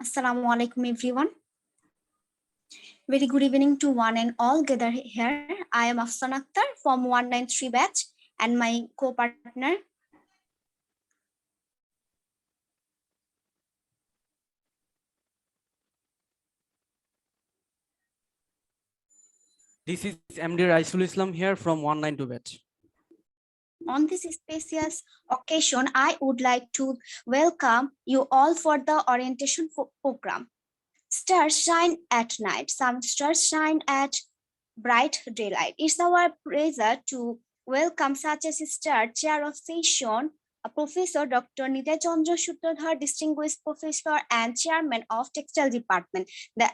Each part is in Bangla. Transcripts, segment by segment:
Assalamu alaikum everyone. Very good evening to one and all gathered here. I am Afsan Akhtar from 193 batch and my co-partner. This is MD Raisul Islam here from 192 batch. On this spacious occasion, I would like to welcome you all for the orientation program. Stars shine at night, some stars shine at bright daylight. It's our pleasure to welcome such a star chair of session, Professor Dr. Nitai Chandra Sutradhar, distinguished professor and chairman of textile department. The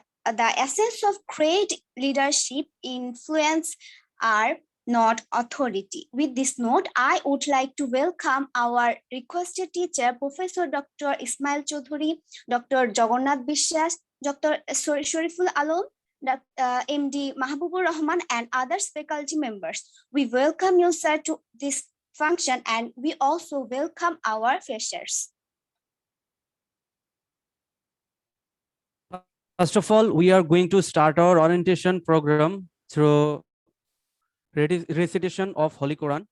essence of great leadership, influence are not authority. With this note, I would like to welcome our requested teacher, Professor Dr. Ismail Choudhury, Dr. Jagannath Biswas, Dr. Shariful Alam, MD Mahbubur Rahman, and other faculty members. We welcome you, sir, to this function, and we also welcome our freshers. First of all, we are going to start our orientation program through recitation of Holy Quran.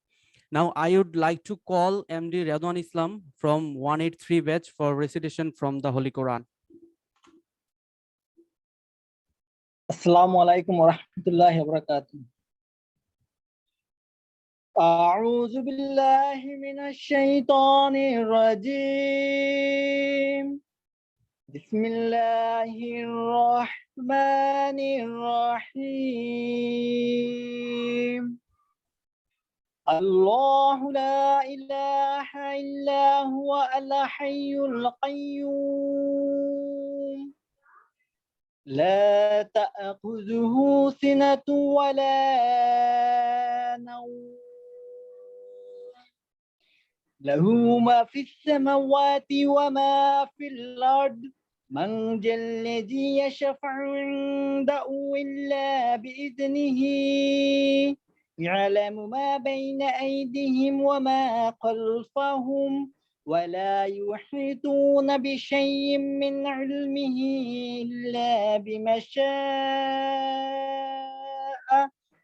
Now, I would like to call MD Radwan Islam from 183 batch for recitation from the Holy Quran. Assalamu alaikum wa rahmatullahi wa barakatuh. أعوذ بالله من الشيطان الرجيم. بسم الله الرحمن الرحيم. الله لا إله إلا هو الحي القيوم لا تأخذه سنة ولا نوم له ما في السماوات وما في الأرض من ذا الذي يشفع عنده إلا بإذنه يعلم ما بين أيديهم وما خلفهم ولا يحيطون بشيء من علمه إلا بما شاء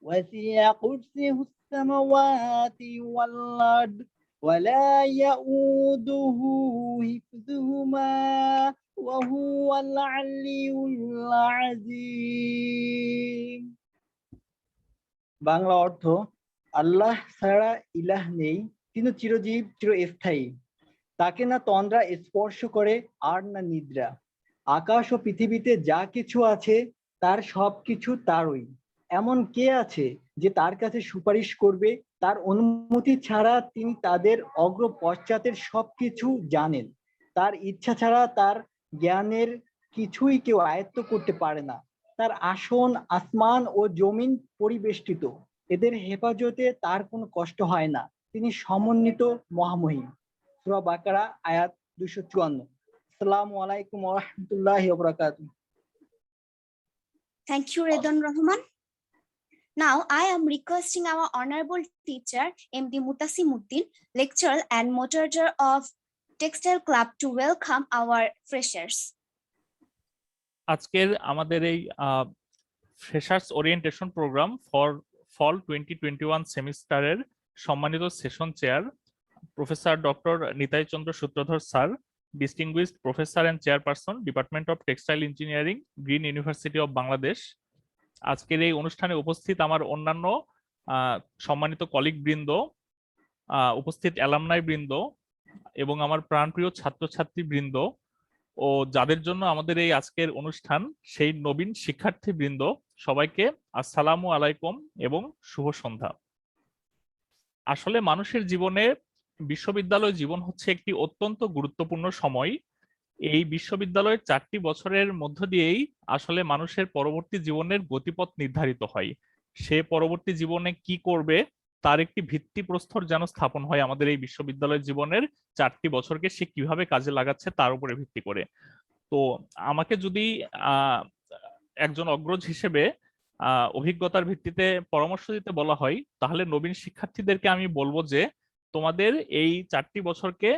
وسع كرسيه السماوات والأرض ولا يؤوده حفظهما وهو العلي العظيم. Bangla অর্থ, আল্লাহ ছাড়া ইলাহ নেই, তিনি চিরজীব চিরস্থায়ী। তাকে না তন্দ্রা স্পর্শ করে আর না নিদ্রা। আকাশ ও পৃথিবীতে যা কিছু আছে তার সবকিছু তারই। এমন কে আছে যে তার কাছে সুপারিশ করবে? তার অনুমতি ছাড়া তিনি তাদের অগ্র পশ্চাতের সবকিছু জানেন। তার ইচ্ছা ছাড়া তার জ্ঞানের কিছুই কেউ আয়ত্ত করতে পারে না। তার আসন আসমান ও জমিন পরিবেষ্টিত, এদের হেফাজতে তার কোনো কষ্ট হয় না। তিনি সমন্বিত মহামহিম। সূরা বাকারা আয়াত 254। আসসালামু আলাইকুম ওয়া রাহমাতুল্লাহি ওয়া বারাকাতুহু। Thank you, Redon Rahman. Now, I am requesting our honorable teacher, MD Mutasimuddin, lecturer and moderator of Textile Club, to welcome our freshers. আজকের আমাদের এই freshers orientation program for fall 2021 সেমিস্টারের সম্মানিত session chair professor doctor Nitai Chandra Sutradhar sir, distinguished professor and chairperson department of textile engineering, Green University of Bangladesh. আজকের এই অনুষ্ঠানে উপস্থিত আমার অন্যান্য সম্মানিত কলিগ বৃন্দ, উপস্থিত অ্যালামনাই বৃন্দ এবং আমার প্রাণপ্রিয় ছাত্রছাত্রী বৃন্দ ও যাদের জন্য আমাদের এই আজকের অনুষ্ঠান সেই নবীন শিক্ষার্থী বৃন্দ, সবাইকে আসসালামু আলাইকুম এবং শুভ সন্ধ্যা। আসলে মানুষের জীবনে বিশ্ববিদ্যালয় জীবন হচ্ছে একটি অত্যন্ত গুরুত্বপূর্ণ সময়। এই বিশ্ববিদ্যালয়ের 4টি বছরের মধ্য দিয়েই আসলে মানুষের পরবর্তী জীবনের গতিপথ নির্ধারিত হয়। সে পরবর্তী জীবনে কি করবে তার একটি ভিত্তিপ্রস্তর যেন স্থাপন হয় আমাদের এই বিশ্ববিদ্যালয় জীবনের 4টি বছরকে সে কিভাবে কাজে লাগাচ্ছে তার উপরে ভিত্তি করে। তো আমাকে যদি একজন অগ্রজ হিসেবে অভিজ্ঞতার ভিত্তিতে পরামর্শ দিতে বলা হয়, তাহলে নবীন শিক্ষার্থীদেরকে আমি বলবো যে তোমাদের এই 4টি বছরকে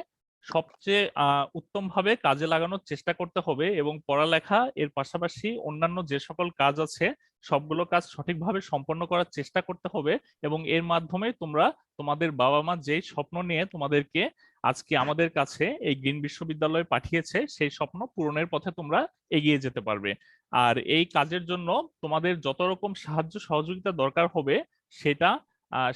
সবচেয়ে উত্তমভাবে কাজে লাগানোর চেষ্টা করতে হবে এবং পড়ালেখা এর পাশাপাশি অন্যান্য যে সকল কাজ আছে সবগুলো কাজ সঠিকভাবে সম্পন্ন করার চেষ্টা করতে হবে এবং এর মাধ্যমে তোমরা তোমাদের বাবা মা যেই স্বপ্ন নিয়ে তোমাদেরকে আজকে আমাদের কাছে এই গ্রিন বিশ্ববিদ্যালয়ে পাঠিয়েছে সেই স্বপ্ন পূরণের পথে তোমরা এগিয়ে যেতে পারবে। আর এই কাজের জন্য তোমাদের যত রকম সাহায্য সহযোগিতা দরকার হবে সেটা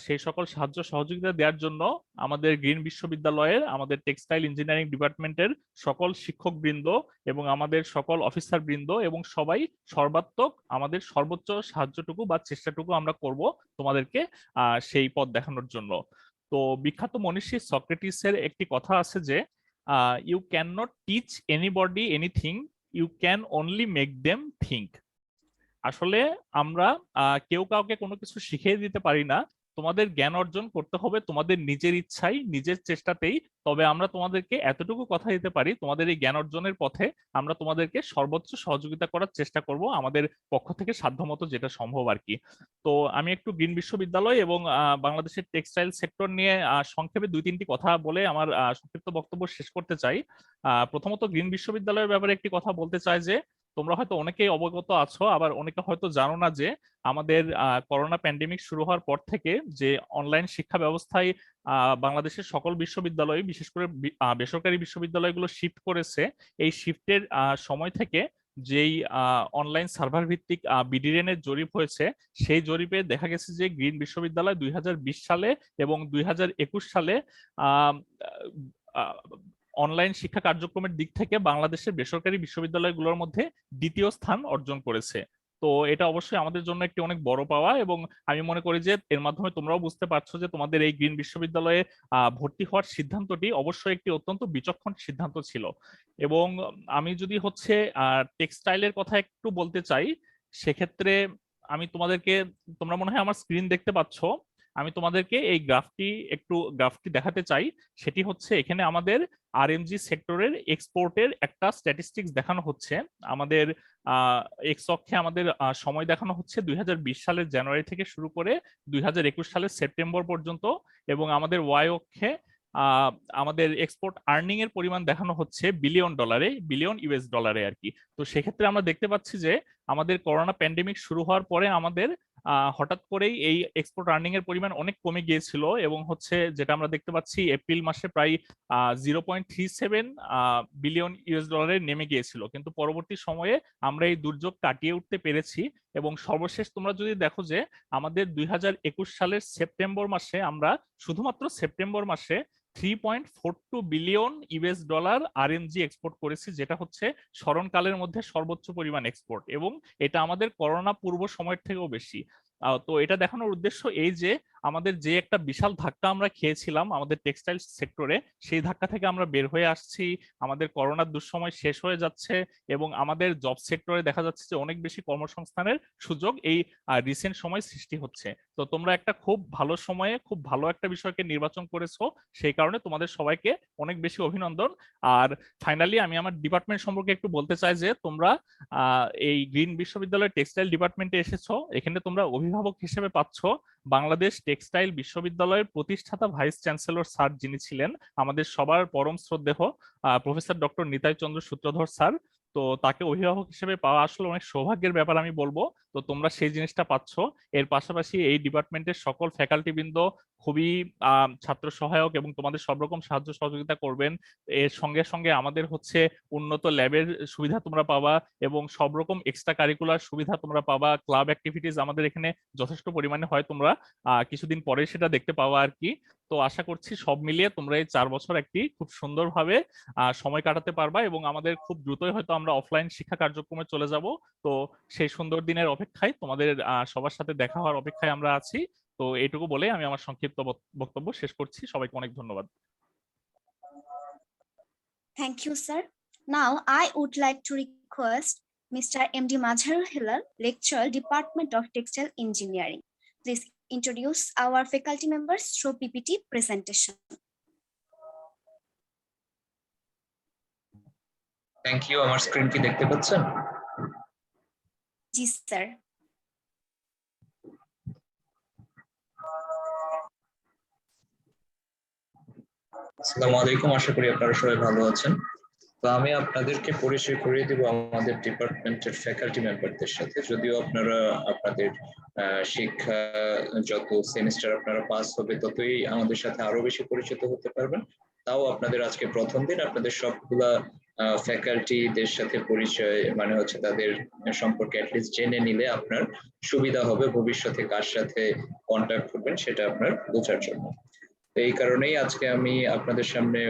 সেই সকল সাহায্য সহযোগিতা দেওয়ার জন্য আমাদের গ্রিন বিশ্ববিদ্যালয়ের আমাদের টেক্সটাইল ইঞ্জিনিয়ারিং ডিপার্টমেন্টের সকল শিক্ষক বৃন্দ এবং আমাদের সকল অফিসার বৃন্দ এবং সবাই সর্বাত্মক আমাদের সর্বোচ্চ সাহায্যটুকু বা চেষ্টাটুকু আমরা করব তোমাদেরকে সেই পথ দেখানোর জন্য। তো বিখ্যাত মনীষী সক্রেটিসের একটি কথা আছে যে you can not teach anybody anything, you can only make them think. আসলে আমরা কেউ কাউকে কোনো কিছু শিখিয়ে দিতে পারি না, তোমাদের জ্ঞান অর্জন করতে হবে তোমাদের নিজের ইচ্ছাই নিজের চেষ্টাতেই। তবে আমরা তোমাদেরকে এতটুকু কথা দিতে পারি, তোমাদের এই জ্ঞান অর্জনের পথে আমরা তোমাদেরকে সর্বোচ্চ সহযোগিতা করার চেষ্টা করব আমাদের পক্ষ থেকে সাধ্যমতো যেটা সম্ভব আর কি। তো আমি একটু গ্রিন বিশ্ববিদ্যালয় এবং বাংলাদেশের টেক্সটাইল সেক্টর নিয়ে সংক্ষেপে 2-3টি কথা বলে আমার সংক্ষিপ্ত বক্তব্য শেষ করতে চাই। প্রথমত গ্রিন বিশ্ববিদ্যালয়ের ব্যাপারে একটি কথা বলতে চাই যে তোমরা হয়তো অনেকেই অবগত আছো, আবার অনেকে হয়তো জানো না যে আমাদের করোনা প্যান্ডেমিক শুরু হওয়ার পর থেকে যে অনলাইন শিক্ষা ব্যবস্থায় বাংলাদেশের সকল বিশ্ববিদ্যালয় বিশেষ করে বেসরকারি বিশ্ববিদ্যালয়গুলো শিফট করেছে। এই শিফটের সময় থেকে যেই অনলাইন সার্ভার ভিত্তিক বিডিরেন এর জরিপ হয়েছে সেই জরিপে দেখা গেছে যে গ্রিন বিশ্ববিদ্যালয় 2020 সালে এবং 2021 সালে অনলাইন শিক্ষা কার্যক্রমের দিক থেকে বাংলাদেশের বেসরকারি বিশ্ববিদ্যালয়গুলোর মধ্যে দ্বিতীয় স্থান অর্জন করেছে। তো এটা অবশ্যই আমাদের জন্য একটি অনেক বড় পাওয়া এবং আমি মনে করি যে এর মাধ্যমে তোমরাও বুঝতে পারছো যে তোমাদের এই গ্রিন বিশ্ববিদ্যালয়ে ভর্তি হওয়ার সিদ্ধান্তটি অবশ্যই একটি অত্যন্ত বিচক্ষণ সিদ্ধান্ত ছিল। এবং আমি যদি হচ্ছে টেক্সটাইলের কথা একটু বলতে চাই, সেক্ষেত্রে আমি তোমাদেরকে, তোমরা মনে হয় আমার স্ক্রিন দেখতে পাচ্ছ, আমি তোমাদেরকে এই গ্রাফটি দেখাতে চাই। সেটি হচ্ছে এখানে আমাদের আরএমজি সেক্টরের এক্সপোর্টের একটা স্ট্যাটিস্টিক্স দেখানো হচ্ছে। আমাদের এক্স অক্ষে আমাদের সময় দেখানো হচ্ছে 2020 সালের জানুয়ারি থেকে শুরু করে 2021 সালের সেপ্টেম্বর পর্যন্ত, এবং আমাদের ওয়াই অক্ষে আমাদের এক্সপোর্ট আর্নিং এর পরিমাণ দেখানো হচ্ছে বিলিয়ন ইউএস ডলারে আর কি। তো সেক্ষেত্রে আমরা দেখতে পাচ্ছি যে আমাদের করোনা প্যান্ডেমিক শুরু হওয়ার পরে আমাদের হঠাৎ করেই এই এক্সপোর্ট আর্নিং এর পরিমাণ অনেক কমে গিয়েছিল এবং হচ্ছে যেটা আমরা দেখতে পাচ্ছি এপ্রিল মাসে প্রায় 0.37 বিলিয়ন ইউএস ডলারে নেমে গিয়েছিল, কিন্তু পরবর্তী সময়ে আমরা এই দুর্যোগ কাটিয়ে উঠতে পেরেছি। এবং সর্বশেষ তোমরা যদি দেখো যে আমাদের 2021 সালের সেপ্টেম্বর মাসে আমরা শুধুমাত্র সেপ্টেম্বর মাসে 3.42 billion US dollar RMG export করেছি, যেটা হচ্ছে স্মরণকালের মধ্যে সর্বোচ্চ পরিমাণ এক্সপোর্ট এবং এটা আমাদের করোনা পূর্ব সময়ের থেকেও বেশি। তো এটা দেখানোর উদ্দেশ্য এই যে আমাদের যে একটা বিশাল ধাক্কা আমরা খেয়েছিলাম আমাদের টেক্সটাইল সেক্টরে, সেই ধাক্কা থেকে আমরা বের হয়ে আসছি, আমাদের করোনার দুঃসময় শেষ হয়ে যাচ্ছে এবং আমাদের জব সেক্টরে দেখা যাচ্ছে যে অনেক বেশি কর্মসংস্থানের সুযোগ এই রিসেন্ট সময় সৃষ্টি হচ্ছে। তো তোমরা একটা খুব ভালো সময়ে খুব ভালো একটা বিষয়কে নির্বাচন করেছো, সেই কারণে তোমাদের সবাইকে অনেক বেশি অভিনন্দন। আর ফাইনালি আমি আমার ডিপার্টমেন্ট সম্পর্কে একটু বলতে চাই যে তোমরা এই গ্রিন বিশ্ববিদ্যালয়ের টেক্সটাইল ডিপার্টমেন্টে এসেছো, এখানে তোমরা অভিভাবক হিসেবে পাচ্ছ বাংলাদেশ টেক্সটাইল বিশ্ববিদ্যালয়ের প্রতিষ্ঠাতা ভাইস চ্যান্সেলর স্যার, যিনি ছিলেন আমাদের সবার পরম শ্রদ্ধেয় professor doctor Nitai Chandra Sutradhar sir. তো তাকে অভিভাবক হিসেবে পাওয়া আসলে অনেক সৌভাগ্যের ব্যাপার আমি বলবো। তো তোমরা সেই জিনিসটা পাচ্ছ। এর পাশাপাশি এই ডিপার্টমেন্টের সকল ফ্যাকাল্টি বৃন্দ খুবই ছাত্র সহায়ক এবং তোমাদের সব রকম সাহায্য সহযোগিতা করবেন। এর সঙ্গে সঙ্গে আমাদের হচ্ছে উন্নত ল্যাবের সুবিধা তোমরা পাবা এবং সব রকম এক্সট্রা কারিকুলার সুবিধা তোমরা পাবা। ক্লাব অ্যাক্টিভিটিস আমাদের এখানে যথেষ্ট পরিমাণে হয়, তোমরা কিছুদিন পরে সেটা দেখতে পাওয়া আর কি। তো আশা করছি সব মিলিয়ে তোমরা এই 4 বছর একটি খুব সুন্দরভাবে সময় কাটাতে পারবা এবং আমাদের খুব দ্রুতই হয়তো আমরা অফলাইন শিক্ষা কার্যক্রমে চলে যাব। তো সেই সুন্দর দিনের অপেক্ষায়, তোমাদের সবার সাথে দেখা হওয়ার অপেক্ষায় আমরা আছি। তো এইটুকু বলে আমি আমার সংক্ষিপ্ত বক্তব্য শেষ করছি। সবাইকে অনেক ধন্যবাদ। Thank you, sir. Now, I would like to request Mr. M.D. Mazharul Hilal, Lecturer, Department of Textile Engineering. Please introduce our faculty members through PPT presentation. Thank you. আমার স্ক্রিন কি দেখতে পাচ্ছেন? জি স্যার। আসসালামু আলাইকুম, আশা করি আপনারা সবাই ভালো আছেন। তো আমি আপনাদেরকে পরিচয় করিয়ে দিব আমাদের ডিপার্টমেন্টের ফ্যাকাল্টি মেম্বারদের সাথে। যদিও আপনারা আপনাদের শিক্ষা যত সেমিস্টার আপনারা পাস হবে ততই আমাদের সাথে আরো বেশি পরিচিত হতে পারবেন। তাও আপনাদের আজকে প্রথম দিন, আপনাদের সবগুলা ফ্যাকাল্টিদের সাথে পরিচয় মানে হচ্ছে তাদের সম্পর্কে অ্যাটলিস্ট জেনে নিলে আপনার সুবিধা হবে ভবিষ্যতে কার সাথে কন্ট্যাক্ট করবেন সেটা আপনার বোঝার জন্য। এই কারণেই আজকে আমি আপনাদের সামনে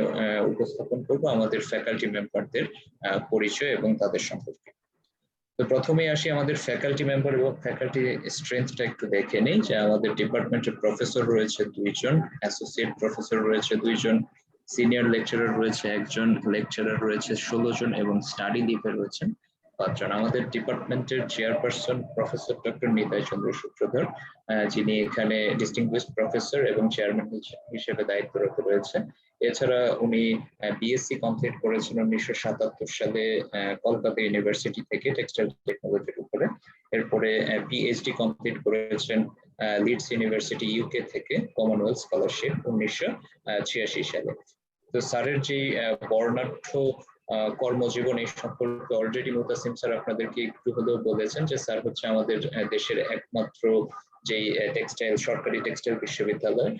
উপস্থাপন করব আমাদের ফ্যাকাল্টি মেম্বারদের পরিচয় এবং তাদের সম্পর্কে। তো প্রথমেই আসি আমাদের ফ্যাকাল্টি মেম্বার এবং ফ্যাকাল্টি স্ট্রেংথটা একটু দেখে নিই যে আমাদের ডিপার্টমেন্টের প্রফেসর রয়েছে 2 জন, অ্যাসোসিয়েট প্রফেসর রয়েছে 2 জন, সিনিয়র লেকচারার রয়েছে 1 জন, লেকচারার রয়েছে 16 জন এবং স্টাডি লিভে রয়েছেন 5 জন। আমাদের ডিপার্টমেন্টের chairperson professor doctor Nitai Chandra সূত্রধর, যিনি এখানে ডিস্টিংগুইশড প্রফেসর এবং চেয়ারম্যান হিসেবে দায়িত্বরত রয়েছে। এছাড়া উনি বিএসসি কমপ্লিট করেছেন 1977 সালে কলকাতা ইউনিভার্সিটি থেকে টেক্সটাইল টেকনোলজির উপরে। এরপরে পিএইচডি কমপ্লিট করেছেন লিডস ইউনিভার্সিটি ইউকে থেকে কমনওয়েলথ স্কলারশিপ 1986 সালে। তো স্যারের যে বর্ণাঢ্য কর্মজীবন এই সম্পর্কে অলরেডি মুতাসিম স্যার আপনাদেরকে একটু হলেও বলেছেন যে স্যার হচ্ছে আমাদের দেশের একমাত্র যে টেক্সটাইল সরকারি টেক্সটাইল বিশ্ববিদ্যালয়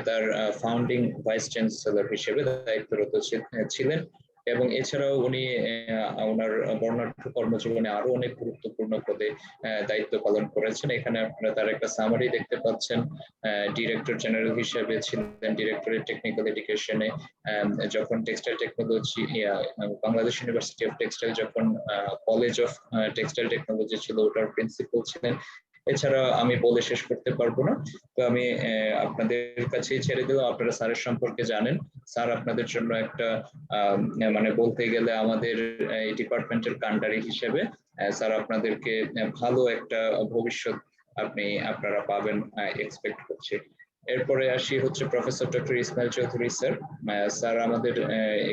তার ফাউন্ডিং ভাইস চ্যান্সেলর হিসেবে দায়িত্বরত ছিলেন। এবং এছাড়াও উনি ওনার বর্ণাঢ্য কর্মজীবনে আরো অনেক গুরুত্বপূর্ণ পদে দায়িত্ব পালন করেছেন। এখানে আপনারা তার একটা সামারি দেখতে পাচ্ছেন। ডিরেক্টর জেনারেল হিসেবে ছিলেন ডিরেক্টরেট টেকনিক্যাল এডুকেশনে, যখন textile technology Bangladesh University of textile যখন কলেজ অফ টেক্সটাইল টেকনোলজি ছিল ওটার প্রিন্সিপাল ছিলেন। এছাড়া আমি বলে শেষ করতে পারবো না, তো আমি আপনাদের কাছেই ছেড়ে দিলাম। আপনারা স্যারের সম্পর্কে জানেন, স্যার আপনাদের জন্য একটা মানে বলতে গেলে আমাদের এই ডিপার্টমেন্টের কান্ডারি হিসেবে স্যার আপনাদেরকে ভালো একটা ভবিষ্যৎ আপনারা পাবেন এক্সপেক্ট করছি। এরপরে আসি হচ্ছে professor doctor Ismail Chowdhury sir. Sir আমাদের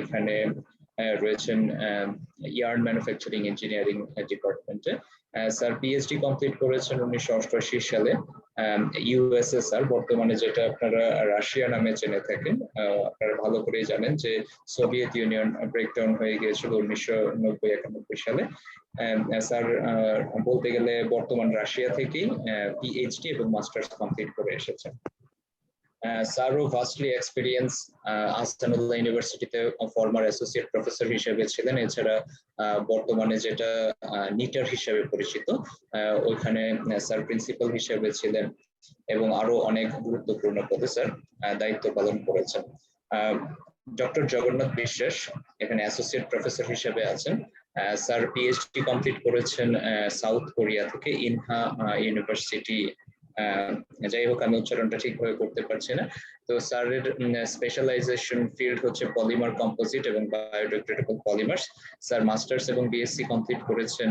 এখানে রয়েছেন ইয়ার্ন ম্যানুফ্যাকচারিং ইঞ্জিনিয়ারিং ডিপার্টমেন্টে। স্যার পিএইচডি কমপ্লিট করেছেন 1988 সালে ইউএসএসআর, বর্তমানে যেটা আপনারা রাশিয়া নামে জেনে থাকেন। আপনারা ভালো করেই জানেন যে সোভিয়েত ইউনিয়ন ব্রেকডাউন হয়ে গিয়েছিল 1990-91 সালে। স্যার বলতে গেলে বর্তমান রাশিয়া থেকেই পিএইচডি এবং মাস্টার্স কমপ্লিট করে এসেছেন। স্যারও ভাস্টলি এক্সপিরিয়েন্স আহসানুল্লাহ ইউনিভার্সিটিতে ফর্মার অ্যাসোসিয়েট প্রফেসর হিসেবে ছিলেন। এছাড়া বর্তমানে যেটা নিটার হিসেবে পরিচিত ওইখানে স্যার প্রিন্সিপাল হিসেবে ছিলেন এবং আরো অনেক গুরুত্বপূর্ণ পদে স্যার দায়িত্ব পালন করেছেন। ডক্টর জগন্নাথ বিশ্বাস এখানে অ্যাসোসিয়েট প্রফেসর হিসেবে আছেন। স্যার পিএইচডি কমপ্লিট করেছেন সাউথ কোরিয়া থেকে ইনহা ইউনিভার্সিটি। যাই হোক আমি উচ্চারণটা ঠিকভাবে করতে পারছি না। তো স্যারের স্পেশালাইজেশন ফিল্ড হচ্ছে পলিমার কম্পোজিট এবং বায়োডিগ্রেডেবল পলিমার্স। স্যার মাস্টার্স এবং বিএসসি কমপ্লিট করেছেন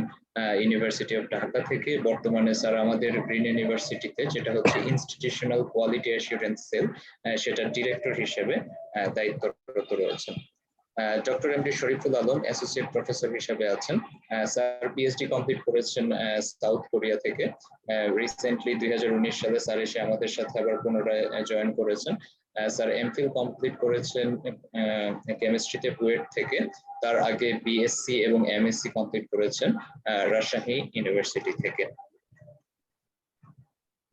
ইউনিভার্সিটি অফ ঢাকা থেকে। বর্তমানে স্যার আমাদের গ্রিন ইউনিভার্সিটিতে যেটা হচ্ছে ইনস্টিটিউশনাল কোয়ালিটি অ্যাসুরেন্স সেল সেটার ডিরেক্টর হিসেবে দায়িত্বরত রয়েছেন। Doctor MD Shariful Alam associate professor হিসেবে আছেন। স্যার পিএইচডি কমপ্লিট করেছেন সাউথ কোরিয়া থেকে। রিসেন্টলি 2019 সালে স্যার এসে আমাদের সাথে আবার পুনরায় জয়েন করেছেন। স্যার এমফিল কমপ্লিট করেছেন কেমিস্ট্রিতে বুয়েট থেকে। তার আগে বিএসসি এবং এমএসসি কমপ্লিট করেছেন রাজশাহী ইউনিভার্সিটি থেকে।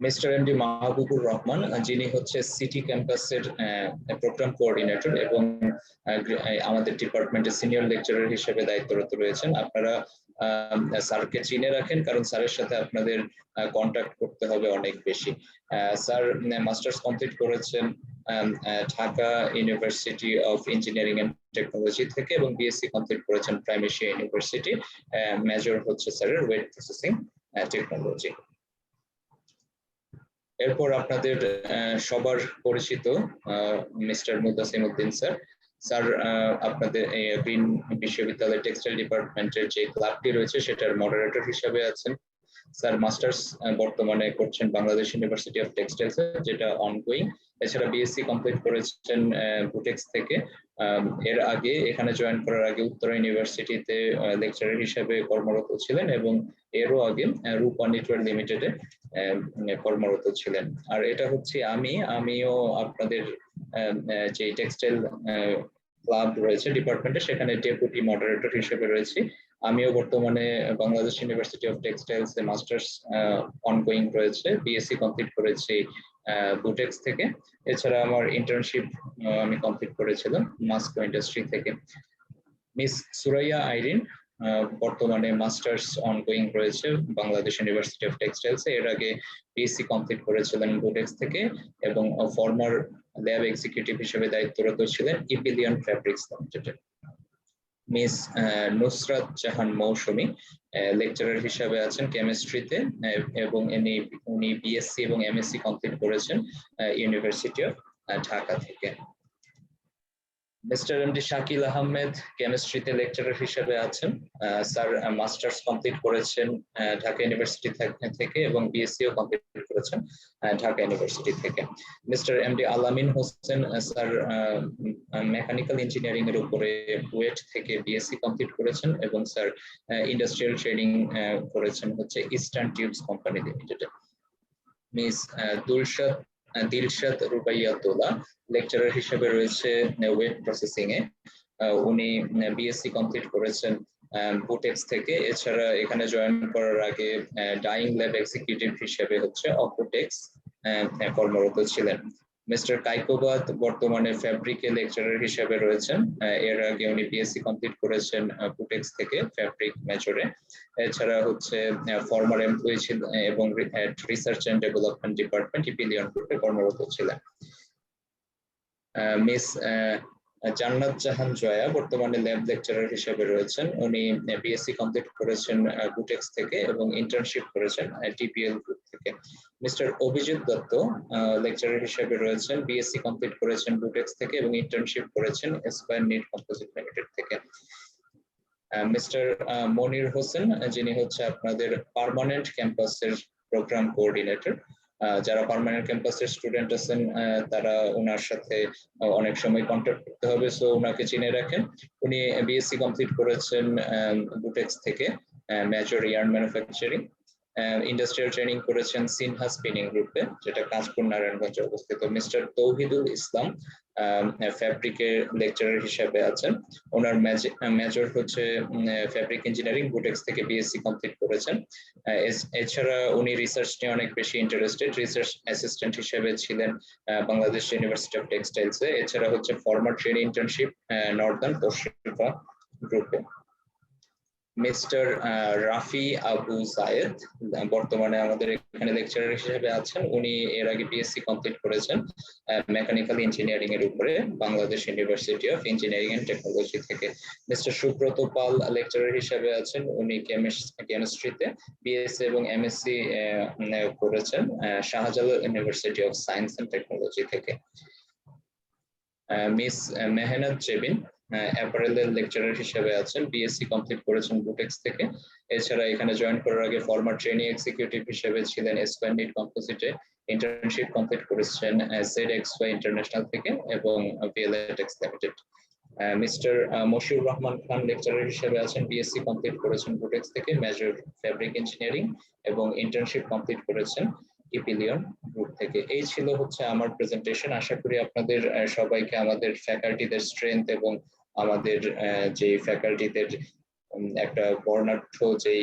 মিস্টার এমডি মাহবুবুর রহমান, যিনি হচ্ছে সিটি ক্যাম্পাসের প্রোগ্রাম কোঅর্ডিনেটর এবং আমাদের ডিপার্টমেন্টের সিনিয়র লেকচারার হিসেবে দায়িত্বরত রয়েছেন। আপনারা স্যারকে চিনে রাখেন কারণ স্যারের সাথে আপনাদের কন্ট্যাক্ট করতে হবে অনেক বেশি। স্যার মাস্টার্স কমপ্লিট করেছেন Dhaka University of Engineering and Technology থেকে এবং বিএসসি কমপ্লিট করেছেন প্রাইম এশিয়া ইউনিভার্সিটি। মেজর হচ্ছে স্যারের ওয়েট প্রসেসিং টেকনোলজি। এরপর আপনাদের সবার পরিচিত mister Mutasim Uddin sir. Sir আপনাদের গ্রিন বিশ্ববিদ্যালয় টেক্সটাইল ডিপার্টমেন্টের যে ক্লাবটি রয়েছে সেটার মডারেটর হিসেবে আছেন। স্যার মাস্টার্স বর্তমানে করছেন বাংলাদেশ ইউনিভার্সিটি অফ টেক্সটাইলস যেটা অনগোয়িং। এছাড়া বিএসসি কমপ্লিট করেছেন বুটেক্স থেকে এর আগে এখানে জয়েন করার আগে উত্তরা ইউনিভার্সিটিতে লেকচারার হিসেবে কর্মরত ছিলেন এবং এরও আগে রূপা নেটওয়ার্ক লিমিটেডে কর্মরত ছিলেন। আর এটা হচ্ছে আমিও আপনাদের যে টেক্সটাইল ক্লাব রয়েছে ডিপার্টমেন্টে সেখানে ডেপুটি মডারেটর হিসেবে রয়েছি। আমিও বর্তমানে Bangladesh University of Textiles A masters ongoing রয়েছে, বিএসসি কমপ্লিট করেছি বুটেক্স থেকে। এছাড়া আমার ইন্টার্নশিপ আমি কমপ্লিট করেছিলাম মাস্কো ইন্ডাস্ট্রি থেকে। মিস সুরাইয়া আইরিন বর্তমানে মাস্টার্স অনগোয়িং রয়েছে বাংলাদেশ ইউনিভার্সিটি অফ টেক্সটাইলস এর আগে বিএসসি কমপ্লিট করেছিলেন বুটেক্স থেকে এবং ফর্মার ল্যাব এক্সিকিউটিভ হিসেবে দায়িত্বরত ছিলেন ইপিলিয়ন ফ্যাব্রিক্স লিমিটেডে। মিস নুসরাত জাহান মৌসুমী লেকচারার হিসাবে আছেন কেমিস্ট্রিতে এবং উনি বিএসসি এবং এমএসসি কমপ্লিট করেছেন ইউনিভার্সিটি অফ ঢাকা থেকে। মিস্টার এমডি শাকিল আহমেদ কেমিস্ট্রিতে লেকচারার হিসেবে আছেন, স্যার মাস্টার্স কমপ্লিট করেছেন ঢাকা ইউনিভার্সিটি থেকে এবং বিএসসিও কমপ্লিট করেছেন ঢাকা ইউনিভার্সিটি থেকে। মিস্টার এমডি আলামিন হোসেন স্যার মেকানিক্যাল ইঞ্জিনিয়ারিং এর উপরে বুয়েট থেকে বিএসসি কমপ্লিট করেছেন এবং স্যার ইন্ডাস্ট্রিয়াল ট্রেনিং করেছেন হচ্ছে ইস্টার্ন টিউবস কোম্পানি লিমিটেডে। মিস দিলশাদ রুবাইয়াতুল্লাহ লেকচারার হিসেবে রয়েছে ওয়েব প্রসেসিং এ, উনি বিএসসি কমপ্লিট করেছেন বুটেক্স থেকে। এছাড়া এখানে জয়েন করার আগে ডাইং ল্যাব এক্সিকিউটিভ হিসেবে হচ্ছে অপোটেক্স কর্মরত ছিলেন। মিস্টার কাইকোবাদ বর্তমানে ফ্যাব্রিকে লেকচারার হিসেবে রয়েছেন, এর আগে উনি বিএসসি কমপ্লিট করেছেন বুটেক্স থেকে ফ্যাব্রিক মেজরে। এছাড়া হচ্ছে ফর্মার এমপ্লয়ি ছিলেন এবং research and development department Epyllion গ্রুপে কর্মরত ছিলেন। মিস জান্নাত জাহান জয়া বর্তমানে ল্যাব লেকচারার হিসেবে রয়েছেন, উনি বিএসসি কমপ্লিট করেছেন বুটেক্স থেকে এবং ইন্টার্নশিপ করেছেন টিপিএল গ্রুপ থেকে। মিস্টার অভিজিৎ দত্ত লেকচারার হিসেবে রয়েছেন, বিএসসি কমপ্লিট করেছেন বুটেক্স থেকে এবং ইন্টার্নশিপ করেছেন এসপায়ার নিট কম্পোজিট লিমিটেড থেকে। মিস্টার মনির হোসেন যিনি হচ্ছে আপনাদের পার্মানেন্ট ক্যাম্পাসের প্রোগ্রাম কোঅর্ডিনেটর, যারা পার্মানেন্ট ক্যাম্পাসের স্টুডেন্ট আছেন তারা ওনার সাথে অনেক সময় কন্ট্যাক্ট করতে হবে, সো ওনাকে চিনে রাখেন। উনি বিএসসি কমপ্লিট করেছেন বুটেক্স থেকে major yarn manufacturing, industrial training করেছেন সিনহা স্পিনিং গ্রুপে যেটা কাঁচপুর নারায়ণগঞ্জে অবস্থিত। মিস্টার তৌহিদুল ইসলাম ফ্যাব্রিকের লেকচারার হিসেবে আছেন, ওনার মেজর হচ্ছে ফ্যাব্রিক ইঞ্জিনিয়ারিং, বুটেক্স থেকে বিএসসি কমপ্লিট করেছেন। এছাড়া উনি রিসার্চ নিয়ে অনেক বেশি ইন্টারেস্টেড, রিসার্চ অ্যাসিস্ট্যান্ট হিসেবে ছিলেন বাংলাদেশ ইউনিভার্সিটি অফ টেক্সটাইলস এ। এছাড়া হচ্ছে former training internship northern Toshiba গ্রুপে। মিস্টার রাফি আবু জায়েদ বর্তমানে আমাদের এখানে লেকচারার হিসেবে আছেন, উনি এর আগে বিএসসি কমপ্লিট করেছেন মেকানিক্যাল ইঞ্জিনিয়ারিং এর উপরে Bangladesh University of Engineering and Technology থেকে। মিস্টার সুব্রত পাল লেকচারার হিসেবে আছেন, উনি কেমিস্ট্রিতে বিএসসি এবং এমএসসি করেছেন Shahjalal University of Science and Technology থেকে। মিস মেহনাত জেবিন অ্যাপারেলের লেকচারার হিসেবে আছেন, বিএসসি কমপ্লিট করেছেন বুটেক্স থেকে। এছাড়া এখানে জয়েন করার আগে ফর্মার ট্রেনিং এক্সিকিউটিভ হিসেবে ছিলেন এসপায়ার নিট কম্পোজিটে, ইন্টার্নশিপ কমপ্লিট করেছেন ZXY ইন্টারন্যাশনাল থেকে এবং VLATEX limited. Mister Moshiur Rahman Khan lecturer হিসেবে আছেন, বিএসসি কমপ্লিট করেছেন বুটেক্স থেকে মেজর ফ্যাব্রিক ইঞ্জিনিয়ারিং এবং ইন্টার্নশিপ কমপ্লিট করেছেন ইপিলিয়ন গ্রুপ থেকে। এই ছিল হচ্ছে আমার প্রেজেন্টেশন। আশা করি আপনাদের সবাইকে আমাদের ফ্যাকাল্টিদের স্ট্রেংথ এবং আমাদের যে ফ্যাকাল্টিদের একটা বর্ণাঢ্য যেই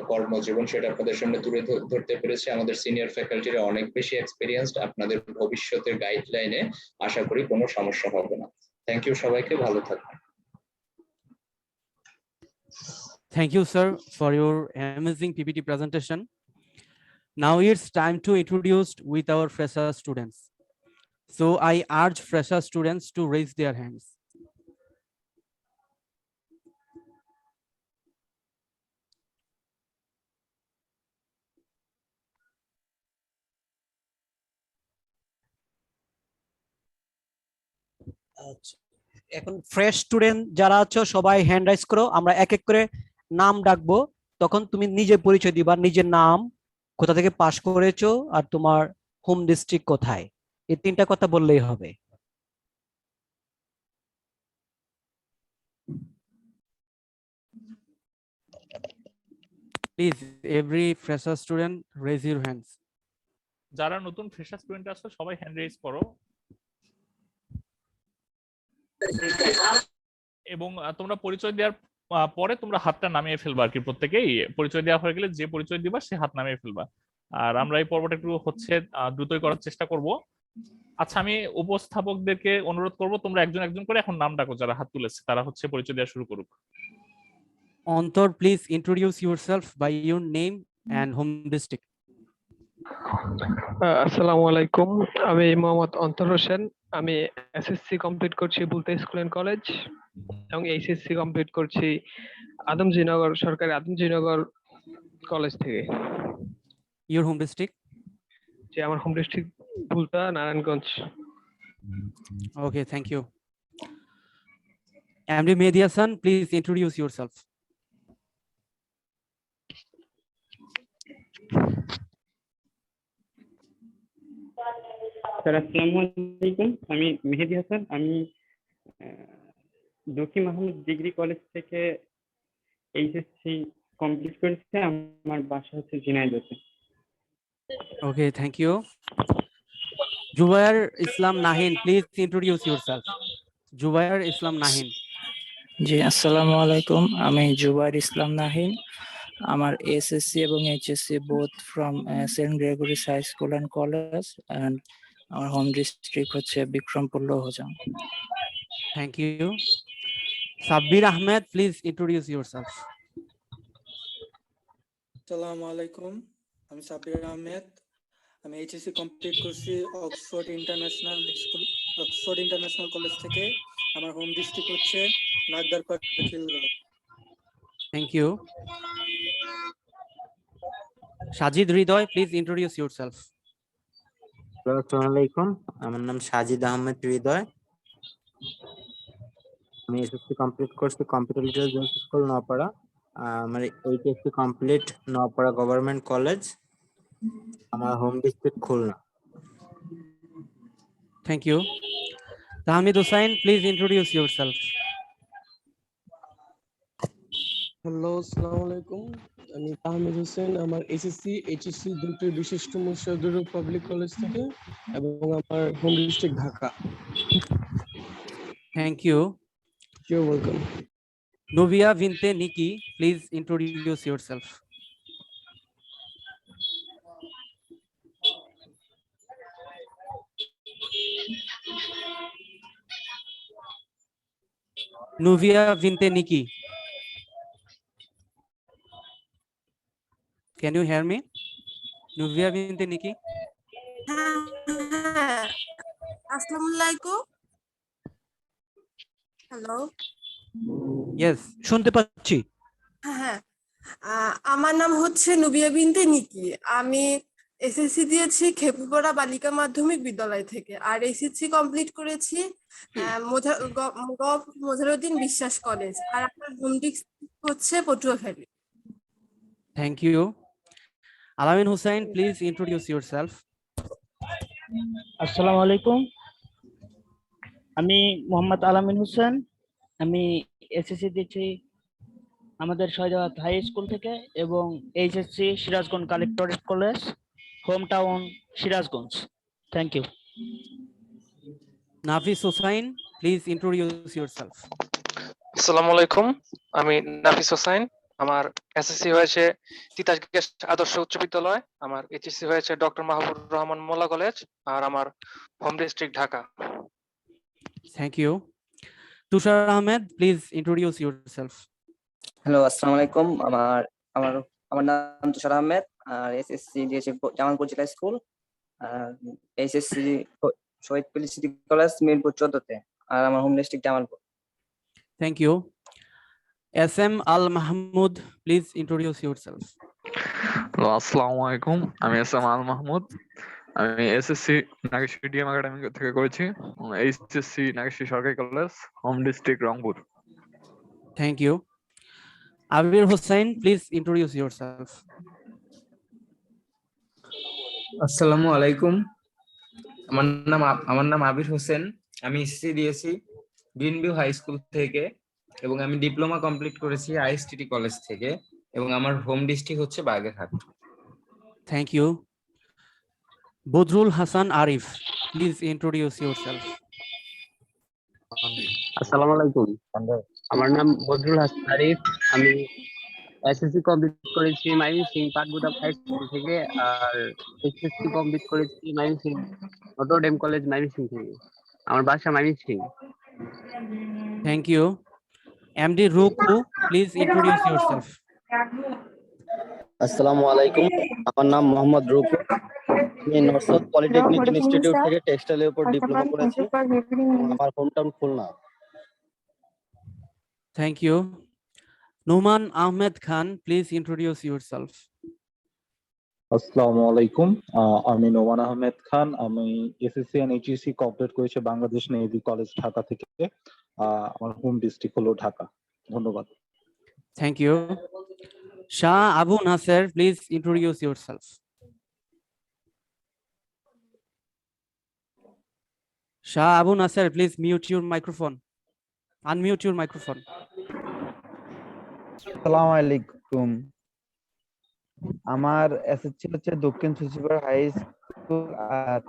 কর্মজীবন সেটা আপনাদের সামনে তুলে ধরতে পেরেছে। আমাদের সিনিয়র ফ্যাকাল্টিরা অনেক বেশি এক্সপেরিয়েন্সড, আপনাদের ভবিষ্যতের গাইডলাইনে আশা করি কোনো সমস্যা হবে না। থ্যাংক ইউ, সবাইকে ভালো থাকবেন। Thank you, sir, for your amazing PPT presentation. Now it's time to introduce with our fresher students. So I urge fresher students to raise their hands. এখন ফ্রেশ স্টুডেন্ট যারা আছো সবাই হ্যান্ড রাইজ করো, আমরা এক এক করে নাম ডাকবো, তখন তুমি নিজে পরিচয় দিবা, নিজের নাম, কোথা থেকে পাশ করেছো আর তোমার হোম ডিস্ট্রিক্ট কোথায়, এই তিনটা কথা বললেই হবে। Please, every fresher student, raise your hands. যারা নতুন ফ্রেশার স্টুডেন্ট আছো সবাই হ্যান্ড রেজ করো এবং তোমরা পরিচয় দেওয়ার পরে তোমরা হাতটা নামিয়ে ফেলবা আর কি। প্রত্যেকেই পরিচয় দেওয়া হয়ে গেলে যে পরিচয় দিবা সে হাত নামিয়ে ফেলবা। আর আমরা এই পর্বটা একটু হচ্ছে দ্রুতই করার চেষ্টা করব। আচ্ছা, আমি উপস্থাপকদেরকে অনুরোধ করব তোমরা একজন একজন করে এখন নাম ডাকো, যারা হাত তুলেছে তারা হচ্ছে পরিচয় দেওয়া শুরু করুক। Antar, please introduce yourself by your name and home district. আসসালামু আলাইকুম, আমি মোহাম্মদ অন্তর হোসেন। আমি এসএসসি কমপ্লিট করছি বুলতা স্কুল এন্ড কলেজ এবং এইচএসসি কমপ্লিট করছি আদমজীনগর সরকারি আদমজীনগর কলেজ থেকে। Your home district? যে আমার home district বুলতা Narayanganj. Okay, thank you. MD Mehdi Hasan, please introduce yourself. Sir আসসালামু আলাইকুম, আমি মেহেদি হাসান। আমি দক্ষিণ মাহমুদ ডিগ্রি কলেজ থেকে এইচএসসি কমপ্লিট করেছি। আমার বাসা হচ্ছে ঝিনাইদহে। Okay, thank you. Jubair Islam Nahin, please introduce yourself. Jubair Islam Nahin. জি আসসালামু আলাইকুম, আমি জুবাইর ইসলাম নাহিন। আমার এসএসসি এবং HSC both from Saint Gregory's High School and College and আমার হোম ডিস্ট্রিক্ট হচ্ছে Bikrampur Louhajang. Thank you. Sabbir Ahmed, please introduce yourself. আসসালামু আলাইকুম, আমি সাব্বির আহমেদ। আমি এইচএসসি কমপ্লিট করছি অক্সফোর্ড ইন্টারন্যাশনাল কলেজ থেকে। আমার হোম ডিস্ট্রিক্ট হচ্ছে নাগদারপাড়া Khilgaon. Thank you. Sajid Ridoy, please introduce yourself. আসসালামু আলাইকুম, আমার নাম সাজিদ আহমেদ হৃদয়। আমি এসএসসি কমপ্লিট করছি কম্পিউটার লিটারেচার স্কুল নওপাড়া। আমার HSC complete Noapara government college. আমার home district Khulna. Thank you. Tahmid Hussain, please introduce yourself. Hello, আসসালামু আলাইকুম, আমি তাহমিদ হোসেন। আমার এসএসসি এইচএসসি দুটো বিশিষ্ট মুর্শিদুর পাবলিক কলেজ থেকে এবং আমার home district Dhaka. Thank you. You're welcome. Novia Vinte Nikki, please introduce yourself. Novia Vinte Nikki. Can you hear me? Novia Vinte Nikki. আসসালামু আলাইকুম। হ্যালো। Yes, শুনতে পাচ্ছি। হ্যাঁ, আমার নাম হচ্ছে নুবিয়া বিনতে নিকি। আমি এসএসসি দিয়েছি খেপুপাড়া বালিকা মাধ্যমিক বিদ্যালয় থেকে, আর এসএসসি কমপ্লিট করেছি মোজারুদ্দিন বিশ্বাস কলেজ। আর আমার হোম ডিস্ট্রিক্ট হচ্ছে Patuakhali. Thank you. Alamin Hussain, please introduce yourself. আসসালামু আলাইকুম, আমি মোহাম্মদ আলামিন হোসেন। আমি এসএসসি দিয়েছি আমাদের শহীদাবাদ হাই স্কুল থেকে এবং HSC Sirajganj collectorate college, home town Sirajganj. Thank you. Nafis Hussain, please introduce yourself. আসসালামু আলাইকুম, আমি নাফিস হোসেন। আমার এসএসসি হয়েছে তিতাস গ্যাস আদর্শ উচ্চ বিদ্যালয়। আমার এইচএসসি হয়েছে ডক্টর মাহবুবুর রহমান মোল্লা কলেজ। আর আমার home district Dhaka. Thank you. Tushar Ahmed, please introduce yourself. Hello, আসসালামু আলাইকুম, আমার আমার আমার নাম তুষার আহমেদ। আর এসএসসি দিয়েছি জামালপুর জেলা স্কুল। আর এইচএসসি শহীদ পল্লী সিটি কলেজ মিরপুর 14-তে। আর আমার home district Jamalpur. Thank you. SM Al Mahmoud, please introduce yourself. Hello, আসসালামু আলাইকুম, আমি এসএম আল মাহমুদ। আমি এসএসসি নাগেশ্বরী ডিএম একাডেমি থেকে করেছি। এইচএসসি নাগেশ্বরী সরকারি college, home district Rangpur. Thank you. Abir Hussain, please introduce yourself. আসসালামু আলাইকুম, আমার নাম আবির হোসেন। আমি এসএসসি দিয়েছি গ্রিনভিউ হাই স্কুল থেকে এবং আমি ডিপ্লোমা কমপ্লিট করেছি আইএসটিটি কলেজ থেকে। এবং আমার হোম ডিস্ট্রিক্ট হচ্ছে Bagerhat. Thank you. Bodrul Hassan Arif, please introduce yourself. আসসালামু আলাইকুম, আমার নাম বদরুল হাসান আরিফ। আমি এসএসসি কমপ্লিট করেছি ময়মনসিং পাটগুদা হাই স্কুল থেকে, আর এইচএসসি কমপ্লিট করেছি Mymensingh Notre Dame College Mymensingh থেকে। আমার বাসা Mymensingh. Thank you. MD Ruku, please introduce yourself. আসসালামু আলাইকুম, আমার নাম মোহাম্মদ রূপু। আমি নর্থ সাউথ পলিটেকনিক ইনস্টিটিউট থেকে টেক্সটাইলের উপর ডিপ্লোমা করেছি। আমার home town Khulna. Thank you. Numan Ahmed Khan, please introduce yourself. আসসালামু আলাইকুম, আমি নোমান আহমেদ খান। আমি এসএসসি এন্ড এইচএসসি কমপ্লিট করেছি বাংলাদেশ নেভি কলেজ ঢাকা থেকে। আমার হোম ডিস্ট্রিক্ট হলো ঢাকা। ধন্যবাদ। Thank you. Shah Abu Nasser, please introduce yourself. Shah Abu Nasser, please mute your microphone. Unmute your microphone. আসসালামু আলাইকুম, আমার এসএসসি হচ্ছে দক্ষিণ সুচিপাড়া হাই স্কুল, আর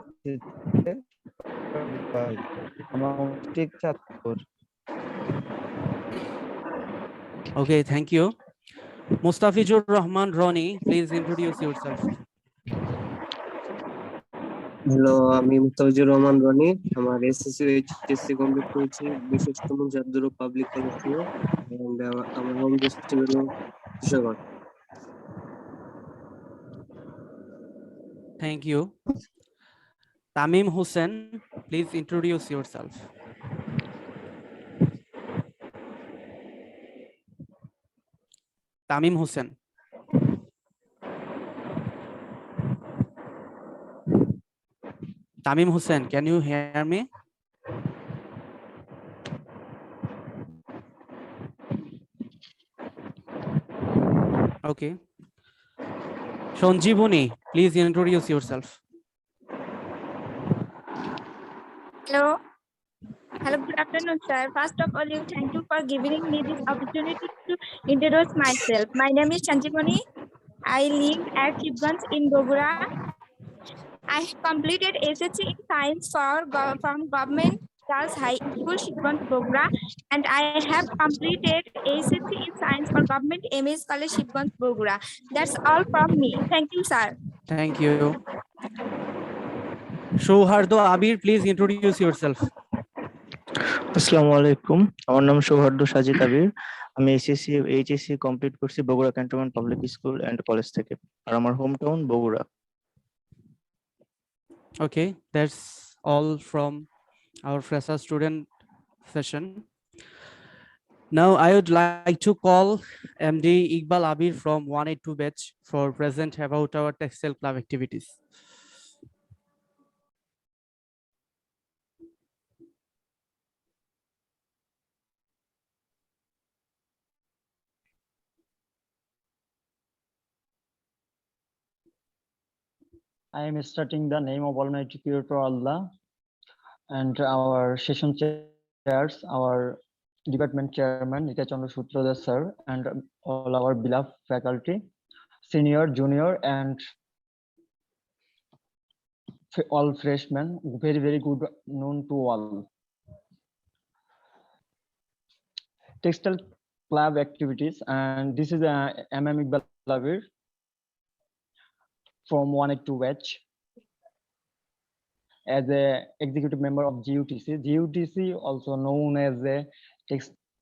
আমার district Chandpur. Okay, thank you. Mustafizur Rahman Roni, please introduce yourself. Hello, আমি মুস্তাফিজুর রহমান রনি। আমার এসএসসি এইচএসসি কমপ্লিট করেছি বিশিষ্ট মুজাদ্দুর পাবলিক কলেজ থেকে। আমার হোম ডিস্ট্রিক্ট হলো Kishoreganj. Thank you. Tamim Hussain, please introduce yourself. Tamim Hussain. Tamim Hussain, can you hear me? Okay. Sanjeevani, please introduce yourself. Hello. Hello, good afternoon, sir. First of all, thank you for giving me this opportunity to introduce myself. My name is Sanjeevani. I live at Shibganj in Bogura. I have completed SSC in Science from Government Girls High School, Shibganj, Bogura, and I have completed SSC in Science for Government MS College, Shibganj, Bogura. That's all from me. Thank you, sir. Thank you. Shouhardo Abir, please introduce yourself. আসসালামু আলাইকুম, আমার নাম সৌহার্দ্য সাজিদ আবির। আমি এসএসসি এইচএসসি কমপ্লিট করছি Bogura cantonment public school and college থেকে, আর আমার home town Bogura. Okay, that's all from our fresher student session. Now I would like to call MD Iqbal Abir from 182 batch for present about our textile club activities. I am starting the name of Almighty Creator Allah and our session chairs, our department chairman Nitai Chandra Sutradhar sir, and all our beloved faculty, senior, junior, and all freshmen. Very good noon to all. Textile club activities, and this is MM Iqbal Abir from 182 batch as a executive member of GUTC. GUTC, also known as the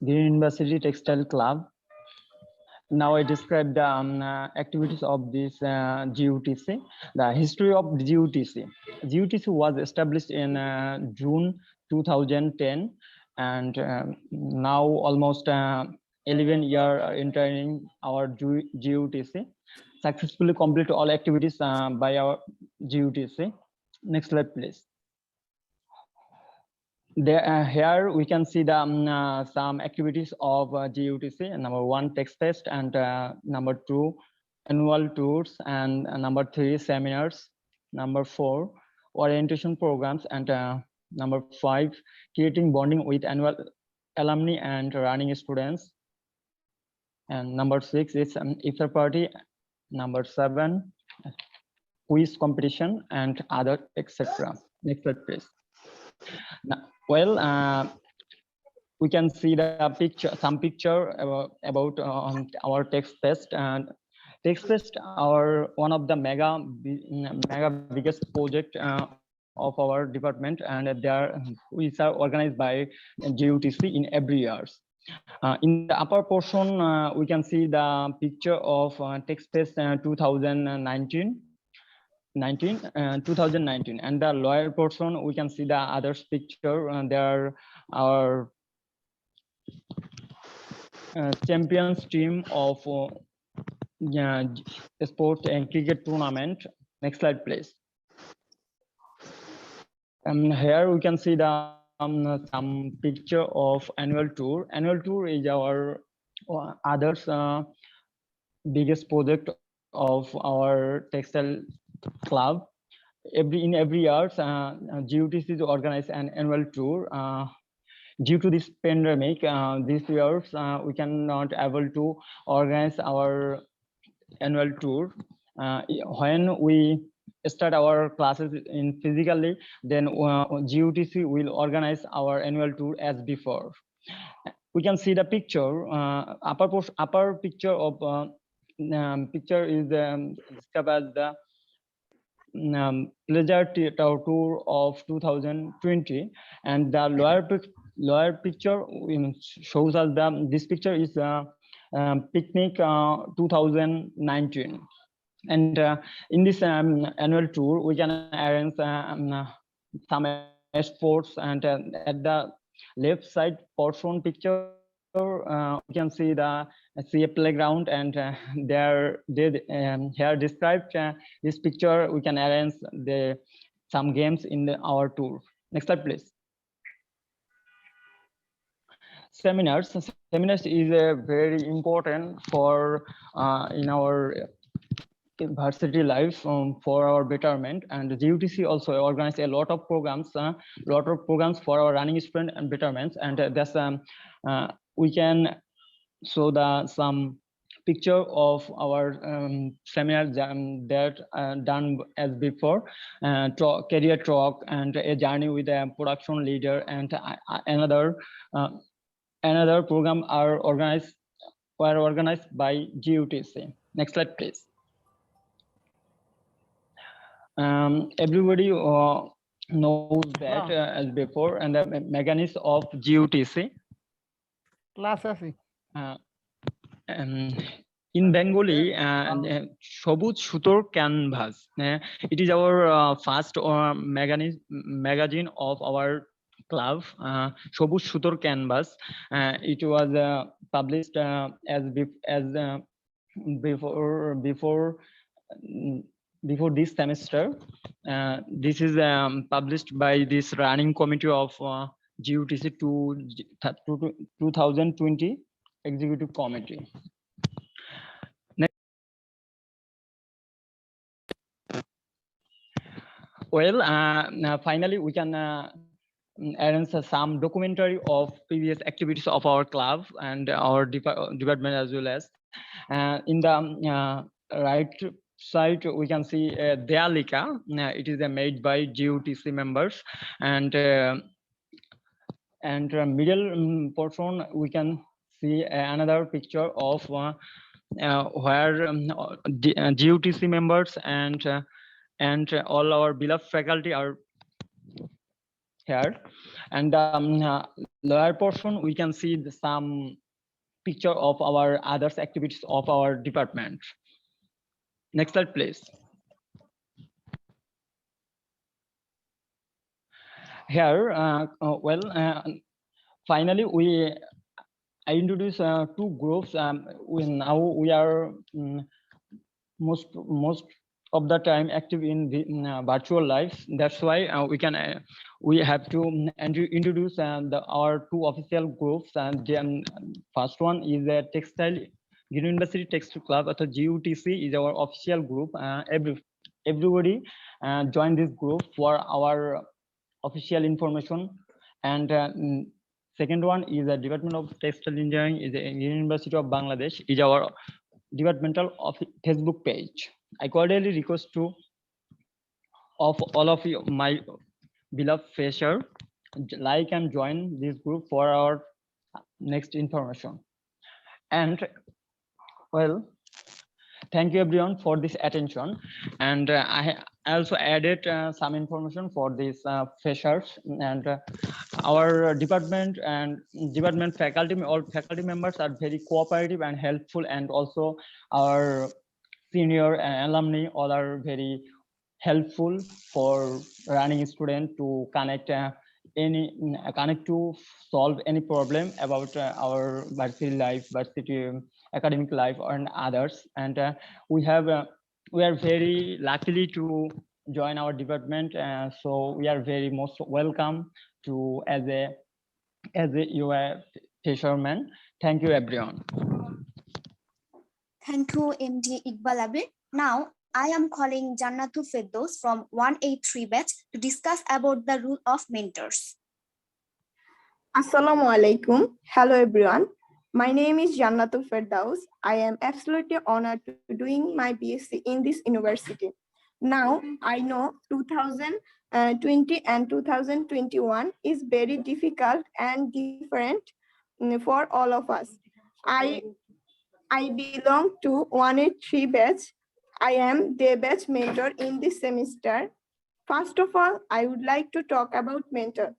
Green University Textile Club. Now I describe the activities of this GUTC. The history of the GUTC. GUTC was established in June 2010, and now almost 11 years entering our GUTC. Successfully complete all activities by our GUTC. Next slide, please. There, here we can see the some activities of GUTC. Number 1, text fest, and number 2, annual tours, and number 3, seminars. Number 4, orientation programs, and number 5, creating bonding with annual alumni and running students. And number 6 is iftar party. Number 7, quiz competition and other etc. Next slide, please. Now, well, we can see the picture, some picture about our text fest. And text fest are one of the mega biggest project of our department, and they are which are organized by JUTC in every years. In the upper portion, we can see the picture of text fest 2019. 2019, and the lower portion we can see the others picture. There are our champions team of sport and cricket tournament. Next slide, please. Here we can see the some picture of annual tour. Annual tour is our others biggest project of our textile club. In every year, JUTC organize an annual tour. Due to this pandemic, this year we cannot able to organize our annual tour. When we start our classes in physically, then JUTC will organize our annual tour as before. We can see the picture. Upper picture of picture is described as the pleasure tour of 2020, and the lower picture shows us this picture is picnic 2019. And in this annual tour we can arrange some sports, and at the left side portion picture we can see a playground, and here described this picture we can arrange some games in our tour. Next slide, please. Seminars is very important for in our varsity life for our betterment, and the JUTC also organize a lot of programs for our running student and betterments, and that's we can show some picture of our seminars that done as before, career talk and a journey with a production leader, and another program were organized by JUTC. Next slide, please. Everybody knows that as before, and the mechanism of JUTC. In Bengali, Shabut Shutor Canvas. It is our first magazine of our club, Shabut Shutor Canvas. It was published as before this semester. This is published by this running committee of JUTC 2020 executive committee. Next. Well, finally we can arrange some documentary of previous activities of our club and our department as well as. In the right side we can see Dealika. It is made by JUTC members, and middle portion we can see another picture of where JUTC members and all our beloved faculty are here, and lower portion we can see some picture of our others activities of our department. Next slide, please. Here, finally, I introduce two groups. Now we are most of the time active in the virtual life. That's why we have to introduce our two official groups. And then first one is a textile University Textile Club. JUTC is our official group. Everybody join this group for our official information and Second one is the Department of Textile Engineering is the University of Bangladesh is our departmental of Facebook page. I cordially request to of all of you, my beloved fresher, like and join this group for our next information. And well, thank you everyone for this attention. And I also added some information for these freshers, and our department and department faculty, all faculty members are very cooperative and helpful, and also our senior and alumni all are very helpful for running student to connect to solve any problem about our varsity life, varsity academic life, and others. And we are very lucky to join our department, so we are very most welcome to as a UA fisherman. Thank you everyone. Thank you, MD Iqbal Abir. Now, I am calling Jannatul Firdaus from 183 batch to discuss about the role of mentors. Assalamu alaikum. Hello everyone. My name is Jannatul Firdaus. I am absolutely honored to doing my BSc in this university. Now, I know 2020 and 2021 is very difficult and different for all of us. I belong to 183 batch. I am the batch mentor in this semester. First of all, I would like to talk about mentor.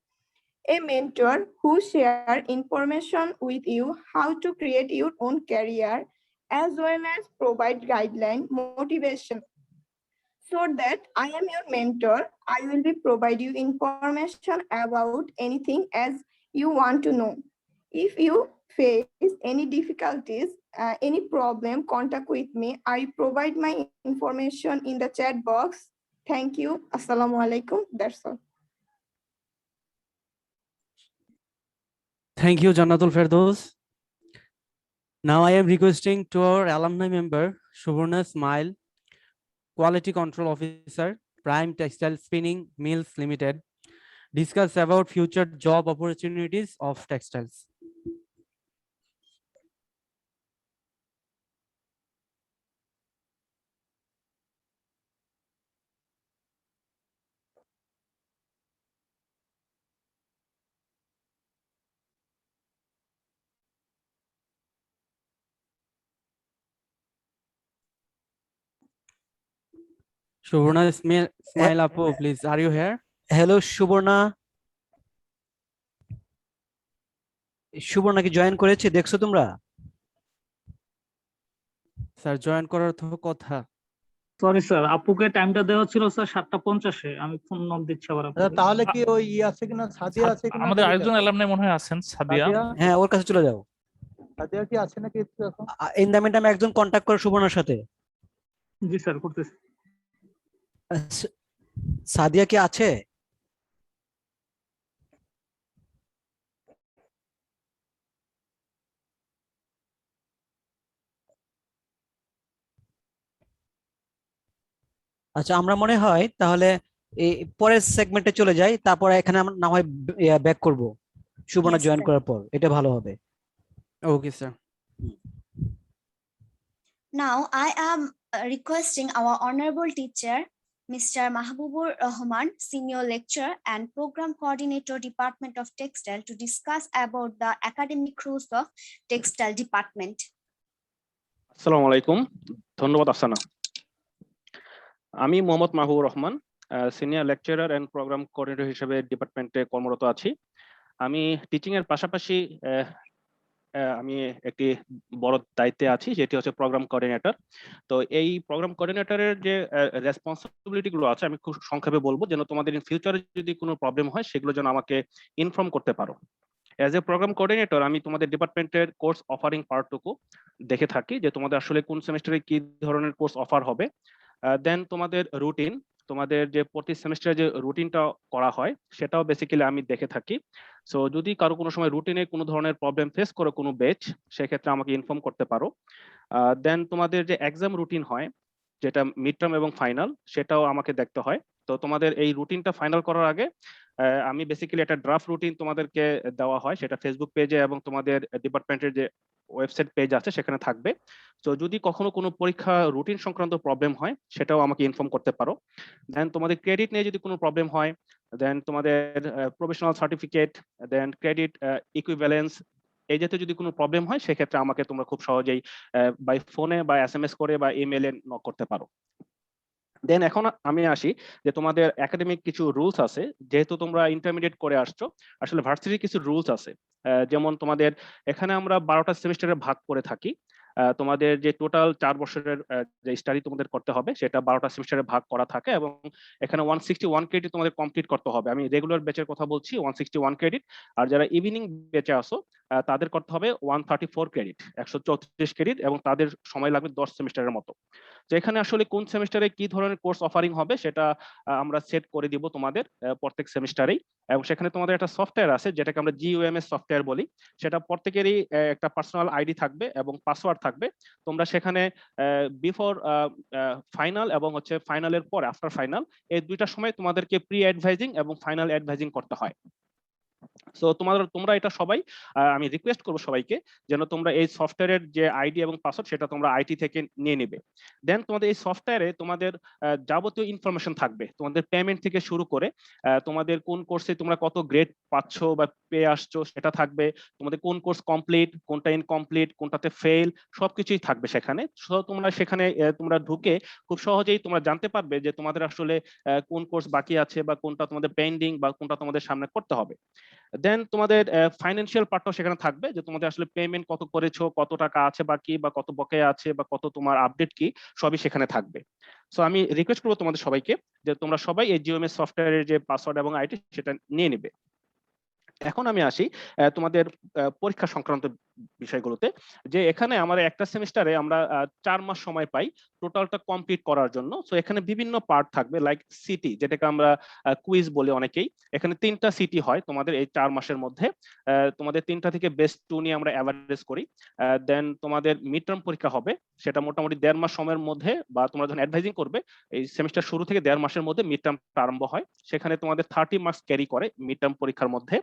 A mentor who share information with you how to create your own career, as well as provide guideline, motivation. So that I am your mentor, I will be provide you information about anything as you want to know. If you face any difficulties, any problem, contact with me. I provide my information in the chat box. Thank you. Assalamu alaikum. That's all. Thank you, Jannatul Firdaus. Now I am requesting to our alumni member, Subarna Smile, Quality Control Officer, Prime Textile Spinning Mills Limited, discuss about future job opportunities of textiles. Subarna Smile Apu, please, are you here? Hello, Subarna. Subarna কি জয়েন করেছে দেখছো তোমরা? স্যার জয়েন করার তো কথা। সরি স্যার, আপুকে টাইমটা দেওয়া ছিল স্যার 7:50-এ। আমি ফোন নক দিচ্ছি আবার আপনাকে। তাহলে কি ওই আছে কিনা, সাদিয়া আছে কিনা? আমাদের আরেকজন অ্যালামনাই মনে হয় আছেন, সাদিয়া। হ্যাঁ, ওর কাছে চলে যাও। সাদিয়া কি আছে নাকি এখন? ইন দ্য মিনটাইম একজন কন্টাক্ট করো সুবর্ণার সাথে। জি স্যার, করতেছি। সাদিয়া কি আছে? আচ্ছা, আমরা মনে হয় তাহলে এই পরের সেগমেন্টে চলে যাই, তারপর এখানে আমরা না হয় ব্যাক করব সুবর্ণা জয়েন করার পর, এটা ভালো হবে। Okay sir. Now I am requesting our honorable teacher, Mr. Mahbubur Rahman, Senior Lecturer and Program Coordinator, Department of Textile, to discuss about the academic rules of Textile Department. আসসালামু আলাইকুম, ধন্যবাদ আফসানা। আমি Mohammad Mahbubur Rahman, senior lecturer and program coordinator হিসেবে ডিপার্টমেন্টে কর্মরত আছি। আমি টিচিং এর পাশাপাশি আমি একটি বড় দায়িত্বে আছি, যেটি হচ্ছে প্রোগ্রাম কোঅর্ডিনেটর। তো এই প্রোগ্রাম কোঅর্ডিনেটরের যে রেসপন্সিবিলিটি গুলো আছে আমি খুব সংক্ষেপে বলবো, যেন তোমাদের ইন ফিউচারে যদি কোনো প্রবলেম হয় সেগুলো যেন আমাকে ইনফর্ম করতে পারো। অ্যাজ এ প্রোগ্রাম কোঅর্ডিনেটর আমি তোমাদের ডিপার্টমেন্টের কোর্স অফারিং পার্টটুকু দেখে থাকি, যে তোমাদের আসলে কোন সেমিস্টারে কি ধরনের কোর্স অফার হবে। দেন তোমাদের রুটিন, তোমাদের যে প্রতি সেমিস্টারে যে রুটিনটা করা হয় সেটাও বেসিক্যালি আমি দেখে থাকি। সো যদি কারো কোনো সময় রুটিনে কোনো ধরনের প্রবলেম ফেস করো কোনো ব্যাচ, সেক্ষেত্রে আমাকে ইনফর্ম করতে পারো। দেন তোমাদের যে এক্সাম রুটিন হয় যেটা মিড টার্ম এবং ফাইনাল, সেটাও আমাকে দেখতে হয়। তো তোমাদের এই রুটিনটা ফাইনাল করার আগে আমি বেসিক্যালি একটা ড্রাফট রুটিন তোমাদেরকে দেওয়া হয়, সেটা ফেসবুক পেজে এবং তোমাদের ডিপার্টমেন্টের যে ওয়েবসাইট পেজ আছে সেখানে থাকবে। তো যদি কখনো কোনো পরীক্ষা রুটিন সংক্রান্ত প্রবলেম হয় সেটাও আমাকে ইনফর্ম করতে পারো। দেন তোমাদের ক্রেডিট নিয়ে যদি কোনো প্রবলেম হয়, দেন তোমাদের প্রফেশনাল সার্টিফিকেট, দেন ক্রেডিট ইকুইভ্যালেন্স, এই জাতীয় যদি কোনো প্রবলেম হয় সেক্ষেত্রে আমাকে তোমরা খুব সহজেই বাই ফোনে বা SMS করে বা ইমেইলে নক করতে পারো। দেন এখন আমি আসি যে তোমাদের একাডেমিক কিছু রুলস আছে। যেহেতু তোমরা ইন্টারমিডিয়েট করে আসছো, আসলে ভার্সিটির কিছু রুলস আছে। যেমন তোমাদের এখানে আমরা 12টা সেমিস্টারে ভাগ করে থাকি। তোমাদের যে টোটাল 4 বছরের যে স্টাডি তোমাদের করতে হবে সেটা 12টা সেমিস্টারে ভাগ করা থাকে, এবং এখানে 161 ক্রেডিট তোমাদের কমপ্লিট করতে হবে। আমি রেগুলার ব্যাচের কথা বলছি, 161 ক্রেডিট। আর যারা ইভিনিং ব্যাচে আসো তাদের করতে হবে 134 ক্রেডিট, 134 ক্রেডিট, এবং তাদের সময় লাগবে 10 সেমিস্টারের মতো। তো এখানে আসলে কোন সেমিস্টারে কি ধরনের কোর্স অফারিং হবে সেটা আমরা সেট করে দিব তোমাদের প্রত্যেক সেমিস্টারেই। এবং সেখানে তোমাদের একটা সফটওয়্যার আছে যেটাকে আমরা GUMS সফটওয়্যার বলি। সেটা প্রত্যেকেরই একটা পার্সোনাল আইডি থাকবে এবং পাসওয়ার্ড থাকবে। তোমরা সেখানে বিফোর ফাইনাল এবং হচ্ছে ফাইনালের পর আফটার ফাইনাল, এই দুইটা সময় তোমাদেরকে প্রি অ্যাডভাইজিং এবং ফাইনাল অ্যাডভাইজিং করতে হয়। সো তোমরা এটা সবাই, আমি রিকোয়েস্ট করবো সবাইকে যেন তোমরা এই সফটওয়্যারের যে আইডি এবং পাসওয়ার্ড সেটা তোমরা আইটি থেকে নিয়ে নেবে। দেন তোমাদের এই সফটওয়্যারে তোমাদের যাবতীয় ইনফরমেশন থাকবে, তোমাদের পেমেন্ট থেকে শুরু করে তোমাদের কোন কোর্সে তোমরা কত গ্রেড পাচ্ছ বা পেয়ে আসছো সেটা থাকবে, তোমাদের কোন কোর্স কমপ্লিট, কোনটা ইনকমপ্লিট, কোনটাতে ফেল, সবকিছুই থাকবে সেখানে। তোমরা সেখানে তোমরা ঢুকে খুব সহজেই তোমরা জানতে পারবে যে তোমাদের আসলে কোন কোর্স বাকি আছে বা কোনটা তোমাদের পেন্ডিং বা কোনটা তোমাদের সামনে করতে হবে। দেন তোমাদের ফাইন্যান্সিয়াল পার্টও সেখানে থাকবে, যে তোমাদের আসলে পেমেন্ট কত করেছো, কত টাকা আছে বাকি, বা কত বকেয়া আছে, বা কত তোমার আপডেট কি, সবই সেখানে থাকবে। সো আমি রিকোয়েস্ট করবো তোমাদের সবাইকে যে তোমরা সবাই এই GUMS সফটওয়্যারের যে পাসওয়ার্ড এবং আইডি সেটা নিয়ে নেবে। এখন আমি আসি তোমাদের পরীক্ষা সংক্রান্ত বিষয়গুলোতে, যে এখানে আমার একটা সেমিস্টারে আমরা 4 মাস সময় পাই টোটালটা কমপ্লিট করার জন্য। সো এখানে বিভিন্ন পার্ট থাকবে, লাইক সিটি, যেটাকে আমরা কুইজ বলি অনেকেই। এখানে 3টা সিটি হয় তোমাদের এই 4 মাসের মধ্যে। তোমাদের 3টা থেকে বেস্ট 2 নিয়ে আমরা অ্যাভারেজ করি। দেন তোমাদের মিড টার্ম পরীক্ষা হবে, সেটা মোটামুটি 1.5 মাস সময়ের মধ্যে, বা তোমরা যখন অ্যাডভাইজিং করবে এই সেমিস্টার শুরু থেকে 1.5 মাসের মধ্যে মিড টার্ম আরম্ভ হয়। সেখানে তোমাদের 30 মার্কস ক্যারি করে মিড টার্ম পরীক্ষার মধ্যে।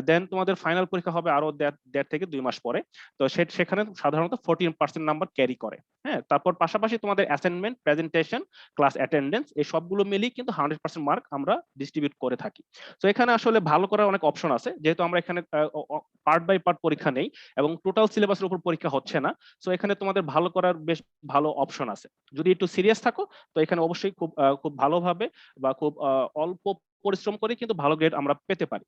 দেন তোমাদের ফাইনাল পরীক্ষা হবে আরো 1.5 থেকে 2 মাস পরে। তো সেখানে সাধারণত 14% নাম্বার ক্যারি করে। হ্যাঁ, তারপর পাশাপাশি তোমাদের অ্যাসাইনমেন্ট, প্রেজেন্টেশন, ক্লাস অ্যাটেন্ডেন্স, এই সবগুলো মিলিয়ে কিন্তু 100% মার্ক আমরা ডিস্ট্রিবিউট করে থাকি। তো এখানে আসলে ভালো করার অনেক অপশন আছে, যেহেতু আমরা এখানে পার্ট বাই পার্ট পরীক্ষা নেই এবং টোটাল সিলেবাসের উপর পরীক্ষা হচ্ছে না। সো এখানে তোমাদের ভালো করার বেশ ভালো অপশন আছে। যদি একটু সিরিয়াস থাকো তো এখানে অবশ্যই খুব ভালোভাবে বা খুব অল্প পরিশ্রম করে কিন্তু ভালো গ্রেড আমরা পেতে পারি।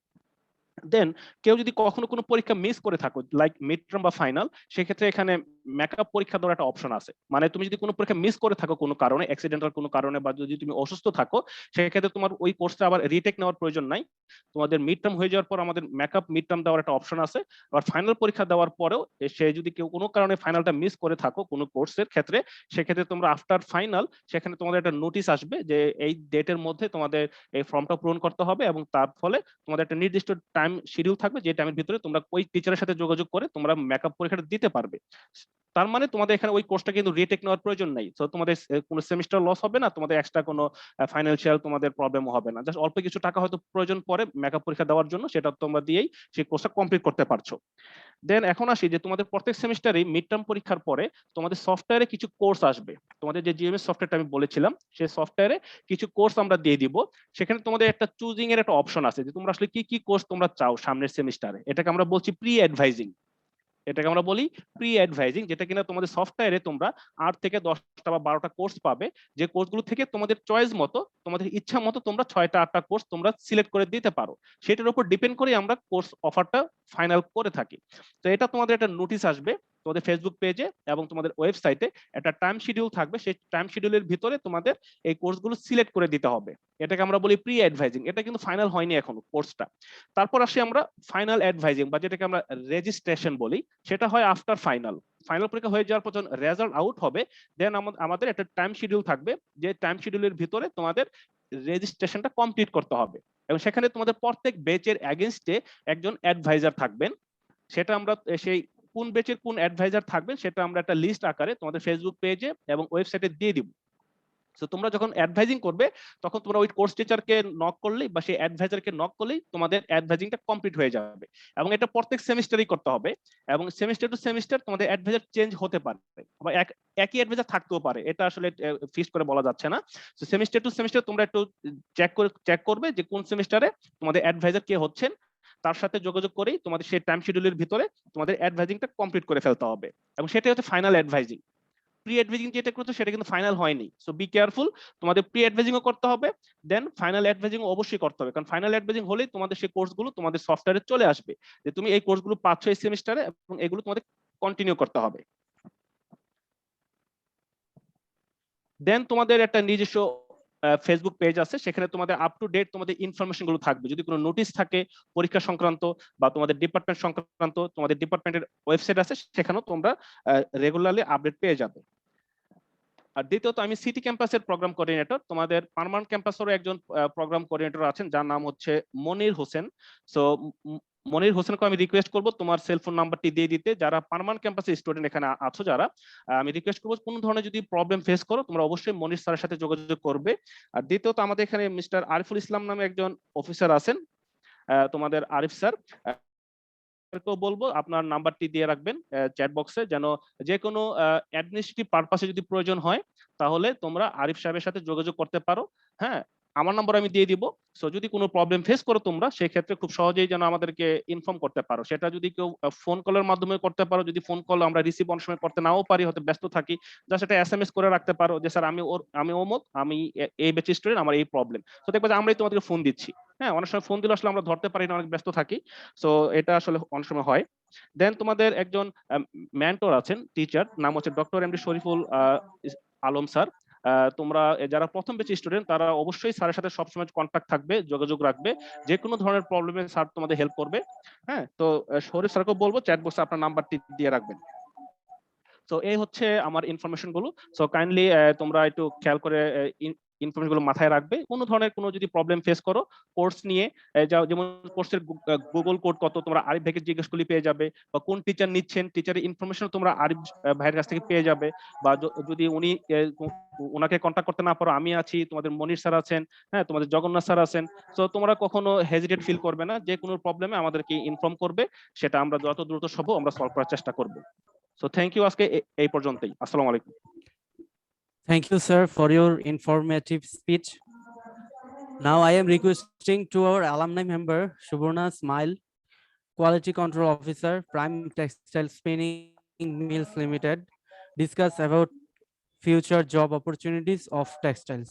দেন কেউ যদি কখনো কোনো পরীক্ষা মিস করে থাকো, লাইক মিড টার্ম বা ফাইনাল, সেক্ষেত্রে এখানে মেকআপ পরীক্ষা দেওয়ার একটা অপশন আছে। মানে তুমি যদি কোনো পরীক্ষা মিস করে থাকো কোনো কারণে, অ্যাক্সিডেন্টাল কোনো কারণে, বা যদি তুমি অসুস্থ থাকো, সেক্ষেত্রে তোমার ওই কোর্সটা আবার রিটেক নেওয়ার প্রয়োজন নাই। তোমাদের মিড টার্ম হয়ে যাওয়ার পর আমাদের মেকআপ মিড টার্ম দেওয়ার একটা অপশন আছে। আবার ফাইনাল পরীক্ষা দেওয়ার পরেও সে যদি কেউ কোনো কারণে ফাইনালটা মিস করে থাকো কোনো কোর্সের ক্ষেত্রে, সেক্ষেত্রে তোমরা আফটার ফাইনাল সেখানে তোমাদের একটা নোটিশ আসবে যে এই ডেটের মধ্যে তোমাদের এই ফর্মটা পূরণ করতে হবে, এবং তার ফলে তোমাদের একটা নির্দিষ্ট টাইম শিডিউল থাকবে, যে টাইমের ভিতরে তোমরা ওই টিচারের সাথে যোগাযোগ করে তোমরা মেকআপ পরীক্ষাটা দিতে পারবে। তার মানে তোমাদের এখানে ওই কোর্সটা কিন্তু রিটেক নেওয়ার প্রয়োজন নাই। তো তোমাদের কোনো সেমিস্টার লস হবে না, তোমাদের এক্সট্রা কোনো ফাইনান্সিয়াল তোমাদের প্রবলেমও হবে না। জাস্ট অল্প কিছু টাকা হয়তো প্রয়োজন পড়ে মেকআপ পরীক্ষা দেওয়ার জন্য, সেটা তোমরা দিয়েই সেই কোর্সটা কমপ্লিট করতে পারছো। দেন এখন আসি যে তোমাদের প্রত্যেক সেমিস্টারে মিড টার্ম পরীক্ষার পরে তোমাদের সফটওয়্যারে কিছু কোর্স আসবে। তোমাদের যে GMS সফটওয়্যারটা আমি বলেছিলাম, সেই সফটওয়্যারে কিছু কোর্স আমরা দিয়ে দিব। সেখানে তোমাদের একটা চুজিং এর একটা অপশন আছে, যে তোমরা আসলে কি কি কোর্স তোমরা চাও সামনের সেমিস্টারে। এটাকে আমরা বলছি প্রি অ্যাডভাইজিং। এটাকে আমরা বলি প্রি অ্যাডভাইজিং, যেটা কিনা তোমাদের সফটওয়্যারে তোমরা 8 থেকে 10টা বা 12টা কোর্স পাবে, যে কোর্সগুলো থেকে তোমাদের চয়েস মতো, তোমাদের ইচ্ছা মতো তোমরা 6টা 8টা কোর্স তোমরা সিলেক্ট করে দিতে পারো। সেটার উপর ডিপেন্ড করে আমরা কোর্স অফারটা ফাইনাল করে থাকি। তো এটা তোমাদের একটা নোটিশ আসবে তোমাদের ফেসবুক পেজে এবং তোমাদের ওয়েবসাইটে, একটা টাইম শিডিউল থাকবে। সেই টাইম শিডিউলের ভিতরে তোমাদের এই কোর্সগুলো সিলেক্ট করে দিতে হবে। এটাকে আমরা বলি প্রি অ্যাডভাইজিং। এটা কিন্তু ফাইনাল হয়নি এখনো কোর্সটা। তারপর আসি আমরা ফাইনাল অ্যাডভাইজিং, বা যেটাকে আমরা রেজিস্ট্রেশন বলি। সেটা হয় আফটার ফাইনাল। ফাইনাল পরীক্ষা হয়ে যাওয়ার পর যখন রেজাল্ট আউট হবে, দেন আমাদের একটা টাইম শিডিউল থাকবে, যে টাইম শিডিউলের ভিতরে তোমাদের রেজিস্ট্রেশনটা কমপ্লিট করতে হবে, এবং সেখানে তোমাদের প্রত্যেক ব্যাচের এগেইনস্টে একজন অ্যাডভাইজার থাকবেন। সেটা আমরা সেই কোন ব্যাচের কোন অ্যাডভাইজার থাকবেন সেটা আমরা একটা লিস্ট আকারে তোমাদের ফেসবুক পেজে এবং ওয়েবসাইটে দিয়ে দিব। সো তোমরা যখন অ্যাডভাইজিং করবে তখন তোমরা ওই কোর্স টিচারকে নক করলেই বা সেই অ্যাডভাইজারকে নক করলেই তোমাদের অ্যাডভাইজিংটা কমপ্লিট হয়ে যাবে, এবং এটা প্রত্যেক সেমিস্টারই করতে হবে, এবং সেমিস্টার টু সেমিস্টার তোমাদের অ্যাডভাইজার চেঞ্জ হতে পারে, আবার একই অ্যাডভাইজার থাকতেও পারে, এটা আসলে ফিক্সড করে বলা যাচ্ছে না। তো সেমিস্টার টু সেমিস্টার তোমরা একটু চেক করবে যে কোন সেমিস্টারে তোমাদের অ্যাডভাইজার কে হচ্ছেন, তার সাথে যোগাযোগ করেই তোমাদের সেই টাইম শিডিউলের ভিতরে তোমাদের অ্যাডভাইজিংটা কমপ্লিট করে ফেলতে হবে, এবং সেটাই হচ্ছে ফাইনাল অ্যাডভাইজিং। প্রি অ্যাডভাইজিং যেটা করছো সেটা কিন্তু ফাইনাল হয়নি, সো বি কেয়ারফুল, তোমাদের প্রি অ্যাডভাইজিংও করতে হবে, দেন ফাইনাল অ্যাডভাইজিং অবশ্যই করতে হবে, কারণ ফাইনাল অ্যাডভাইজিং হলেই তোমাদের সেই কোর্সগুলো তোমাদের সফটওয়্যারে চলে আসবে যে তুমি এই কোর্সগুলো পাচ্ছ এই সেমিস্টারে, এবং এগুলো তোমাদের কন্টিনিউ করতে হবে। দেন তোমাদের একটা নিজস্ব ফেসবুক পেজ আছে, সেখানে তোমাদের আপ টু ডেট তোমাদের ইনফরমেশন গুলো থাকবে, যদি কোনো নোটিশ থাকে পরীক্ষা সংক্রান্ত বা তোমাদের ডিপার্টমেন্ট সংক্রান্ত, তোমাদের ডিপার্টমেন্টের ওয়েবসাইট আছে, সেখানেও তোমরা রেগুলারলি আপডেট পেয়ে যাবে। আর দ্বিতীয়ত আমি সিটি ক্যাম্পাসের প্রোগ্রাম কোঅর্ডিনেটর, তোমাদের পার্মানেন্ট ক্যাম্পাসেরও একজন প্রোগ্রাম কোঅর্ডিনেটর আছেন যার নাম হচ্ছে মনির হোসেন। সো মনির হোসেনকে আমি রিকোয়েস্ট করবো তোমার সেলফোন নাম্বারটি দিয়ে দিতে, যারা পার্মানেন্ট ক্যাম্পাসের স্টুডেন্ট এখানে আছো যারা, আমি রিকোয়েস্ট করবো কোনো ধরনের যদি প্রবলেম ফেস করো তোমরা অবশ্যই মনির স্যারের সাথে যোগাযোগ করবে। আর দ্বিতীয়ত আমাদের এখানে মিস্টার আরিফুল ইসলাম নামে একজন অফিসার আছেন, তোমাদের আরিফ স্যার, বলবো আপনার নাম্বারটি দিয়ে রাখবেন চ্যাট বক্সে, যেন যে কোনো অ্যাডমিনিস্ট্রেটিভ পারপাসে যদি প্রয়োজন হয় তাহলে তোমরা আরিফ সাহেবের সাথে যোগাযোগ করতে পারো। হ্যাঁ, আমার নাম্বার আমি দিয়ে দিব, সো যদি কোনো প্রবলেম ফেস করো তোমরা সেই ক্ষেত্রে খুব সহজেই যেন আমাদেরকে ইনফর্ম করতে পারো, সেটা যদি কেউ ফোন কলের মাধ্যমে করতে পারো, যদি ফোন কল আমরা রিসিভ অনেক সময় করতে নাও পারি, হয়তো ব্যস্ত থাকি, জাস্ট একটা এসএমএস করে রাখতে পারো যে স্যার আমি অমুক, আমি এই ব্যাচের স্টুডেন্ট, আমার এই প্রবলেম, তো দেখবা যে আমরাই তোমাদেরকে ফোন দিচ্ছি। হ্যাঁ, অনেক সময় ফোন দিলে আসলে আমরা ধরতে পারি না, অনেক ব্যস্ত থাকি, সো এটা আসলে অনেক সময় হয়। দেন তোমাদের একজন মেন্টর আছেন, টিচার, নাম হচ্ছে doctor MD Shariful Alam sir. তোমরা যারা প্রথম ব্যাচের স্টুডেন্ট তারা অবশ্যই স্যারের সাথে সবসময় কন্ট্যাক্ট থাকবে, যোগাযোগ রাখবে, যে কোনো ধরনের প্রবলেমে স্যার তোমাদের হেল্প করবে। হ্যাঁ, তো শরীফ স্যারকে বলবো চ্যাট বক্সে আপনার নাম্বারটি দিয়ে রাখবেন। তো এই হচ্ছে আমার ইনফরমেশন গুলো, সো কাইন্ডলি তোমরা একটু খেয়াল করে ইনফরমেশন গুলো মাথায় রাখবে। কোনো ধরনের কোনো যদি প্রবলেম ফেস করো কোর্স নিয়ে, যেমন কোর্সের গুগল কোড কত তোমরা আরিফ ভাইকে জিজ্ঞেস করলে পেয়ে যাবে, বা কোন টিচার নিচ্ছেন টিচারের ইনফরমেশন তোমরা আরিফ ভাইয়ের কাছ থেকে পেয়ে যাবে, বা যদি উনি ওনাকে কন্ট্যাক্ট করতে না পারো আমি আছি, তোমাদের মনির স্যার আছেন, হ্যাঁ তোমাদের জগন্নাথ স্যার আছেন, তো তোমরা কখনো হেজিটেট ফিল করবে না, যে কোনো প্রবলেমে আমাদেরকে ইনফর্ম করবে, সেটা আমরা যত দ্রুত সম্ভব আমরা সলভ করার চেষ্টা করব। সো থ্যাংক ইউ, আজকে এই পর্যন্তই, আসসালামু আলাইকুম। Thank you, sir, for your informative speech. Now I am requesting to our alumni member, Suborna Smile, Quality Control Officer, Prime Textile Spinning Mills Limited, discuss about future job opportunities of textiles.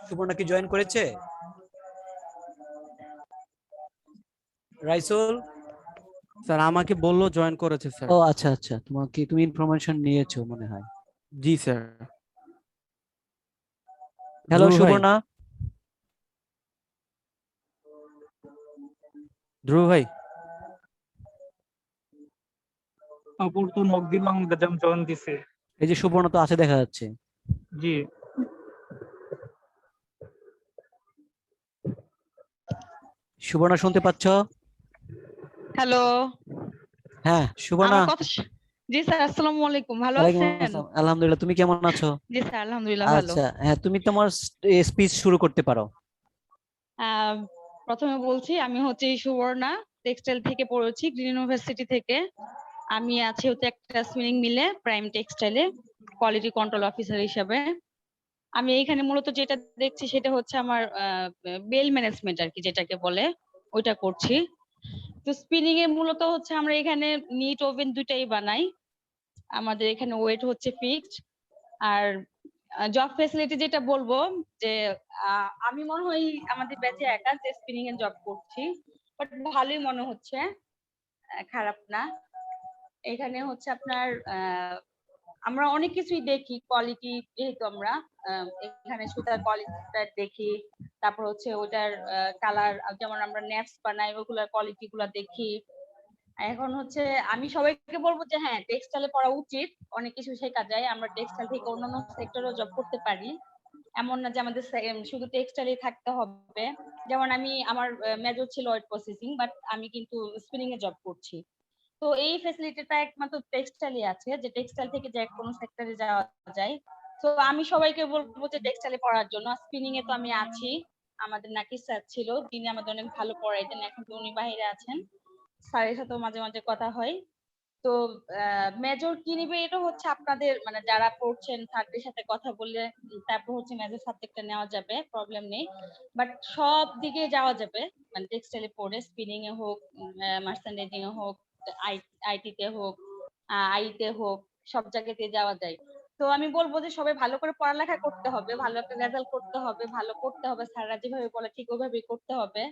Suborna কি জয়েন করেছে? রাইসুল স্যার আমাকে বললো জয়েন করেছে স্যার। ও আচ্ছা আচ্ছা, তুমি ইনফরমেশন নিয়েছো মনে হয়। জি স্যার। হ্যালো সুবর্ণা। ধ্রুব ভাই, আপুর তো নক দিলাম, গজাম জয়েন দিছে। এই যে সুবর্ণা তো আছে দেখা যাচ্ছে। জি, সুবর্ণা শুনতে পাচ্ছ? হ্যালো। হ্যাঁ সুবর্ণা। জি স্যার, আসসালামু আলাইকুম, ভালো আছেন? আলহামদুলিল্লাহ, তুমি কেমন আছো? জি স্যার, আলহামদুলিল্লাহ ভালো। আচ্ছা হ্যাঁ, তুমি তোমার স্পিচ শুরু করতে পারো। প্রথমে বলছি আমি হচ্ছে সুবর্ণা, টেক্সটাইল থেকে পড়েছি, গ্রিন ইউনিভার্সিটি থেকে। আমি আছি হচ্ছে একটা স্পিনিং মিলে প্রাইম টেক্সটাইলে কোয়ালিটি কন্ট্রোল অফিসার হিসেবে। আমি এখানে মূলত যেটা দেখছি সেটা হচ্ছে আমার বেল ম্যানেজমেন্ট আর কি, যেটাকে বলে ওইটা করছি। তো স্পিনিং এ মূলত হচ্ছে আমরা এখানে নিট ওভেন দুটাই বানাই, আমাদের এখানে ওয়েট হচ্ছে ফিক্সড। আর জব ফ্যাসিলিটি যেটা বলবো যে আমি মনে হয় আমাদের ব্যাচে একা যে স্পিনিং এর জব করছি, বাট ভালোই মনে হচ্ছে, খারাপ না। এখানে হচ্ছে আপনার আমরা অনেক কিছুই দেখি, কোয়ালিটি যেহেতু আমরা এখানে সুতার কোয়ালিটিটা দেখি, তারপর হচ্ছে ওটার কালার, যেমন আমরা নেটস বানাই ওগুলার কোয়ালিটি গুলা দেখি। এখন হচ্ছে আমি সবাইকে বলবো যে হ্যাঁ টেক্সটাইলে পড়া উচিত, অনেক কিছু শেখা যায়, আমরা টেক্সটাইল থেকে অন্যান্য সেক্টরেও জব করতে পারি। এমন না যে আমাদের শুধু টেক্সটাইলে থাকতে হবে। যেমন আমি আমার মেজর ছিল ওয়েট প্রসেসিং, বাট আমি কিন্তু স্পিনিং এ জব করছি। তো এই ফ্যাসিলিটিটা একমাত্র টেক্সটাইলে আছে, যে টেক্সটাইল থেকে যে কোনো সেক্টরে যাওয়া যায়। তো আমি সবাইকে বলবো যে টেক্সটাইলে পড়ার জন্য। স্পিনিং এ তো আমি আছি, আমাদের নাকিস স্যার ছিল, তিনি আমাদের অনেক ভালো পড়াইতেন, এখন তো উনি বাইরে আছেন, স্যারের সাথেও মাঝে মাঝে কথা হয়। তো মেজর কি নিবে এটা হচ্ছে আপনাদের মানে যারা পড়ছেন স্যারদের সাথে কথা বললে তারপর হচ্ছে মেজর সাবজেক্টটা নেওয়া যাবে, প্রবলেম নেই। বাট সব দিকে যাওয়া যাবে, মানে টেক্সটাইলে পড়ে স্পিনিং এ হোক, মার্চেন্ডাইজিং এ হোক, আইটি তে হোক, আইতে হোক, সব জায়গাতে যাওয়া যায়। তো আমি বলবো যে সবাই ভালো করে পড়ালেখা করতে হবে, ভালো একটা রেজাল্ট করতে হবে, ভালো করতে হবে, স্যাররা যেভাবে বলে ঠিক ওইভাবেই করতে হবে।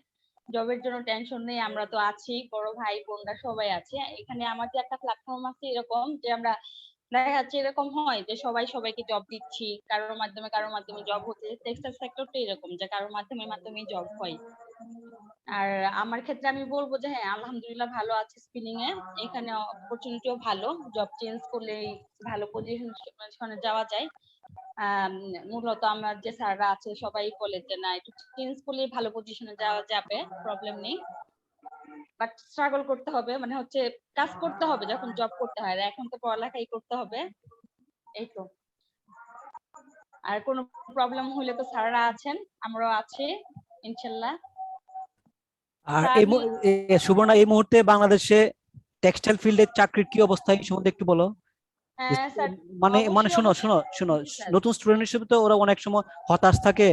জবের জন্য টেনশন নেই, আমরা তো আছি, বড় ভাই বোনরা সবাই আছে এখানে। আমাদের একটা প্ল্যাটফর্ম আছে এরকম যে আমরা দেখা যাচ্ছে এরকম হয় যে সবাই সবাইকে জব দিচ্ছি, কারোর মাধ্যমে জব হচ্ছে। টেক্সটাইল সেক্টরটা এরকম যে কারোর মাধ্যমে জব হয়। আর আমার ক্ষেত্রে আমি বলবো যে হ্যাঁ আলহামদুলিল্লাহ ভালো আছে স্পিনিং এ, এখানে অপরচুনিটিও ভালো, জব চেঞ্জ করলে ভালো পজিশনে যাওয়া যায়। মূলত আমার যে স্যাররা আছে সবাই বলে যে না একটু চেঞ্জ করলে ভালো পজিশনে যাওয়া যাবে, প্রবলেম নেই। বাট স্ট্রাগল করতে হবে, মানে হচ্ছে কাজ করতে হবে যখন জব করতে হয়, আর এখন তো পড়ালেখাই করতে হবে, এই তো। আর কোনো প্রবলেম হলে তো স্যাররা আছেন, আমরাও আছি ইনশাল্লাহ। আর তা এই আমি সুবর্ণা, এই মুহূর্তে বাংলাদেশে টেক্সটাইল ফিল্ডের চাকরির কি অবস্থা এই সম্বন্ধে একটু বলো। স্যার মানে অবশ্যই শোনো শোনো শোনো, নতুন স্টুডেন্ট হিসেবে তো ওরা অনেক সময় হতাশ থাকে,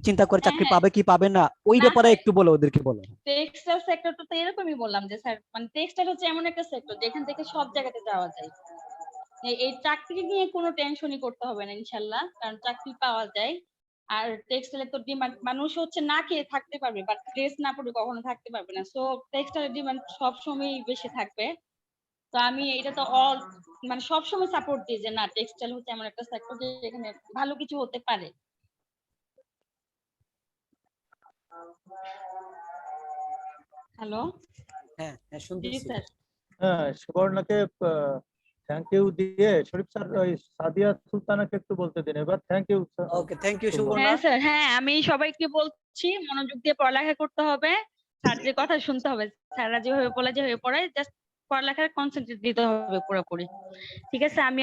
চিন্তা করে চাকরি পাবে কি পাবে না, ওই না ব্যাপারে স্যার, একটু বলো, ওদেরকে বলো। টেক্সটাইল সেক্টরটা তো এরকমই বললাম যে স্যার, মানে টেক্সটাইল হচ্ছে এমন একটা সেক্টর যেখান থেকে সব জায়গাতে যাওয়া যায়। এই চাকরি নিয়ে কোনো টেনশনই করতে হবে না ইনশাল্লাহ, কারণ চাকরি পাওয়া যায়। আর টেক্সটাইলের তো ডিমান্ড, মানুষ হচ্ছে না খেয়ে থাকতে পারবে বাট ড্রেস না পরে কখনো থাকতে পারবে না, সো টেক্সটাইলের ডিমান্ড সবসময় বেশি থাকবে। তো আমি এটা তো মানে সবসময় সাপোর্ট দিই যে না টেক্সটাইল হচ্ছে এমন একটা সেক্টর যেখানে ভালো কিছু হতে পারে। হ্যালো, হ্যাঁ হ্যাঁ জি শুনতেছি। স্যার। হ্যাঁ, সুবর্ণাকে থ্যাংক ইউ দিয়ে শরীফ স্যার ওই সাদিয়া সুলতানাকে একটু বলতে দিন এবার। Thank you sir. Okay, thank you Subarna. হ্যাঁ স্যার, হ্যাঁ আমি সবাইকে বলছি মনোযোগ দিয়ে পড়ালেখা করতে হবে, স্যারদের কথা শুনতে হবে, স্যাররা যেভাবে বলে যেভাবে পড়ায় জাস্ট পড়ালেখার কনসেন্ট্রেট দিতে হবে পুরোপুরি। ঠিক আছে, আমি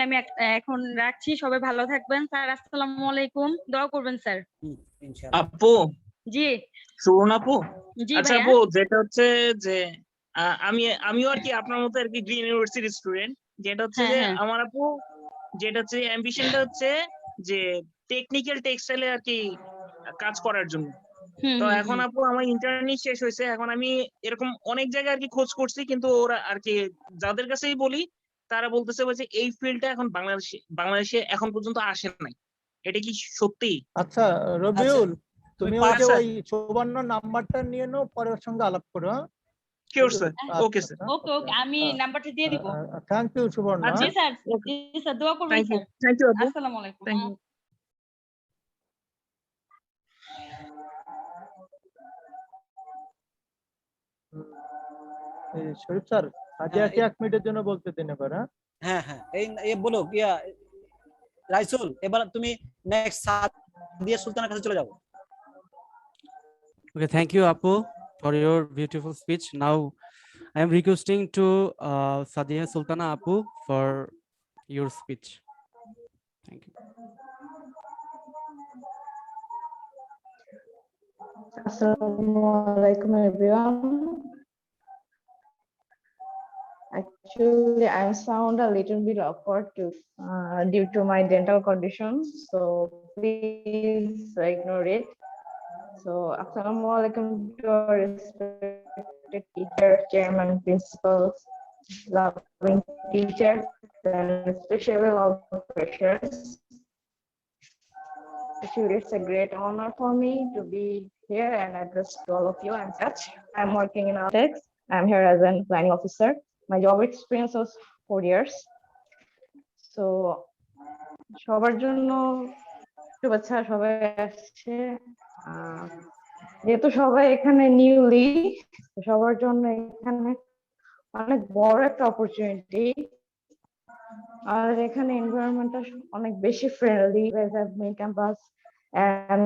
এখন রাখছি, সবাই ভালো থাকবেন। স্যার আসসালামু আলাইকুম, দোয়া করবেন স্যার। আপু, জি সুবর্ণা আপু, জি আচ্ছা ভাইয়া। আপু, যেটা হচ্ছে যে আমিও আর কি আপনার মতো আর কি গ্রিন ইউনিভার্সিটির স্টুডেন্ট। যেটা হচ্ছে হ্যাঁ যে হ্যাঁ আমার আপু, যেটা হচ্ছে অ্যাম্বিশনটা হচ্ছে যে টেকনিক্যাল টেক্সটাইলে আর কি কাজ করার জন্য। তো এখন আপু আমার ইন্টার্নি শেষ হয়েছে, এখন আমি এরকম অনেক জায়গায় আর কি খোঁজ করছি, কিন্তু ওরা আর কি যাদের কাছেই বলি তারা বলতেছে যে এই ফিল্ডটা এখন বাংলাদেশে এখন পর্যন্ত আসে নাই। এটা কি সত্যি? আচ্ছা রবিউল, তুমি ওই যে আচ্ছা, ওই সুবর্ণ নাম্বারটা নিয়ে নাও, পরে ওর সঙ্গে আলাপ করো। হ্যাঁ, শিওর স্যার, ওকে স্যার। ওকে ওকে, আমি নাম্বারটা দিয়ে দিব। থ্যাংক ইউ সুবর্ণ। জি স্যার, জি স্যার, দোয়া করবেন thank you, sir. Thank you আপু, আসসালামু আলাইকুম। Thank you. শরীফ স্যার সাদিয়াকে 1 মিনিটের জন্য বলতে দিন এবার। হ্যাঁ হ্যাঁ, এই বলো কিয়া রাইসুল, এবার তুমি নেক্সট সাদিয়া সুলতানের কাছে চলে যাও। Okay, thank you, Apu, for your beautiful speech. Now, I am requesting to Sadia Sultana Apu for your speech. Thank you. Assalamualaikum everyone. Actually, I sound a little bit awkward due to my dental condition, so please ignore it. So, Assalamualaikum to our respected teacher, chairman, principals, loving teachers, and especially all the freshers. Actually, it's a great honor for me to be here and address to all of you and such. I'm working in Altex. I'm here as a planning officer. My job experience was 4 years. So, সবার জন্য শুভেচ্ছা, সবাই আসছে। যেহেতু সবাই এখানে নিউলি, সবার জন্য এখানে অনেক বড় একটা অপরচুনিটি। আর এখানে এনভায়রনমেন্টটা অনেক বেশি friendly, main campus and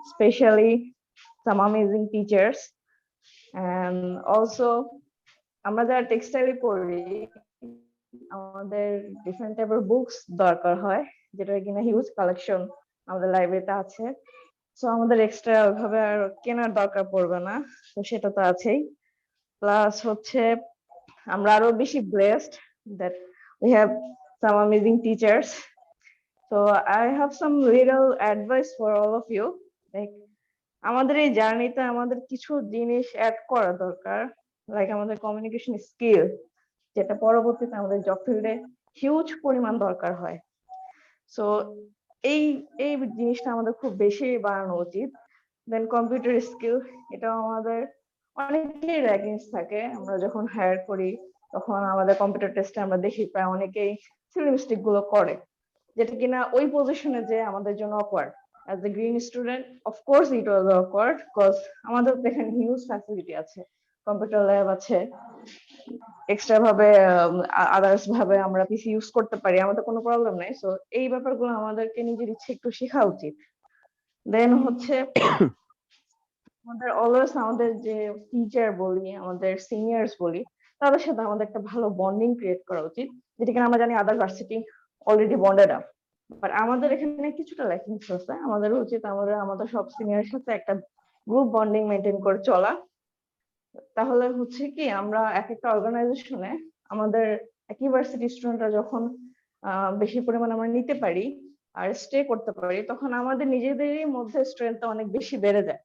especially some amazing teachers. And also আমরা যারা টেক্সটাইলে পড়ি আমাদের ডিফারেন্ট টাইপের বুকস দরকার হয়, যেটা কিনা হিউজ কালেকশন আমাদের লাইব্রেরিতে আছে। সো আমাদের এক্সট্রা ওইভাবে আর কেনার দরকার পড়বে না, তো সেটা তো আছেই। প্লাস হচ্ছে আমরা আরো বেশি blessed that we have some amazing teachers. So I have some little advice for all of you. Like আমাদের এই জার্নিতে আমাদের কিছু জিনিস অ্যাড করা দরকার, লাইক আমাদের কমিউনিকেশন স্কিল, যেটা পরবর্তীতে আমাদের জব ফিল্ডে হিউজ পরিমাণ দরকার হয়। সো এই এই জিনিসটা আমাদের খুব বেশি বাড়ানো উচিত। দেন কম্পিউটার স্কিল, এটা আমাদের অনেকেই র্যাগিংস থাকে। আমরা যখন হায়ার করি তখন আমাদের কম্পিউটার টেস্টে আমরা দেখি প্রায় অনেকেই সিলি মিস্টেক গুলো করে, যেটা কিনা ওই পজিশনে যে আমাদের জন্য awkward. As a green student of course it was awkward, because আমাদের দেখেন হিউজ ফ্যাসিলিটি আছে, কম্পিউটার ল্যাব আছে, এক্সট্রা ভাবে আদার্স ভাবে আমরা পিসি ইউজ করতে পারি, আমাদের কোনো প্রবলেম নাই। সো এই ব্যাপারগুলো আমাদেরকে নিজের ইচ্ছে একটু শেখা উচিত। দেন হচ্ছে আমাদের অলওয়েজ আমাদের যে টিচার বলি, আমাদের সিনিয়র্স বলি, তাদের সাথে আমাদের একটা ভালো বন্ডিং ক্রিয়েট করা উচিত, যেটা কিনা আমরা জানি other varsity already bonded up, but আমাদের এখানে কিছুটা ল্যাকিংস আছে। আমাদের উচিত আমাদের সব সিনিয়রের সাথে একটা গ্রুপ বন্ডিং মেনটেন করে চলা। তাহলে হচ্ছে কি আমরা এক একটা অর্গানাইজেশনে আমাদের একই ভার্সিটি স্টুডেন্টরা যখন বেশি পরিমাণে আমরা নিতে পারি আর স্টে করতে পারি, তখন আমাদের নিজেদেরই মধ্যে স্ট্রেংথটা অনেক বেশি বেড়ে যায়।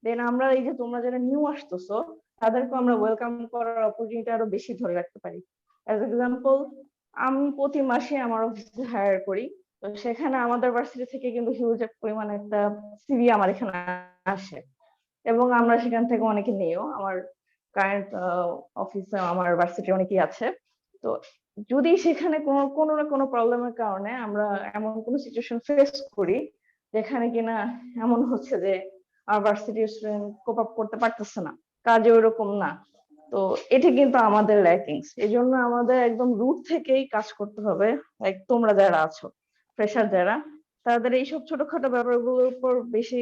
দেন আমরা এই যে তোমরা যারা নিউ আসতেছো তাদেরকে আমরা ওয়েলকাম করার অপরচুনিটি আরো বেশি ধরে রাখতে পারি। অ্যাজ এক্সাম্পল, আমি প্রতি মাসে আমার অফিসে হায়ার করি, তো সেখানে আমাদের ভার্সিটি থেকে কিন্তু হিউজ পরিমাণে একটা সিভি আমার এখানে আসে, এবং আমরা সেখান থেকে অনেকে নিও। আমার কারেন্ট অফিসে আমার ভার্সিটি অনেকেই আছে। তো যদি সেখানে কোনো না কোনো প্রবলেমের কারণে আমরা এমন কোনো সিচুয়েশন ফেস করি যেখানে কিনা এমন হচ্ছে যে আমার ভার্সিটির স্টুডেন্ট কোপ আপ করতে পারতেছে না, কাজে ওরকম না, তো এটা কিন্তু আমাদের ল্যাকিংস। এই জন্য আমাদের একদম রুট থেকেই কাজ করতে হবে। লাইক তোমরা যারা আছো ফ্রেশার যারা, তাদের এইসব ছোটখাটো ব্যাপারগুলোর উপর বেশি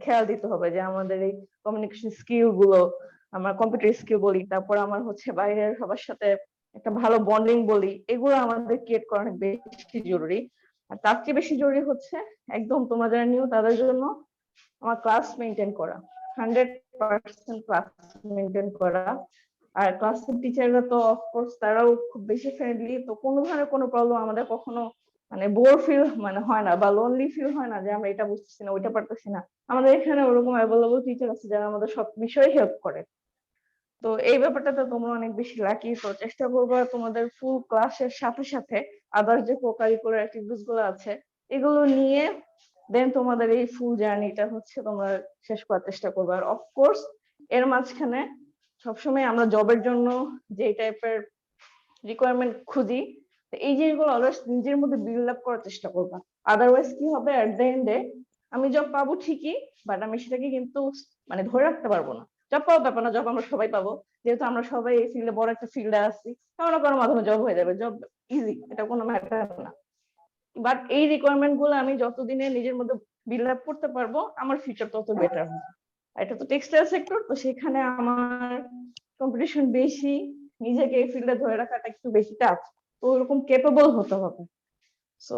খেয়াল দিতে হবে, যে আমাদের এই কমিউনিকেশন স্কিল গুলো, আমরা কম্পিউটার স্কিল বলি, তারপর আমার হচ্ছে বাইরের সবার সাথে একটা ভালো বন্ডিং বলি, এগুলো আমাদের ক্রিয়েট করা অনেক বেশি জরুরি। আর তার চেয়ে বেশি জরুরি হচ্ছে একদম তোমরা যারা নিউ তাদের জন্য আমার ক্লাস মেনটেন করা, 100% ক্লাস মেনটেন করা। আর ক্লাসের টিচাররা তো অফকোর্স তারাও খুব বেশি ফ্রেন্ডলি, তো কোনো ধরনের কোনো প্রবলেম আমাদের কখনো বোর ফিল হয় না বা লোনলি ফিল হয় না যে আমরা এটা বুঝতেছি না ওইটা পারতেছি না। আমাদের এখানে ওরকম অ্যাভেলেবল টিচার আছে যারা আমাদের সব বিষয়ে হেল্প করে। তো এই ব্যাপারটাতে তোমরা অনেক বেশি লাকি। তো চেষ্টা করবো তোমাদের ফুল ক্লাসের সাথে সাথে আদার্স যে কো-কারিকুলার অ্যাক্টিভিটিস গুলো আছে এগুলো নিয়ে দেন তোমাদের এই ফুল জার্নিটা হচ্ছে তোমরা শেষ করার চেষ্টা করবে। আর অফকোর্স এর মাঝখানে সবসময় আমরা জবের জন্য যে টাইপের রিকোয়ারমেন্ট খুঁজি, এই জিনিসগুলো অলওয়েজ নিজের মধ্যে বিল্ড আপ করার চেষ্টা করবা। আদারওয়াইজ কি হবে, এট দ্য এন্ডে আমি জব পাবো ঠিকই, বাট আমি সেটাকে কিন্তু ধরে রাখতে পারবো না। জব পাওয়ার ব্যাপার না, জব আমরা সবাই পাবো, যেহেতু আমরা সবাই এই ফিল্ডে বড় একটা ফিল্ডে আসছি, কারো কারোর মাধ্যমে জব হয়ে যাবে, জব ইজি, এটা কোনো ম্যাটার না। বাট এই রিকোয়ারমেন্ট গুলো আমি যতদিনে নিজের মধ্যে বিল্ড আপ করতে পারবো আমার ফিউচার তত বেটার হবে। এটা তো টেক্সটাইল সেক্টর, তো সেখানে আমার কম্পিটিশন বেশি, নিজেকে এই ফিল্ডে ধরে রাখাটা একটু বেশি টাফ, তো ওরকম কেপেবল হতে হবে। So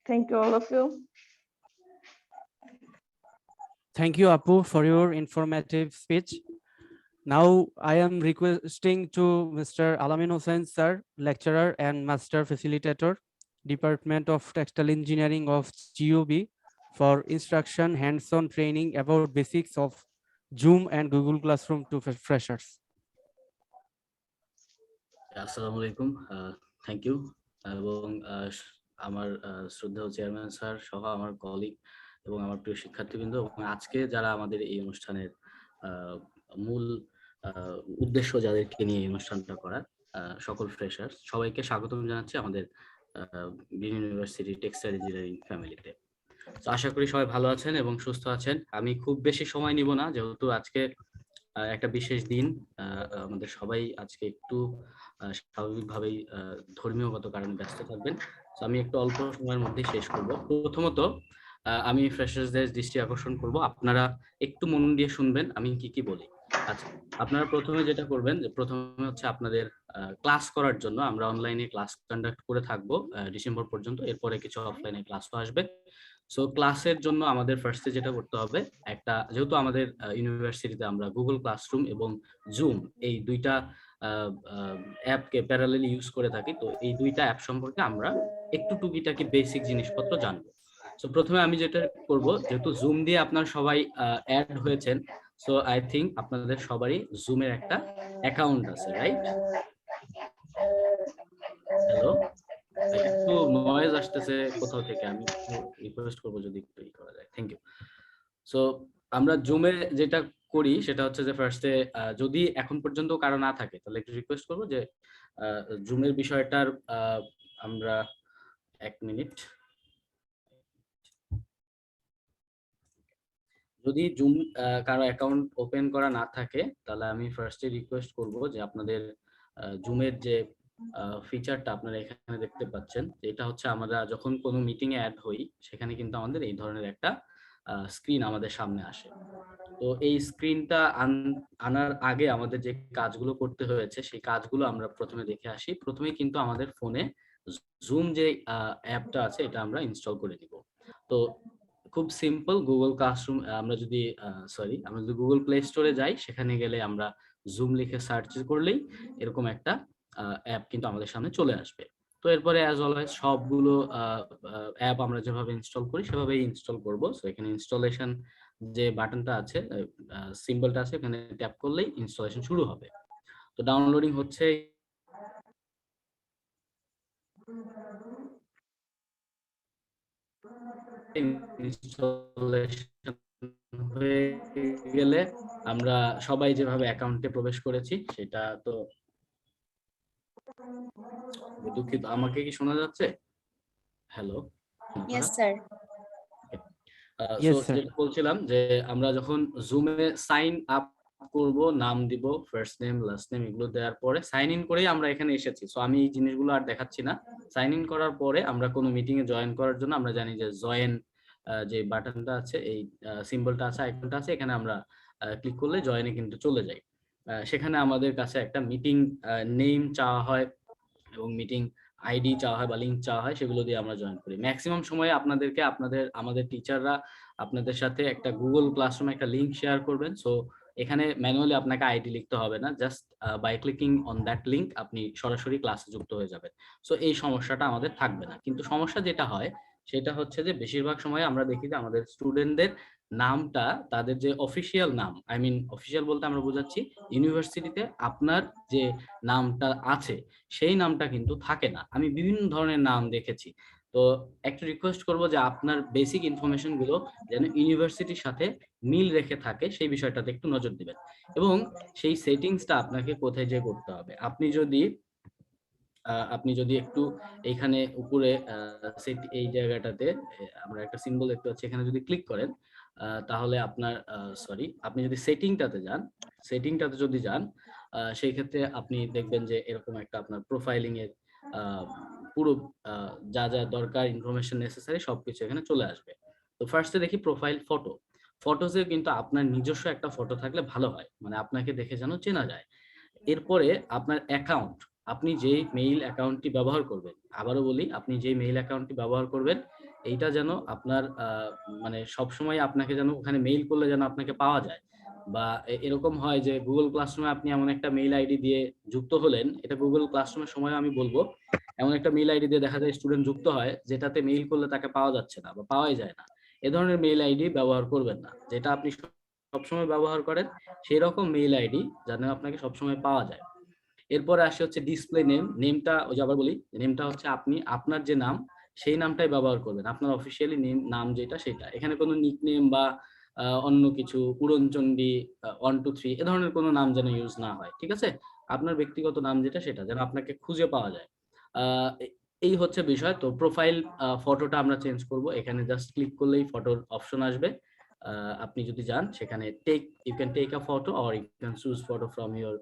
thank you all of you. Thank you, Apu, for your informative speech. Now I am requesting to Mr. Alamin Hossain sir, lecturer and master facilitator, Department of Textile Engineering of GUB, for instruction hands-on training about basics of Zoom and Google Classroom to freshers. আসসালামু আলাইকুম, থ্যাংক ইউ। এবং আমার শ্রদ্ধেয় চেয়ারম্যান স্যার সহ আমার কলিগ এবং আমার প্রিয় শিক্ষার্থীবৃন্দ, এবং আজকে যারা আমাদের এই অনুষ্ঠানের মূল উদ্দেশ্য যাদেরকে নিয়ে এই অনুষ্ঠানটা করা, সকল ফ্রেশার্স সবাইকে স্বাগতম জানাচ্ছি আমাদের গ্রিন ইউনিভার্সিটি টেক্সটাইল ইঞ্জিনিয়ারিং ফ্যামিলিতে। তো আশা করি সবাই ভালো আছেন এবং সুস্থ আছেন। আমি খুব বেশি সময় নিব না, যেহেতু আজকে একটা বিশেষ দিন, আমাদের সবাই আজকে একটু স্বাভাবিকভাবেই ধর্মীয়গত কারণে ব্যস্ত থাকবেন। তো আমি একটু অল্প সময়ের মধ্যে শেষ করব। প্রথমত আমি ফ্রেশার্সদের দৃষ্টি আকর্ষণ করব, আপনারা একটু মন দিয়ে শুনবেন আমি কি কি বলি। আচ্ছা, আপনারা প্রথমে যেটা করবেন যে প্রথমে হচ্ছে আপনাদের ক্লাস করার জন্য আমরা অনলাইনে ক্লাস কন্ডাক্ট করে থাকবো ডিসেম্বর পর্যন্ত, এরপরে কিছু অফলাইনে ক্লাসও আসবে। সো ক্লাসের জন্য আমাদের ফার্স্টে যেটা করতে হবে, একটা যেহেতু আমাদের ইউনিভার্সিটিতে আমরা গুগল ক্লাসরুম এবং জুম এই দুইটা অ্যাপকে প্যারালালি ইউজ করে থাকি, তো এই দুইটা অ্যাপ সম্পর্কে আমরা একটু টুকিটাকি বেসিক জিনিসপত্র জানবো। সো প্রথমে আমি যেটা করব, যেহেতু জুম দিয়ে আপনার সবাই অ্যাড হয়েছেন, সো আই থিংক আপনাদের সবারই জুমের একটা অ্যাকাউন্ট আছে, রাইট? হ্যালো, একটু নয়েজ আসতেছে কোথাও থেকে, আমি রিকোয়েস্ট করবো যদি একটু ই করা যায়, থ্যাংক ইউ। সো আমরা জুমে যেটা করি সেটা হচ্ছে যে ফার্স্টে যদি এখন পর্যন্ত কারো না থাকে তাহলে একটু রিকোয়েস্ট করবো যে জুমের বিষয়টার আমরা 1 মিনিট, যদি জুম কারো অ্যাকাউন্ট ওপেন করা না থাকে তাহলে আমি ফার্স্টে রিকোয়েস্ট করব যে আপনাদের জুমের যে ফিচারটা আপনারা এখানে দেখতে পাচ্ছেন, এটা হচ্ছে আমরা যখন কোনো মিটিং এ অ্যাড হই সেখানে কিন্তু আমাদের এই ধরনের একটা স্ক্রিন আমাদের সামনে আসে। তো এই স্ক্রিনটা আনার আগে আমাদের যে কাজগুলো করতে হয়েছে সেই কাজগুলো আমরা প্রথমে দেখে আসি। প্রথমে কিন্তু আমাদের ফোনে জুম যে অ্যাপটা আছে এটা আমরা ইনস্টল করে নিব। তো খুব সিম্পল, গুগল ক্লাসরুম আমরা যদি গুগল প্লে স্টোরে যাই, সেখানে গেলে আমরা জুম লিখে সার্চ করলেই এরকম একটা অ্যাপ কিন্তু আমাদের সামনে চলে আসবে। তো এরপরে অ্যাজ অলওয়েজ সবগুলো অ্যাপ আমরা যেভাবে ইনস্টল করি সেভাবেই ইনস্টল করব। সো এখানে ইনস্টলেশন যে বাটনটা আছে, সিম্বলটা আছে, এখানে ট্যাপ করলেই ইনস্টলেশন শুরু হবে। তো ডাউনলোডিং হচ্ছে, ইনস্টলেশন হয়ে গেলে আমরা সবাই যেভাবে অ্যাকাউন্টে প্রবেশ করেছি সেটা তো দুঃখিত, আমাকে কি শোনা যাচ্ছে? Hello, Yes, sir. যেটা বলছিলাম যে আমরা যখন জুমে সাইন আপ করব, নাম দিব, ফার্স্ট নেম লাস্ট নেম এগুলো দেওয়ার পরে সাইন ইন করেই আমরা এখানে এসেছি। সো আমি এই জিনিসগুলো আর দেখাচ্ছি না। সাইন ইন করার পরে আমরা কোনো মিটিং এ জয়েন করার জন্য আমরা জানি যে জয়েন যে বাটনটা আছে, এই সিম্বলটা আছে, আইকনটা আছে, এখানে আমরা ক্লিক করলে জয়েনে কিন্তু চলে যাই। সেখানে আমাদের কাছে একটা মিটিং নেম চাওয়া হয় এবং মিটিং আইডি চাওয়া হয় বা লিঙ্ক চাওয়া হয়, সেগুলো দিয়ে আমরা জয়েন করি। ম্যাক্সিমাম সময়ে আপনাদেরকে আমাদের টিচাররা আপনাদের সাথে একটা গুগল ক্লাসরুমে একটা লিঙ্ক শেয়ার করবেন। সো এখানে ম্যানুয়ালি আপনাকে আইডি লিখতে হবে না, just by clicking on that link আপনি সরাসরি ক্লাসে যুক্ত হয়ে যাবেন। সো এই সমস্যাটা আমাদের থাকবে না। কিন্তু সমস্যা যেটা হয় সেটা হচ্ছে যে বেশিরভাগ সময় আমরা দেখি যে আমাদের স্টুডেন্টদের নামটা, তাদের যে অফিসিয়াল নাম, আই মিন অফিসিয়াল বলতে আমরা বোঝাচ্ছি ইউনিভার্সিটিতে আপনার যে নামটা আছে সেই নামটা কিন্তু থাকে না। আমি বিভিন্ন ধরনের নাম দেখেছি। তো একটা রিকোয়েস্ট করব যে আপনার বেসিক ইনফরমেশন গুলো যেন ইউনিভার্সিটির সাথে মিল রেখে থাকে সেই বিষয়টাতে একটু নজর দিবেন। এবং সেই সেটিংসটা আপনাকে কোথায় যে করতে হবে, আপনি যদি একটু এইখানে উপরে এই জায়গাটাতে আমরা একটা সিম্বল দেখতে পাচ্ছি, এখানে যদি ক্লিক করেন তাহলে আপনার আপনি যদি সেটিংটাতে যদি যান সেই ক্ষেত্রে আপনি দেখবেন যে এরকম একটা আপনার প্রোফাইলিং এর পুরো যা যা দরকার ইনফরমেশন নেসেসারি সবকিছু এখানে চলে আসবে। তো ফার্স্টে দেখি প্রোফাইল ফটো। ফটোজে কিন্তু আপনার নিজস্ব একটা ফটো থাকলে ভালো হয়, মানে আপনাকে দেখে যেন চেনা যায়। এরপরে আপনার অ্যাকাউন্ট, আপনি যে মেইল অ্যাকাউন্টটি ব্যবহার করবেন, আবারও বলি আপনি যে মেইল অ্যাকাউন্টটি ব্যবহার করবেন এইটা যেন আপনার মানে সবসময় আপনাকে যেন ওখানে মেইল করলে যেন আপনাকে পাওয়া যায়। বা এরকম হয় যে গুগল ক্লাসরুমে আপনি এমন একটা মেইল আইডি দিয়ে যুক্ত হলেন, এটা গুগল ক্লাসরুমের সময় আমি বলবো, এমন একটা মেইল আইডি দিয়ে দেখা যায় স্টুডেন্ট যুক্ত হয় যেটাতে মেইল করলে তাকে পাওয়া যাচ্ছে না বা পাওয়াই যায় না। এ ধরনের মেইল আইডি ব্যবহার করবেন না। যেটা আপনি সবসময় ব্যবহার করেন সেই রকম মেইল আইডি যেন আপনাকে সবসময় পাওয়া যায়। এরপরে আসে হচ্ছে ডিসপ্লে নেম। নেমটা ওই যে আবার বলি, নেমটা হচ্ছে আপনি আপনার যে নাম সেই নামটাই ব্যবহার করবেন, আপনার অফিসিয়ালি নাম যেটা সেটা। এখানে কোনো নিক নেম বা অন্য কিছু উড়নচণ্ডী 1 2 3 এ ধরনের কোনো নাম যেন ইউজ না হয়, ঠিক আছে? আপনার ব্যক্তিগত নাম যেটা সেটা যেন আপনাকে খুঁজে পাওয়া যায়। এই হচ্ছে বিষয়। তো প্রোফাইল ফটোটা আমরা চেঞ্জ করব, এখানে জাস্ট ক্লিক করলেই ফটোর অপশন আসবে। আপনি যদি যান সেখানে you can take a photo or you can choose photo from your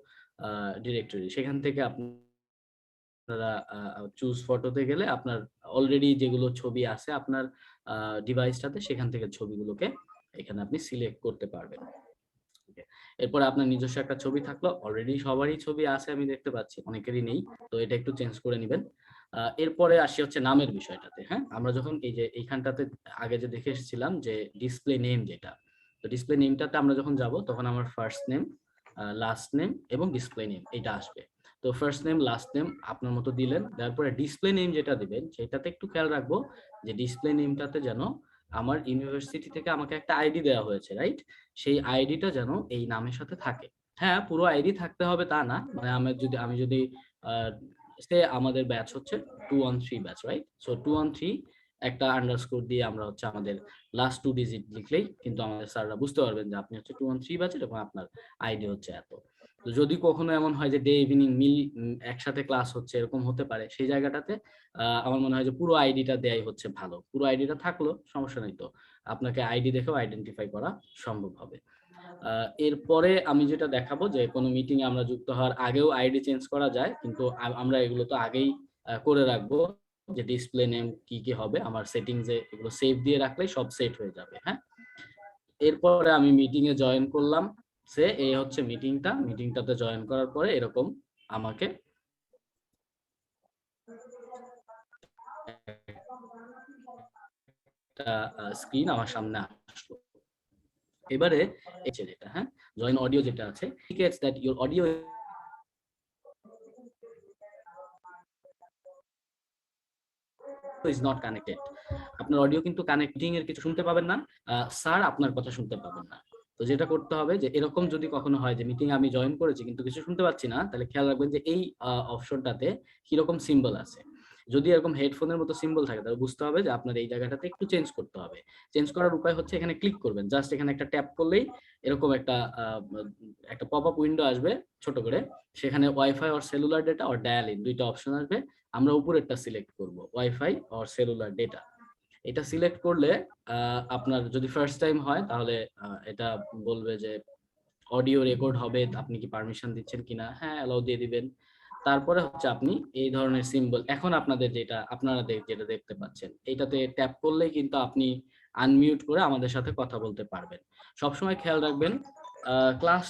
directory. সেখান থেকে আপনারা চুজ ফটোতে গেলে আপনার অলরেডি যেগুলো ছবি আছে আপনার ডিভাইসটাতে, সেখান থেকে ছবিগুলোকে এখানে আপনি সিলেক্ট করতে পারবেন। এরপরে আপনার নিজস্ব একটা ছবি থাকলো, অলরেডি সবারই ছবি আছে আমি দেখতে পাচ্ছি, অনেকেরই নেই, তো এটা একটু চেঞ্জ করে নেবেন। এরপরে আসি হচ্ছে নামের বিষয়টাতে। হ্যাঁ, আমরা যখন এই যে এইখানটাতে আগে যে দেখে এসেছিলাম যে ডিসপ্লে নেম যেটা, তো ডিসপ্লে নেমটাতে আমরা যখন যাব তখন আমার ফার্স্ট নেম, লাস্ট নেম এবং ডিসপ্লে নেম এটা আসবে। তো ফার্স্ট নেম লাস্ট নেম আপনার মতো দিলেন, তারপরে ডিসপ্লে নেম যেটা দিবেন সেটাতে একটু খেয়াল রাখবো যে ডিসপ্লে নেমটাতে যেন আমার ইউনিভার্সিটি থেকে আমাকে একটা আইডি দেওয়া হয়েছে, রাইট, সেই আইডিটা যেন এই নামের সাথে থাকে। হ্যাঁ, পুরো আইডি থাকতে হবে তা না, মানে আমি যদি সে আমাদের ব্যাচ হচ্ছে 213 ব্যাচ, রাইট, সো 213 একটা আন্ডারস্কোর দিয়ে আমরা হচ্ছে আমাদের লাস্ট 2 ডিজিট লিখলেই কিন্তু আমাদের স্যাররা বুঝতে পারবেন যে আপনি হচ্ছে 213 ব্যাচের এবং আপনার আইডি হচ্ছে এত। তো যদি কখনো এমন হয় যে ডে ইভিনিং মিল একসাথে ক্লাস হচ্ছে, এরকম হতে পারে, সেই জায়গাটাতে আমার মনে হয় যে পুরো আইডিটা দেয়াই হচ্ছে ভালো। পুরো আইডিটা থাকলো সমস্যা নেই, তো আপনাকে আইডি দেখেও আইডেন্টিফাই করা সম্ভব হবে। এরপরে আমি যেটা দেখাবো যে কোনো মিটিং এ আমরা যুক্ত হওয়ার আগেও আইডি চেঞ্জ করা যায়, কিন্তু আমরা এগুলো তো আগেই করে রাখবো যে ডিসপ্লে নেম কি কি হবে আমার সেটিংসে, এগুলো সেভ দিয়ে রাখলেই সব সেট হয়ে যাবে। হ্যাঁ, এরপরে আমি মিটিং এ জয়েন করলাম, সে এই হচ্ছে মিটিংটাতে জয়েন করার পরে এরকম আমাকে একটা স্ক্রিন আমার সামনে আসলো। এবারে এই যে যেটা, হ্যাঁ, জয়েন অডিও যেটা আছে, indicates that your audio is not connected. আপনার অডিও কিন্তু কানেক্টিং এর কিছু শুনতে পাবেন না, স্যার আপনার কথা শুনতে পাবেন না। তো যেটা করতে হবে যে এরকম যদি কখনো হয় যে মিটিং আমি জয়েন করেছি কিন্তু কিছু শুনতে পাচ্ছি না, তাহলে খেয়াল রাখবেন যে এই অপশনটাতে কিরকম সিম্বল আছে। যদি এরকম হেডফোনের মতো সিম্বল থাকে তাহলে বুঝতে হবে যে আপনার এই জায়গাটাতে একটু চেঞ্জ করতে হবে। চেঞ্জ করার উপায় হচ্ছে এখানে ক্লিক করবেন, জাস্ট এখানে একটা ট্যাপ করলেই এরকম একটা পপ আপ উইন্ডো আসবে ছোট করে, সেখানে wifi or cellular data or dial in দুইটা অপশন আসবে। আমরা উপরেরটা সিলেক্ট করব, ওয়াইফাই অর সেলুলার ডেটা। এটা সিলেক্ট করলে আপনার যদি ফার্স্ট টাইম হয় তাহলে এটা বলবে যে অডিও রেকর্ড হবে, আপনি কি পারমিশন দিচ্ছেন কিনা, হ্যাঁ অ্যালাউ দিয়ে দিবেন। তারপরে হচ্ছে আপনি এই ধরনের সিম্বল, এখন আপনাদের আপনারা যেটা দেখতে পাচ্ছেন এটাতে ট্যাপ করলেই কিন্তু আপনি আনমিউট করে আমাদের সাথে কথা বলতে পারবেন। সবসময় খেয়াল রাখবেন ক্লাস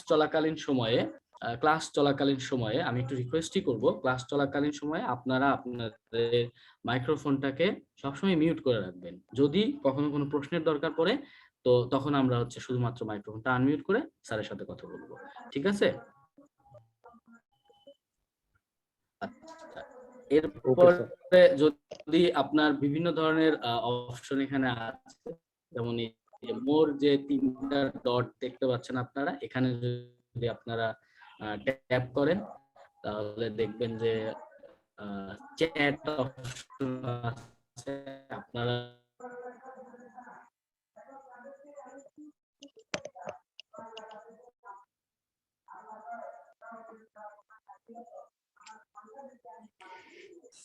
চলাকালীন সময়ে আমি একটু রিকোয়েস্টই করব, ক্লাস চলাকালীন সময়ে আপনারা আপনাদের মাইক্রোফোনটাকে সবসময় মিউট করে রাখবেন। যদি কখনো কোনো প্রশ্নের দরকার পড়ে তো তখন আমরা হচ্ছে শুধুমাত্র মাইক্রোফোনটা আনমিউট করে স্যারের সাথে কথা বলবো, ঠিক আছে? এরপরে যদি আপনার বিভিন্ন ধরনের অপশন এখানে আছে, যেমন এই যে মোর যে তিনটা ডট দেখতে পাচ্ছেন আপনারা, এখানে যদি আপনারা ট্যাপ করেন তাহলে দেখবেন যে চ্যাট অপশন আছে। আপনারা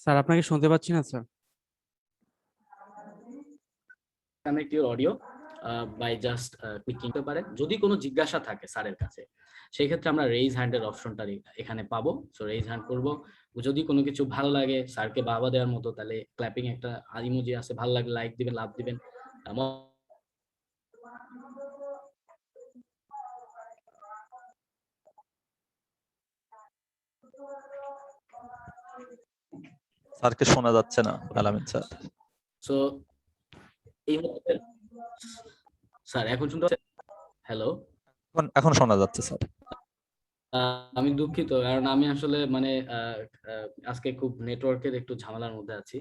স্যার আপনাকে শুনতে পাচ্ছি না স্যার। Connect your audio by just clicking করতে পারেন। যদি কোনো জিজ্ঞাসা থাকে স্যারের কাছে সেই ক্ষেত্রে আমরা রেইজ হ্যান্ডের অপশনটা এখানে পাবো, সো রেইজ হ্যান্ড করব। যদি কোনো কিছু ভালো লাগে স্যারকে বাবা দেওয়ার মতো তাহলে ক্ল্যাপিং একটা ইমোজি আছে, ভালো লাগলে লাইক দিবেন, লাভ দিবেন। স্যারকে শোনা যাচ্ছে না আলামিন স্যার। সো এই হচ্ছে স্যার, এখন শুনতে পাচ্ছেন? হ্যালো, এখন শোনা যাচ্ছে স্যার। আমি দুঃখিত, কারণ আমি আসলে মানে আজকে খুব নেটওয়ার্কের একটু ঝামেলার মধ্যে আছি।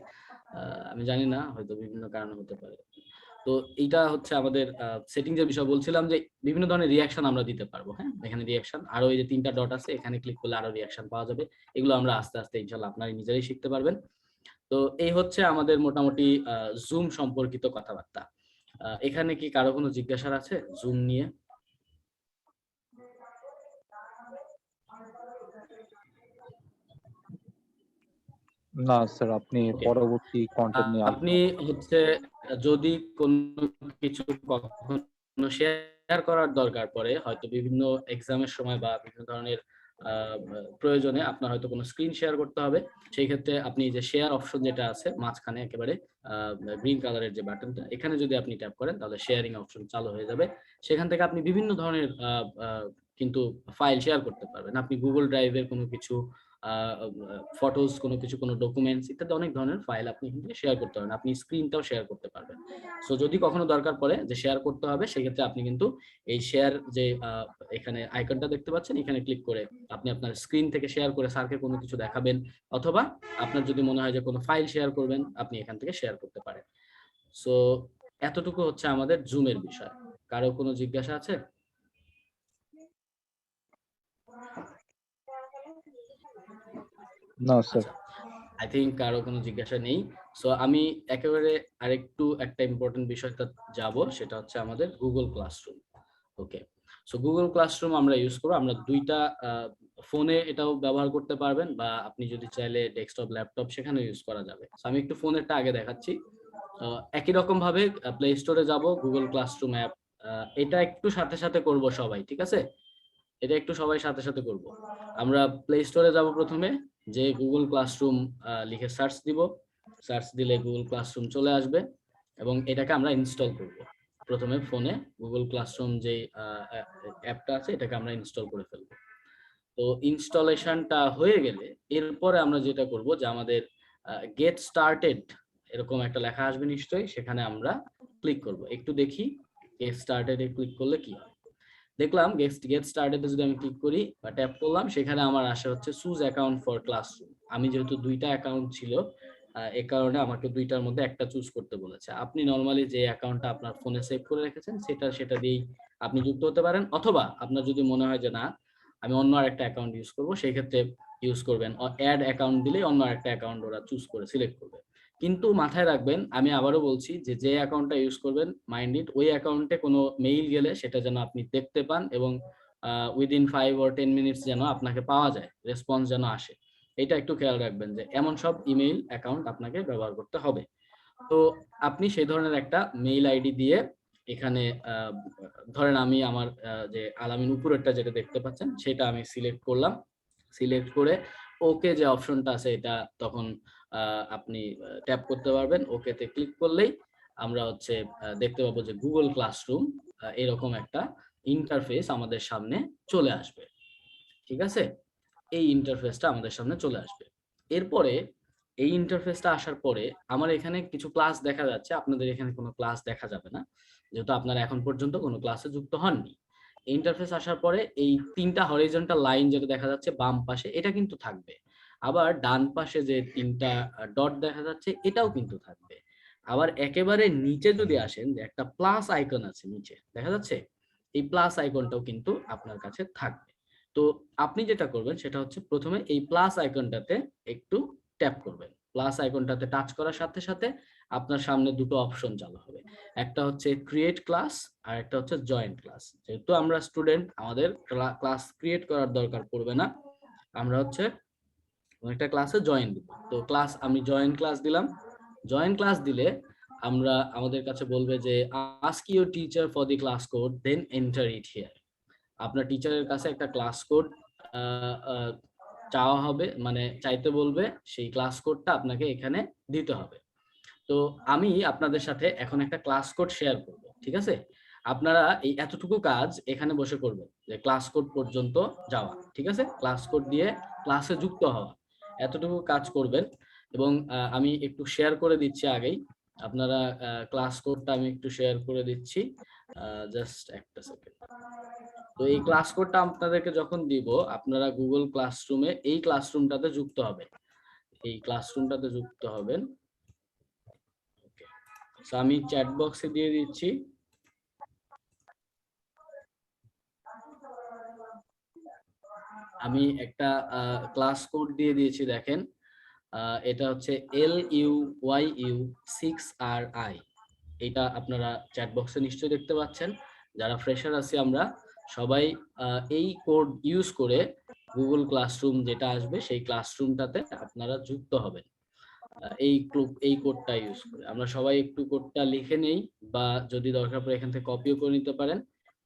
আমি জানি না, হয়তো বিভিন্ন কারণে হতে পারে। তো এইটা হচ্ছে আমাদের সেটিংস এর বিষয় বলছিলাম যে বিভিন্ন ধরনের রিঅ্যাকশন আমরা দিতে পারবো। হ্যাঁ, এখানে রিঅ্যাকশন আরো এই যে তিনটা ডট আছে, এখানে ক্লিক করলে আরো রিঅ্যাকশন পাওয়া যাবে। এগুলো আমরা আস্তে আস্তে ইনশাআল্লাহ আপনারা নিজেরাই শিখতে পারবেন। তো এই হচ্ছে আমাদের মোটামুটি জুম সম্পর্কিত কথাবার্তা। এখানে কি কারো কোনো জিজ্ঞাসা আছে জুম নিয়ে? না স্যার, আপনি পরবর্তী কন্টেন্ট নিয়ে আপনি হচ্ছে যদি কোনো কিছু কখনো শেয়ার করার দরকার পড়ে, হয়তো বিভিন্ন এক্সামের সময় বা বিভিন্ন ধরনের প্রয়োজনে আপনার হয়তো কোনো স্ক্রিন শেয়ার করতে হবে, সেই ক্ষেত্রে আপনি যে শেয়ার অপশন যেটা আছে মাঝখানে একেবারে গ্রিন কালারের যে বাটনটা, এখানে যদি আপনি ট্যাপ করেন তাহলে শেয়ারিং অপশন চালু হয়ে যাবে। সেখান থেকে আপনি বিভিন্ন ধরনের কিন্তু ফাইল শেয়ার করতে পারবেন। আপনি গুগল ড্রাইভের কোনো কিছু ফটোস, কোনো কিছু, কোনো ডকুমেন্টস ইত্যাদি অনেক ধরনের ফাইল আপনি কিন্তু শেয়ার করতে পারবেন। আপনি স্ক্রিনটাও শেয়ার করতে পারবেন। সো যদি কখনো দরকার পড়ে যে শেয়ার করতে হবে, সেক্ষেত্রে আপনি কিন্তু এই শেয়ার যে এখানে আইকনটা দেখতে পাচ্ছেন, এখানে ক্লিক করে আপনি আপনার স্ক্রিন থেকে শেয়ার করে স্যারকে কোনো কিছু দেখাবেন, অথবা আপনার যদি মনে হয় যে কোনো ফাইল শেয়ার করবেন, আপনি এখান থেকে শেয়ার করতে পারেন। সো এতটুকু হচ্ছে আমাদের জুমের বিষয়। কারো কোনো জিজ্ঞাসা আছে? না স্যার, আই থিংক কারো কোনো জিজ্ঞাসা নেই। সো আমি একেবারে আরেকটু একটা ইম্পর্টেন্ট বিষয়টা যাব, সেটা হচ্ছে আমাদের গুগল ক্লাসরুম। ওকে, সো গুগল ক্লাসরুম আমরা ইউজ করব। আমরা দুইটা ফোনে এটাও ব্যবহার করতে পারবেন, বা আপনি যদি চাইলে ডেস্কটপ, ল্যাপটপ সেখানে ইউজ করা যাবে। সো আমি একটু ফোনেরটা আগে দেখাচ্ছি। একই রকম ভাবে প্লে স্টোরে যাব, গুগল ক্লাসরুম অ্যাপ, এটা একটু সাথে সাথে করব সবাই, ঠিক আছে? এটা একটু সবাই সাথে সাথে করব। আমরা প্লে স্টোরে যাব, প্রথমে যে গুগল ক্লাসরুম লিখে সার্চ দিব, সার্চ দিলে গুগল ক্লাসরুম চলে আসবে, এবং এটাকে আমরা ইনস্টল করব। প্রথমে ফোনে গুগল ক্লাসরুম যে অ্যাপটা আছে এটাকে আমরা ইনস্টল করে ফেলব। তো ইনস্টলেশনটা হয়ে গেলে এরপরে আমরা যেটা করব, যে আমাদের গেট স্টার্টেড এরকম একটা লেখা আসবে নিশ্চয়ই, সেখানে আমরা ক্লিক করব। একটু দেখি গেট স্টার্টেড এ ক্লিক করলে কি হয়। দেখলাম গেট স্টার্টেড যদি আমি ক্লিক করি বা ট্যাপ করলাম, সেখানে আমার আসে হচ্ছে চুজ অ্যাকাউন্ট ফর ক্লাসরুম। আমি যেহেতু দুইটা অ্যাকাউন্ট ছিল, এই কারণে আমাকে দুইটার মধ্যে একটা চুজ করতে বলেছে। আপনি নরমালি যে অ্যাকাউন্টটা আপনার ফোনে সেভ করে রেখেছেন সেটা দিয়েই আপনি যুক্ত হতে পারেন, অথবা আপনার যদি মনে হয় যে না আমি অন্য আরেকটা অ্যাকাউন্ট ইউজ করব, সেই ক্ষেত্রে ইউজ করবেন অ্যাড অ্যাকাউন্ট দিলেই অন্য আরেকটা অ্যাকাউন্ট ওরা চুজ করে সিলেক্ট করবে। কিন্তু মাথায় রাখবেন, আমি আবারও বলছি, যে অ্যাকাউন্টটা ইউজ করবেন মাইন্ড ইট, ওই অ্যাকাউন্টে কোনো মেইল গেলে সেটা যেন আপনি দেখতে পান, এবং উইদিন 5 or 10 মিনিটস যেন আপনাকে পাওয়া যায়, রেসপন্স যেন আসে। এটা একটু খেয়াল রাখবেন যে এমন সব ইমেইল অ্যাকাউন্ট আপনাকে ব্যবহার করতে হবে। তো আপনি সেই ধরনের একটা মেইল আইডি দিয়ে এখানে ধরেন আমি আমার যে আলামিন উপরেরটা যেটা দেখতে পাচ্ছেন সেটা আমি সিলেক্ট করলাম। সিলেক্ট করে ওকে যে অপশনটা আছে এটা তখন আপনি ট্যাপ করতে পারবেন। ওকেতে ক্লিক করলেই আমরা হচ্ছে দেখতে পাবো যে গুগল ক্লাসরুম এরকম একটা ইন্টারফেস আমাদের সামনে চলে আসবে। ঠিক আছে, এই ইন্টারফেসটা আমাদের সামনে চলে আসবে। এরপরে এই ইন্টারফেসটা আসার পরে আমার এখানে কিছু ক্লাস দেখা যাচ্ছে, আপনাদের এখানে কোনো ক্লাস দেখা যাবে না, যেহেতু আপনারা এখন পর্যন্ত কোনো ক্লাসে যুক্ত হননি। ইন্টারফেস আসার পরে এই তিনটা হরিজন্টাল লাইন যেটা দেখা যাচ্ছে বাম পাশে, এটা কিন্তু থাকবে। আবার ডান পাশে যে তিনটা ডট দেখা যাচ্ছে এটাও কিন্তু থাকবে। আবার একেবারে নিচে যদি আসেন, যে একটা প্লাস আইকন আছে নিচে দেখা যাচ্ছে, এই প্লাস আইকনটাও কিন্তু আপনার কাছে থাকবে। তো আপনি যেটা করবেন সেটা হচ্ছে প্রথমে এই প্লাস আইকনটাতে একটু ট্যাপ করবেন। প্লাস আইকনটাতে টাচ করার সাথে সাথে আপনার সামনে দুটো অপশন চালু হবে, একটা হচ্ছে ক্রিয়েট ক্লাস আর একটা হচ্ছে জয়েন ক্লাস। যেহেতু আমরা স্টুডেন্ট, আমাদের ক্লাস ক্রিয়েট করার দরকার পড়বে না, আমরা হচ্ছে একটা ক্লাসে জয়েন দিব। তো ক্লাস আমি জয়েন ক্লাস দিলাম। জয়েন ক্লাস দিলে আমরা আমাদের কাছে বলবে যে ask your teacher for the class code then enter it here. আপনার টিচারের কাছে একটা ক্লাস কোড চাওয়া হবে, মানে চাইতে বলবে, সেই ক্লাস কোডটা আপনাকে এখানে দিতে হবে। তো আমি আপনাদের সাথে এখন একটা ক্লাস কোড শেয়ার করব, ঠিক আছে? আপনারা এই এতটুকু কাজ এখানে বসে করবেন, যে ক্লাস কোড পর্যন্ত যাওয়া, ঠিক আছে? ক্লাস কোড দিয়ে ক্লাসে যুক্ত হওয়া, এতটুকু কাজ করবেন। এবং আমি একটু শেয়ার করে দিচ্ছি আগেই, আপনারা ক্লাস কোডটা আমি একটু শেয়ার করে দিচ্ছি, জাস্ট একটা সেকেন্ড। তো এই ক্লাস কোডটা আপনাদেরকে যখন দিব, আপনারা গুগল ক্লাসরুমে এই ক্লাসরুমটাতে যুক্ত হবেন, এই ক্লাসরুমটাতে যুক্ত হবেন। ওকে, সো আমি চ্যাট বক্সে দিয়ে দিচ্ছি। আমি একটা ক্লাস কোড দিয়ে দিয়েছি, দেখেন এটা হচ্ছে LUYU6RI। এটা আপনারা চ্যাট বক্সে নিশ্চয়ই দেখতে পাচ্ছেন। যারা ফ্রেশার আছি আমরা সবাই এই কোড ইউজ করে গুগল ক্লাসরুম যেটা আসবে সেই ক্লাসরুমটাতে আপনারা যুক্ত হবেন। এই কোডটা ইউজ করে আমরা সবাই একটু কোডটা লিখে নেই, বা যদি দরকার পড়ে এখান থেকে কপিও করে নিতে পারেন।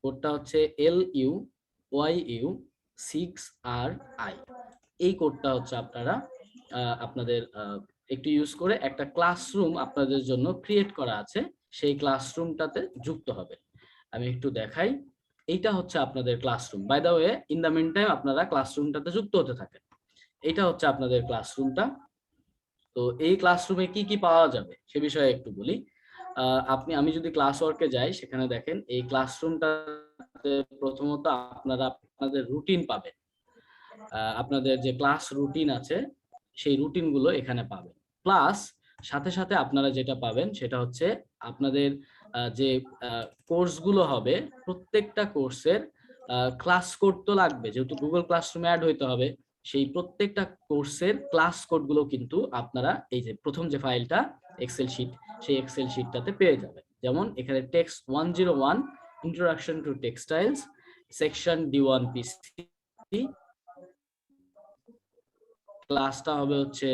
কোডটা হচ্ছে LUYU 6RI। এই কোডটা হচ্ছে আপনারা আপনাদের একটু ইউজ করে একটা ক্লাসরুম আপনাদের জন্য ক্রিয়েট করা আছে, সেই ক্লাসরুমটাতে যুক্ত হবে। আমি একটু দেখাই, এইটা হচ্ছে আপনাদের ক্লাসরুম। By the way, in the mean time আপনারা ক্লাসরুমটাতে যুক্ত হতে থাকেন। এটা হচ্ছে আপনাদের ক্লাসরুমটা। তো এই ক্লাসরুমে কি কি পাওয়া যাবে সে বিষয়ে একটু বলি। আমি যদি ক্লাস ওয়ার্কে যাই, সেখানে দেখেন এই ক্লাসরুমটাতে প্রথমত আপনারা আপনাদের রুটিন পাবেন। আপনাদের যে ক্লাস রুটিন আছে সেই রুটিন গুলো এখানে পাবেন। প্লাস সাথে সাথে আপনারা যেটা পাবেন সেটা হচ্ছে আপনাদের যে কোর্সগুলো হবে, প্রত্যেকটা কোর্সের ক্লাস কোড তো লাগবে, যেহেতু গুগল ক্লাসরুমে অ্যাড হইতে হবে। সেই প্রত্যেকটা কোর্সের ক্লাস কোডগুলো কিন্তু আপনারা এই যে প্রথম যে ফাইলটা এক্সেল শিট, সেই এক্সেল শিটটাতে পেয়ে যাবেন। যেমন এখানে text 101 introduction to textiles, section D1 PC, ক্লাসটা হবে হচ্ছে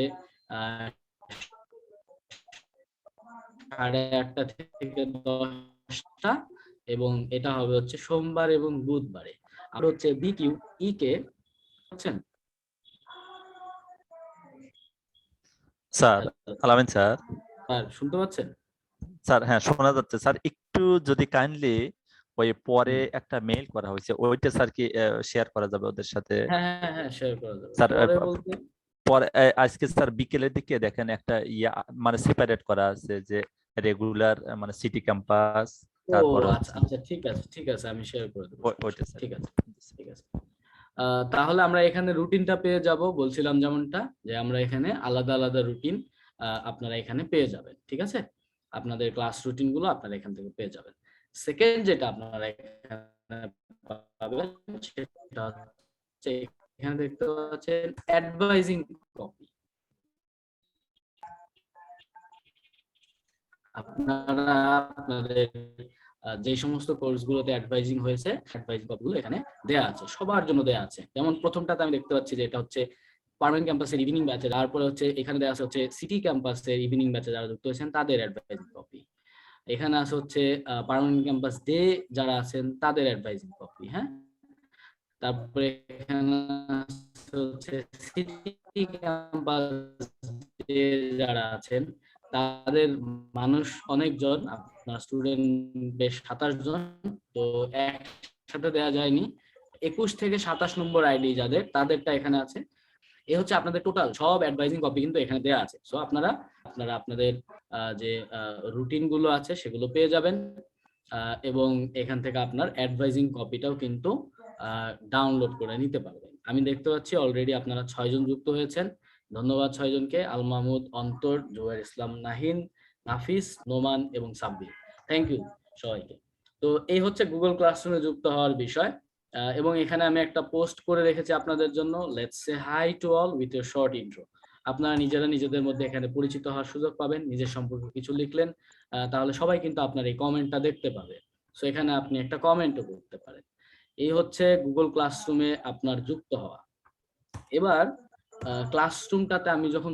8:30 থেকে 10টা, এবং এটা হবে হচ্ছে সোমবার এবং বুধবারে। আর হচ্ছে BQE কে বুঝছেন স্যার? আলামিন স্যার, স্যার শুনতে পাচ্ছেন? স্যার হ্যাঁ শোনা যাচ্ছে স্যার। একটু যদি কাইন্ডলি ওই পরে একটা মেইল করা হয়েছে, ওইটা স্যার কি শেয়ার করা যাবে ওদের সাথে? হ্যাঁ শেয়ার করা যাবে। স্যার পরে বলতে পরে আজকে স্যার বিকেলের দিকে দেখেন একটা মানে সেপারেট করা আছে যে রেগুলার মানে সিটি ক্যাম্পাস, তারপর আচ্ছা ঠিক আছে আমি শেয়ার করে দেব। ওইটা স্যার। ঠিক আছে। তাহলে আমরা এখানে রুটিনটা পেয়ে যাব, বলছিলাম যেমনটা, যে আমরা এখানে আলাদা আলাদা রুটিন আপনারা এখানে পেয়ে যাবেন। ঠিক আছে, আপনাদের ক্লাস রুটিন গুলো আপনারা এখান থেকে পেয়ে যাবেন। সেকেন্ড যেটা আপনারা এখানে পাবেন সেটা হচ্ছে এখানে দেখতে পাচ্ছেন অ্যাডভাইজিং কপি। আপনারা আপনাদের যে সমস্ত কোর্সগুলোতে অ্যাডভাইজিং হয়েছে, অ্যাডভাইজিং কপিগুলো এখানে দেয়া আছে, সবার জন্য দেয়া আছে। যেমন প্রথমটাতে আমি দেখতে পাচ্ছি যে এটা হচ্ছে পার্মানেন্ট ক্যাম্পাসের ইভিনিং ব্যাচে, তারপরে হচ্ছে এখানে দেয়া আছে হচ্ছে সিটি ক্যাম্পাসের ইভিনিং ব্যাচে যারা যুক্ত হয়েছেন তাদের অ্যাডভাইজিং কপি। এখানে আছে হচ্ছে পার্মানেন্ট ক্যাম্পাস ডে যারা আছেন তাদের অ্যাডভাইজিং কপি। হ্যাঁ, তারপরে এখানে হচ্ছে সিটি ক্যাম্পাস ডে যারা আছেন তাদের মানুষ অনেকজন, আপনার স্টুডেন্ট বেশ 27 জন, তো একসাথে দেওয়া যায়নি। 21 থেকে 27 নম্বর আইডি যাদের, তাদেরটা এখানে আছে। এ হচ্ছে আপনাদের টোটাল সব অ্যাডভাইজিং কপি কিন্তু এখানে দেওয়া আছে। সো আপনারা আপনাদের যে রুটিন গুলো আছে সেগুলো পেয়ে যাবেন, এবং এখান থেকে আপনার অ্যাডভাইজিং কপিটাও কিন্তু ডাউনলোড করে নিতে পারবেন। আমি দেখতে পাচ্ছি অলরেডি আপনারা 6 জন যুক্ত হয়েছেন। ধন্যবাদ 6 জনকে, আল মাহমুদ, অন্তর, জুবাইর ইসলাম, নাহিন, নাফিস, নোমান এবং সাব্বির। থ্যাংক ইউ সবাইকে। তো এই হচ্ছে গুগল ক্লাসরুমে যুক্ত হওয়ার বিষয়, এবং এখানে আমি একটা পোস্ট করে রেখেছি আপনাদের জন্য, let's say hi to all with your short intro. আপনারা নিজেরা নিজেদের মধ্যে এখানে পরিচিত হওয়ার সুযোগ পাবেন। নিজের সম্পর্কে কিছু লিখলেন, তাহলে সবাই কিন্তু আপনার এই কমেন্টটা দেখতে পাবে। সো এখানে আপনি একটা কমেন্টও করতে পারেন। এই হচ্ছে গুগল ক্লাসরুমে আপনার যুক্ত হওয়া। এবার ক্লাসরুমটাতে আমি যখন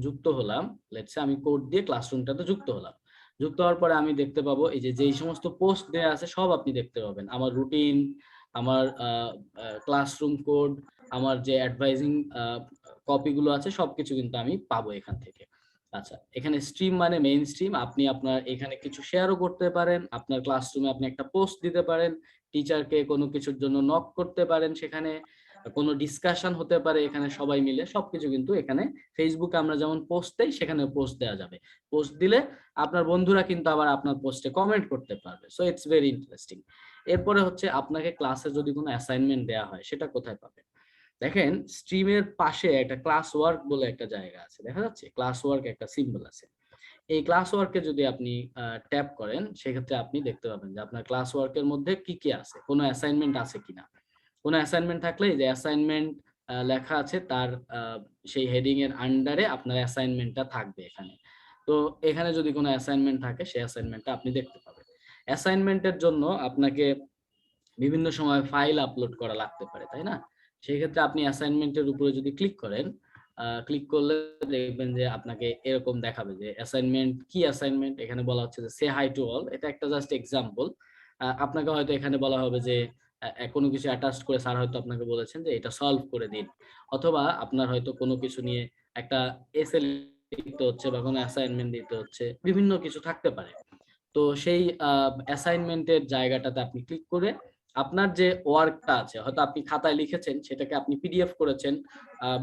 যুক্ত হলাম, লেটস সে আমি কোড দিয়ে ক্লাসরুমটাতে যুক্ত হলাম। যুক্ত হওয়ার পরে আমি দেখতে পাবো এই যে যেই সমস্ত পোস্ট দেয়া আছে সব আপনি দেখতে পাবেন। আমার রুটিন, আমার ক্লাসরুম কোড, আমার যে অ্যাডভাইজিং কপিগুলো আছে সবকিছু কিন্তু আমি পাবো এখান থেকে। আচ্ছা, এখানে স্ট্রিম মানে মেইন স্ট্রিম। আপনি আপনার এখানে কিছু শেয়ারও করতে পারেন, আপনার ক্লাসরুমে আপনি একটা পোস্ট দিতে পারেন, টিচারকে কোনো কিছুর জন্য নক করতে পারেন, সেখানে কোনো ডিসকাশন হতে পারে, এখানে সবাই মিলে সবকিছু কিন্তু এখানে ফেসবুকে আমরা যেমন পোস্ট দেই সেখানে পোস্ট দেওয়া যাবে। পোস্ট দিলে আপনার বন্ধুরা কিন্তু আবার আপনার পোস্টে কমেন্ট করতে পারবে। So it's very interesting. এরপরে হচ্ছে আপনাকে ক্লাসে যদি কোনো অ্যাসাইনমেন্ট দেওয়া হয় সেটা কোথায় পাবেন? দেখেন স্ট্রিমের পাশে একটা ক্লাস ওয়ার্ক বলে একটা জায়গা আছে, দেখা যাচ্ছে ক্লাস ওয়ার্ক একটা সিম্বল আছে। এই ক্লাস ওয়ার্কে যদি আপনি ট্যাপ করেন সেক্ষেত্রে আপনি দেখতে পাবেন যে আপনার ক্লাস ওয়ার্কের মধ্যে কি কি আছে, কোনো অ্যাসাইনমেন্ট আছে কিনা। কোনো অ্যাসাইনমেন্ট থাকলে যে অ্যাসাইনমেন্ট লেখা আছে তার সেই হেডিং এর আন্ডারে আপনার অ্যাসাইনমেন্টটা থাকবে এখানে। তো এখানে যদি কোনো অ্যাসাইনমেন্ট থাকে সেই অ্যাসাইনমেন্টটা আপনি দেখতে পাবেন। অ্যাসাইনমেন্টের জন্য আপনাকে বিভিন্ন সময় ফাইল আপলোড করা লাগতে পারে, তাই না? সেই ক্ষেত্রে আপনি অ্যাসাইনমেন্টের উপরে যদি ক্লিক করেন, ক্লিক করলে দেখবেন যে আপনাকে এরকম দেখাবে যে অ্যাসাইনমেন্ট কি অ্যাসাইনমেন্ট। এখানে বলা হচ্ছে যে সে হাই টু অল, এটা একটা জাস্ট এক্সাম্পল। আপনাকে হয়তো এখানে বলা হবে যে কোনো কিছু অ্যাটাচ করে স্যার হয়তো আপনাকে বলেছেন যে এটা সলভ করে দিন, অথবা আপনার হয়তো কোনো কিছু নিয়ে একটা এসএ লিখতে হচ্ছে বা কোনো অ্যাসাইনমেন্ট দিতে হচ্ছে, বিভিন্ন কিছু থাকতে পারে। তো সেই অ্যাসাইনমেন্টের জায়গাটাতে আপনি ক্লিক করে আপনার যে ওয়ার্কটা আছে, হয়তো আপনি খাতায় লিখেছেন সেটাকে আপনি পিডিএফ করেছেন,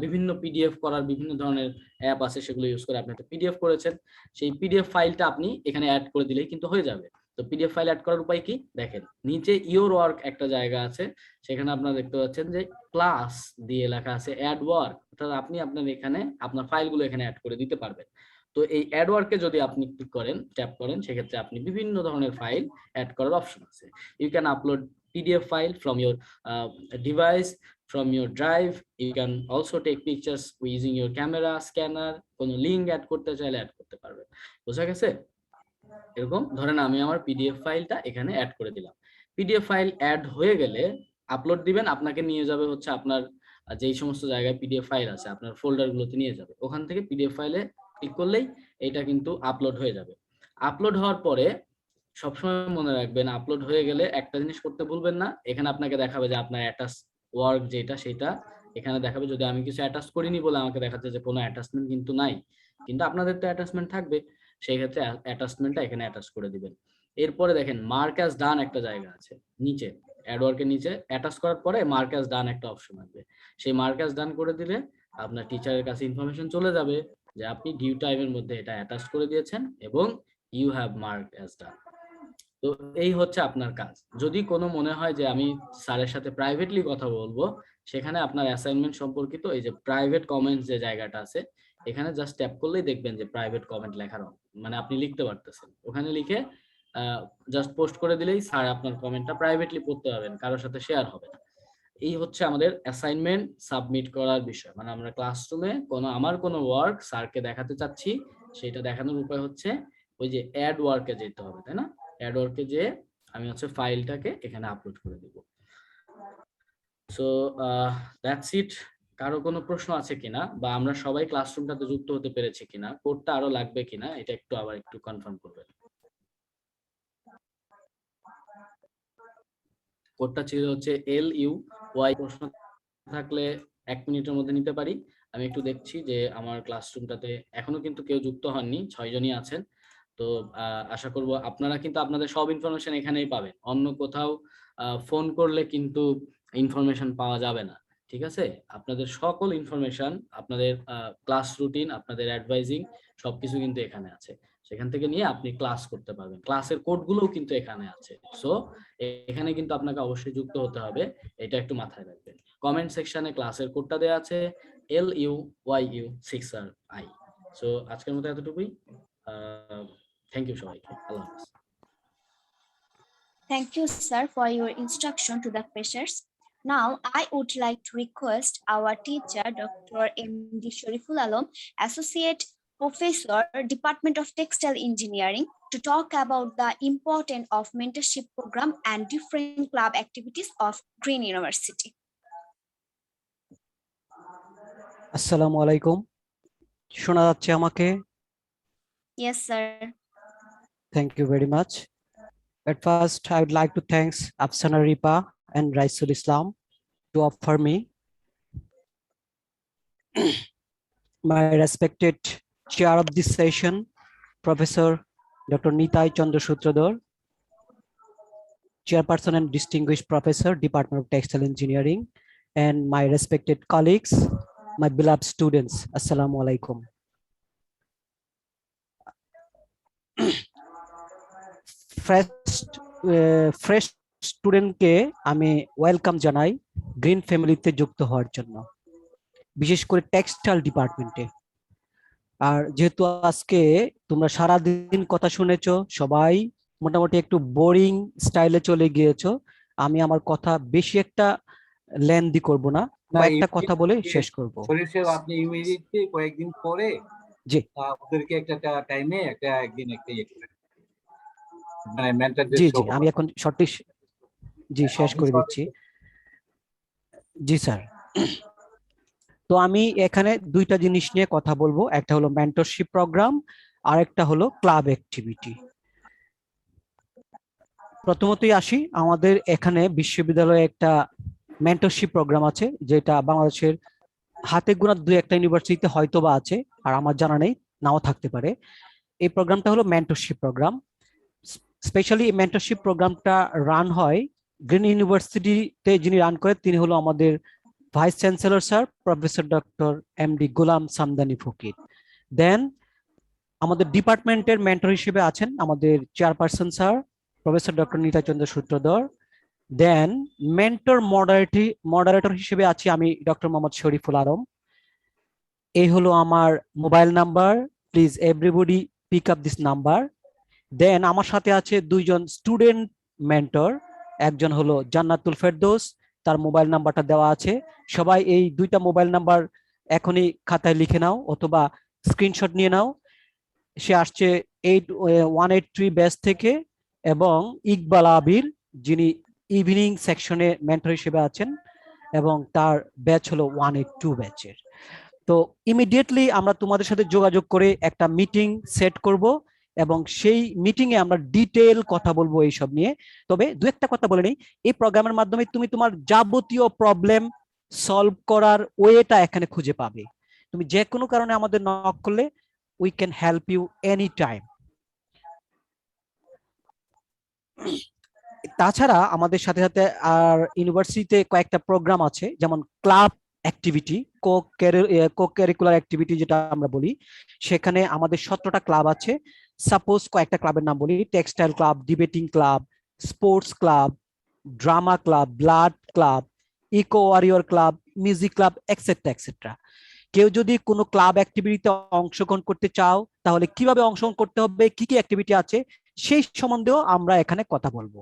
বিভিন্ন পিডিএফ করার বিভিন্ন ধরনের অ্যাপ আছে, সেগুলো ইউজ করে আপনি একটা পিডিএফ করেছেন, সেই পিডিএফ ফাইলটা আপনি এখানে অ্যাড করে দিলেই কিন্তু হয়ে যাবে। তো পিডিএফ ফাইল অ্যাড করার উপায় কি দেখেন, নিচে ইওর ওয়ার্ক একটা জায়গা আছে, সেখানে আপনারা দেখতে পাচ্ছেন যে ক্লাস দিয়ে লেখা আছে অ্যাড ওয়ার্ক, অর্থাৎ আপনি আপনার এখানে আপনার ফাইলগুলো এখানে অ্যাড করে দিতে পারবেন। তো এই অ্যাড ওয়ার্কে যদি আপনি ক্লিক করেন, ট্যাপ করেন, সেক্ষেত্রে আপনি বিভিন্ন ধরনের ফাইল অ্যাড করার অপশন আছে। You can upload PDF file from your device, from your drive. You can also take pictures using your camera, scanner. কোনো লিঙ্ক অ্যাড করতে চাইলে অ্যাড করতে পারবেন। বোঝা গেছে? এরকম ধরেন আমি আমার পিডিএফ ফাইলটা এখানে অ্যাড করে দিলাম। পিডিএফ ফাইল অ্যাড হয়ে গেলে আপলোড দিবেন, আপনাকে নিয়ে যাবে হচ্ছে আপনার যেই সমস্ত জায়গায় পিডিএফ ফাইল আছে আপনার ফোল্ডারগুলোতে নিয়ে যাবে। ওখান থেকে পিডিএফ ফাইলে ক্লিক করলেই এটা কিন্তু আপলোড হয়ে যাবে। আপলোড হওয়ার পরে সবসময় মনে রাখবেন, আপলোড হয়ে গেলে একটা জিনিস করতে ভুলবেন না, এখানে আপনাকে দেখাবে যে আপনার অ্যাটাচ ওয়ার্ক যেটা সেটা এখানে দেখাবে। যদি আমি কিছু অ্যাটাচ করিনি বলে আমাকে দেখাচ্ছে যে কোনো অ্যাটাচমেন্ট কিন্তু নাই, কিন্তু আপনাদের তো অ্যাটাচমেন্ট থাকবে, সেই ক্ষেত্রে অ্যাটাচমেন্টটা এখানে অ্যাটাচ করে দিবেন। এরপরে দেখেন মার্ক অ্যাজ ডান একটা জায়গা আছে নিচে, অ্যাড ওয়ার্কের নিচে অ্যাটাচ করার পরে মার্ক অ্যাজ ডান একটা অপশন আসবে। সেই মার্ক অ্যাজ ডান করে দিলে আপনার টিচারের কাছে ইনফরমেশন চলে যাবে যে আপনি ডিউ টাইমের মধ্যে এটা অ্যাটাচ করে দিয়েছেন এবং ইউ হ্যাভ মার্ক অ্যাজ ডান। তো এই হচ্ছে আপনার কাজ। যদি কোনো মনে হয় যে আমি স্যারের সাথে প্রাইভেটলি কথা বলবো, সেখানে আপনার অ্যাসাইনমেন্ট সম্পর্কিত এই যে প্রাইভেট কমেন্টস যে জায়গাটা আছে, এখানে জাস্ট ট্যাপ করলেই দেখবেন যে প্রাইভেট কমেন্ট লেখার মানে আপনি লিখতে পারতেছেন। ওখানে লিখে জাস্ট পোস্ট করে দিলেই স্যার আপনার কমেন্টটা প্রাইভেটলি পড়তে পারবেন, কারোর সাথে শেয়ার হবে না। এই হচ্ছে আমাদের অ্যাসাইনমেন্ট সাবমিট করার বিষয়। মানে আমরা ক্লাসরুমে আমার কোনো ওয়ার্ক স্যারকে দেখাতে চাচ্ছি, সেটা দেখানোর উপায় হচ্ছে ওই যে অ্যাড ওয়ার্কে যেতে হবে, তাই না? অ্যাড ওয়ার্কে যে আমি হচ্ছে ফাইলটাকে এখানে আপলোড করে দিব। So that's it. কারো কোনো প্রশ্ন আছে কিনা, বা আমরা সবাই ক্লাসরুমটাতে যুক্ত হতে পেরেছি কিনা, কোডটা আরো লাগবে কিনা, এটা আবার একটু কনফার্ম করবেন। কোডটা ছিল হচ্ছে LUY। প্রশ্ন থাকলে 1 মিনিটের মধ্যে নিতে পারি। আমি একটু দেখছি যে আমার ক্লাসরুমটাতে এখনো কিন্তু কেউ যুক্ত হননি, 6 জনই আছেন। তো আশা করব আপনারা কিন্তু আপনাদের সব ইনফরমেশন এখানেই পাবেন, অন্য কোথাও ফোন করলে কিন্তু ইনফরমেশন পাওয়া যাবে না, ঠিক আছে? আপনাদের সকল ইনফরমেশন, আপনাদের ক্লাস রুটিন, আপনাদের অ্যাডভাইজিং সবকিছু কিন্তু এখানে আছে, সেখান থেকে নিয়ে আপনি ক্লাস করতে পারবেন। ক্লাসের কোডগুলোও কিন্তু এখানে আছে। সো এখানে কিন্তু আপনাকে অবশ্যই যুক্ত হতে হবে, এটা একটু মাথায় রাখবেন। কমেন্ট সেকশনে ক্লাসের কোডটা দেওয়া আছে LUYU6RI। সো আজকের মতো এতটুকুই। থ্যাংক ইউ সবাইকে, আল্লাহ হাফেজ। Thank you, sir, for your instruction to the freshers. Now, I would like to request our teacher, Dr. M.D. Shariful Alam, Associate Professor, Department of Textile Engineering, to talk about the importance of mentorship program and different club activities of Green University. আসসালামু আলাইকুম, শোনা যাচ্ছে আমাকে? Yes, sir. Thank you very much. At first, I would like to thank Afsana Ripa and Raisul Islam to offer me. My respected chair of this session, Professor Dr. Nitai Chandra Sutradhar, Chairperson and Distinguished Professor, Department of Textile Engineering, and my respected colleagues, my beloved students, Assalamu alaikum. Fresh স্টুডেন্টকে আমি ওয়েলকাম জানাই গ্রিন ফ্যামিলিতে যুক্ত হওয়ার জন্য, বিশেষ করে টেক্সটাইল ডিপার্টমেন্টে। আর যেহেতু আজকে তোমরা সারাদিন কথা শুনেছো, সবাই মোটামুটি একটু বোরিং স্টাইলে চলে গিয়েছো, আমি আমার কথা বেশি একটা লেন্দি করব না, কয়েকটা কথা বলে শেষ করব। আপনি ইমিডিয়েটলি কয়েকদিন পরে জি ওদেরকে একটা টাইমে একদিন একটা জি জি আমি এখন শর্টলি জি শেষ করে দিচ্ছি। জি স্যার, তো আমি এখানে দুইটা জিনিস নিয়ে কথা বলবো, একটা হলো মেন্টরশিপ প্রোগ্রাম আর একটা হলো ক্লাব অ্যাক্টিভিটি। প্রথমতই আসি, আমাদের এখানে বিশ্ববিদ্যালয়ে একটা মেন্টরশিপ প্রোগ্রাম আছে, যেটা বাংলাদেশের হাতে গোনা দুই একটা ইউনিভার্সিটিতে হয়তো বা আছে, আর আমার জানা নেই, নাও থাকতে পারে। এই প্রোগ্রামটা হলো মেন্টরশিপ প্রোগ্রাম। স্পেশালি এই মেন্টরশিপ প্রোগ্রামটা রান হয় গ্রিন ইউনিভার্সিটিতে, যিনি রান করে তিনি হলো আমাদের vice chancellor sir professor doctor MD Golam Samdani Fakir. Then আমাদের ডিপার্টমেন্টের মেন্টর হিসেবে আছেন আমাদের chairperson sir professor doctor Nita Chandra Sutradhar. Then mentor moderator হিসেবে আছি আমি ডক্টর মোহাম্মদ শরীফুল আলম। এই হলো আমার mobile number, please everybody pick up this number. Then আমার সাথে আছে দুইজন স্টুডেন্ট মেন্টর, একজন হলো জান্নাতুল ফেরদৌস, তার মোবাইল নাম্বারটা দেওয়া আছে। সবাই এই দুইটা মোবাইল নাম্বার এখনই খাতায় লিখে নাও অথবা স্ক্রিনশট নিয়ে নাও। সে আসছে 183 ব্যাচ থেকে, এবং ইকবাল আবির যিনি ইভিনিং সেকশনে মেন্টর হিসেবে আছেন, এবং তার ব্যাচ হলো 182 ব্যাচের। তো ইমিডিয়েটলি আমরা তোমাদের সাথে যোগাযোগ করে একটা মিটিং সেট করব, এবং সেই মিটিং এ আমরা ডিটেইল কথা বলবো এইসব নিয়ে। তবে দু একটা কথা বলে নেই, এই প্রোগ্রামের মাধ্যমে তুমি তোমার যাবতীয় প্রবলেম সলভ করার ওয়েটা এখানে খুঁজে পাবে। তুমি যে কোনো কারণে আমাদের নক করলে we can help you anytime. তাছাড়া আমাদের সাথে সাথে আর ইউনিভার্সিটিতে কয়েকটা প্রোগ্রাম আছে, যেমন club activity, co curricular activity যেটা আমরা বলি। সেখানে আমাদের 17টা ক্লাব আছে। সাপোজ কয়েকটা ক্লাবের নাম বলি: textile club, debating club, sports club, drama club, blood club, eco warrior club, music club, etcetera etcetera. কেউ যদি কোনো ক্লাব অ্যাক্টিভিটিতে অংশগ্রহণ করতে চাও, তাহলে কিভাবে অংশগ্রহণ করতে হবে, কি কি অ্যাক্টিভিটি আছে, সেই সম্বন্ধেও আমরা এখানে কথা বলবো।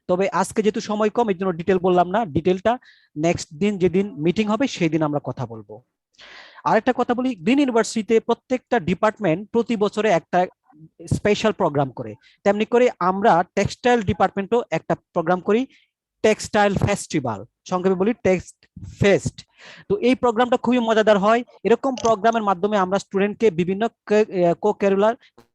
তবে আজকে যেহেতু সময় কম, এই জন্য ডিটেল বললাম না। ডিটেলটা নেক্সট দিন যেদিন মিটিং হবে সেই দিন আমরা কথা বলবো। আরেকটা কথা বলি, গ্রিন ইউনিভার্সিটিতে প্রত্যেকটা ডিপার্টমেন্ট প্রতি বছরে একটা স্পেশাল প্রোগ্রাম করে, তেমনি করে আমরা টেক্সটাইল ডিপার্টমেন্টও একটা প্রোগ্রাম করি, টেক্সটাইল ফেস্টিভ্যাল, সংক্ষেপে বলি টেক্সট ফেস্ট। তো এই প্রোগ্রামটা খুবই মজাদার হয়। এরকম প্রোগ্রামের মাধ্যমে আমরা স্টুডেন্টকে বিভিন্ন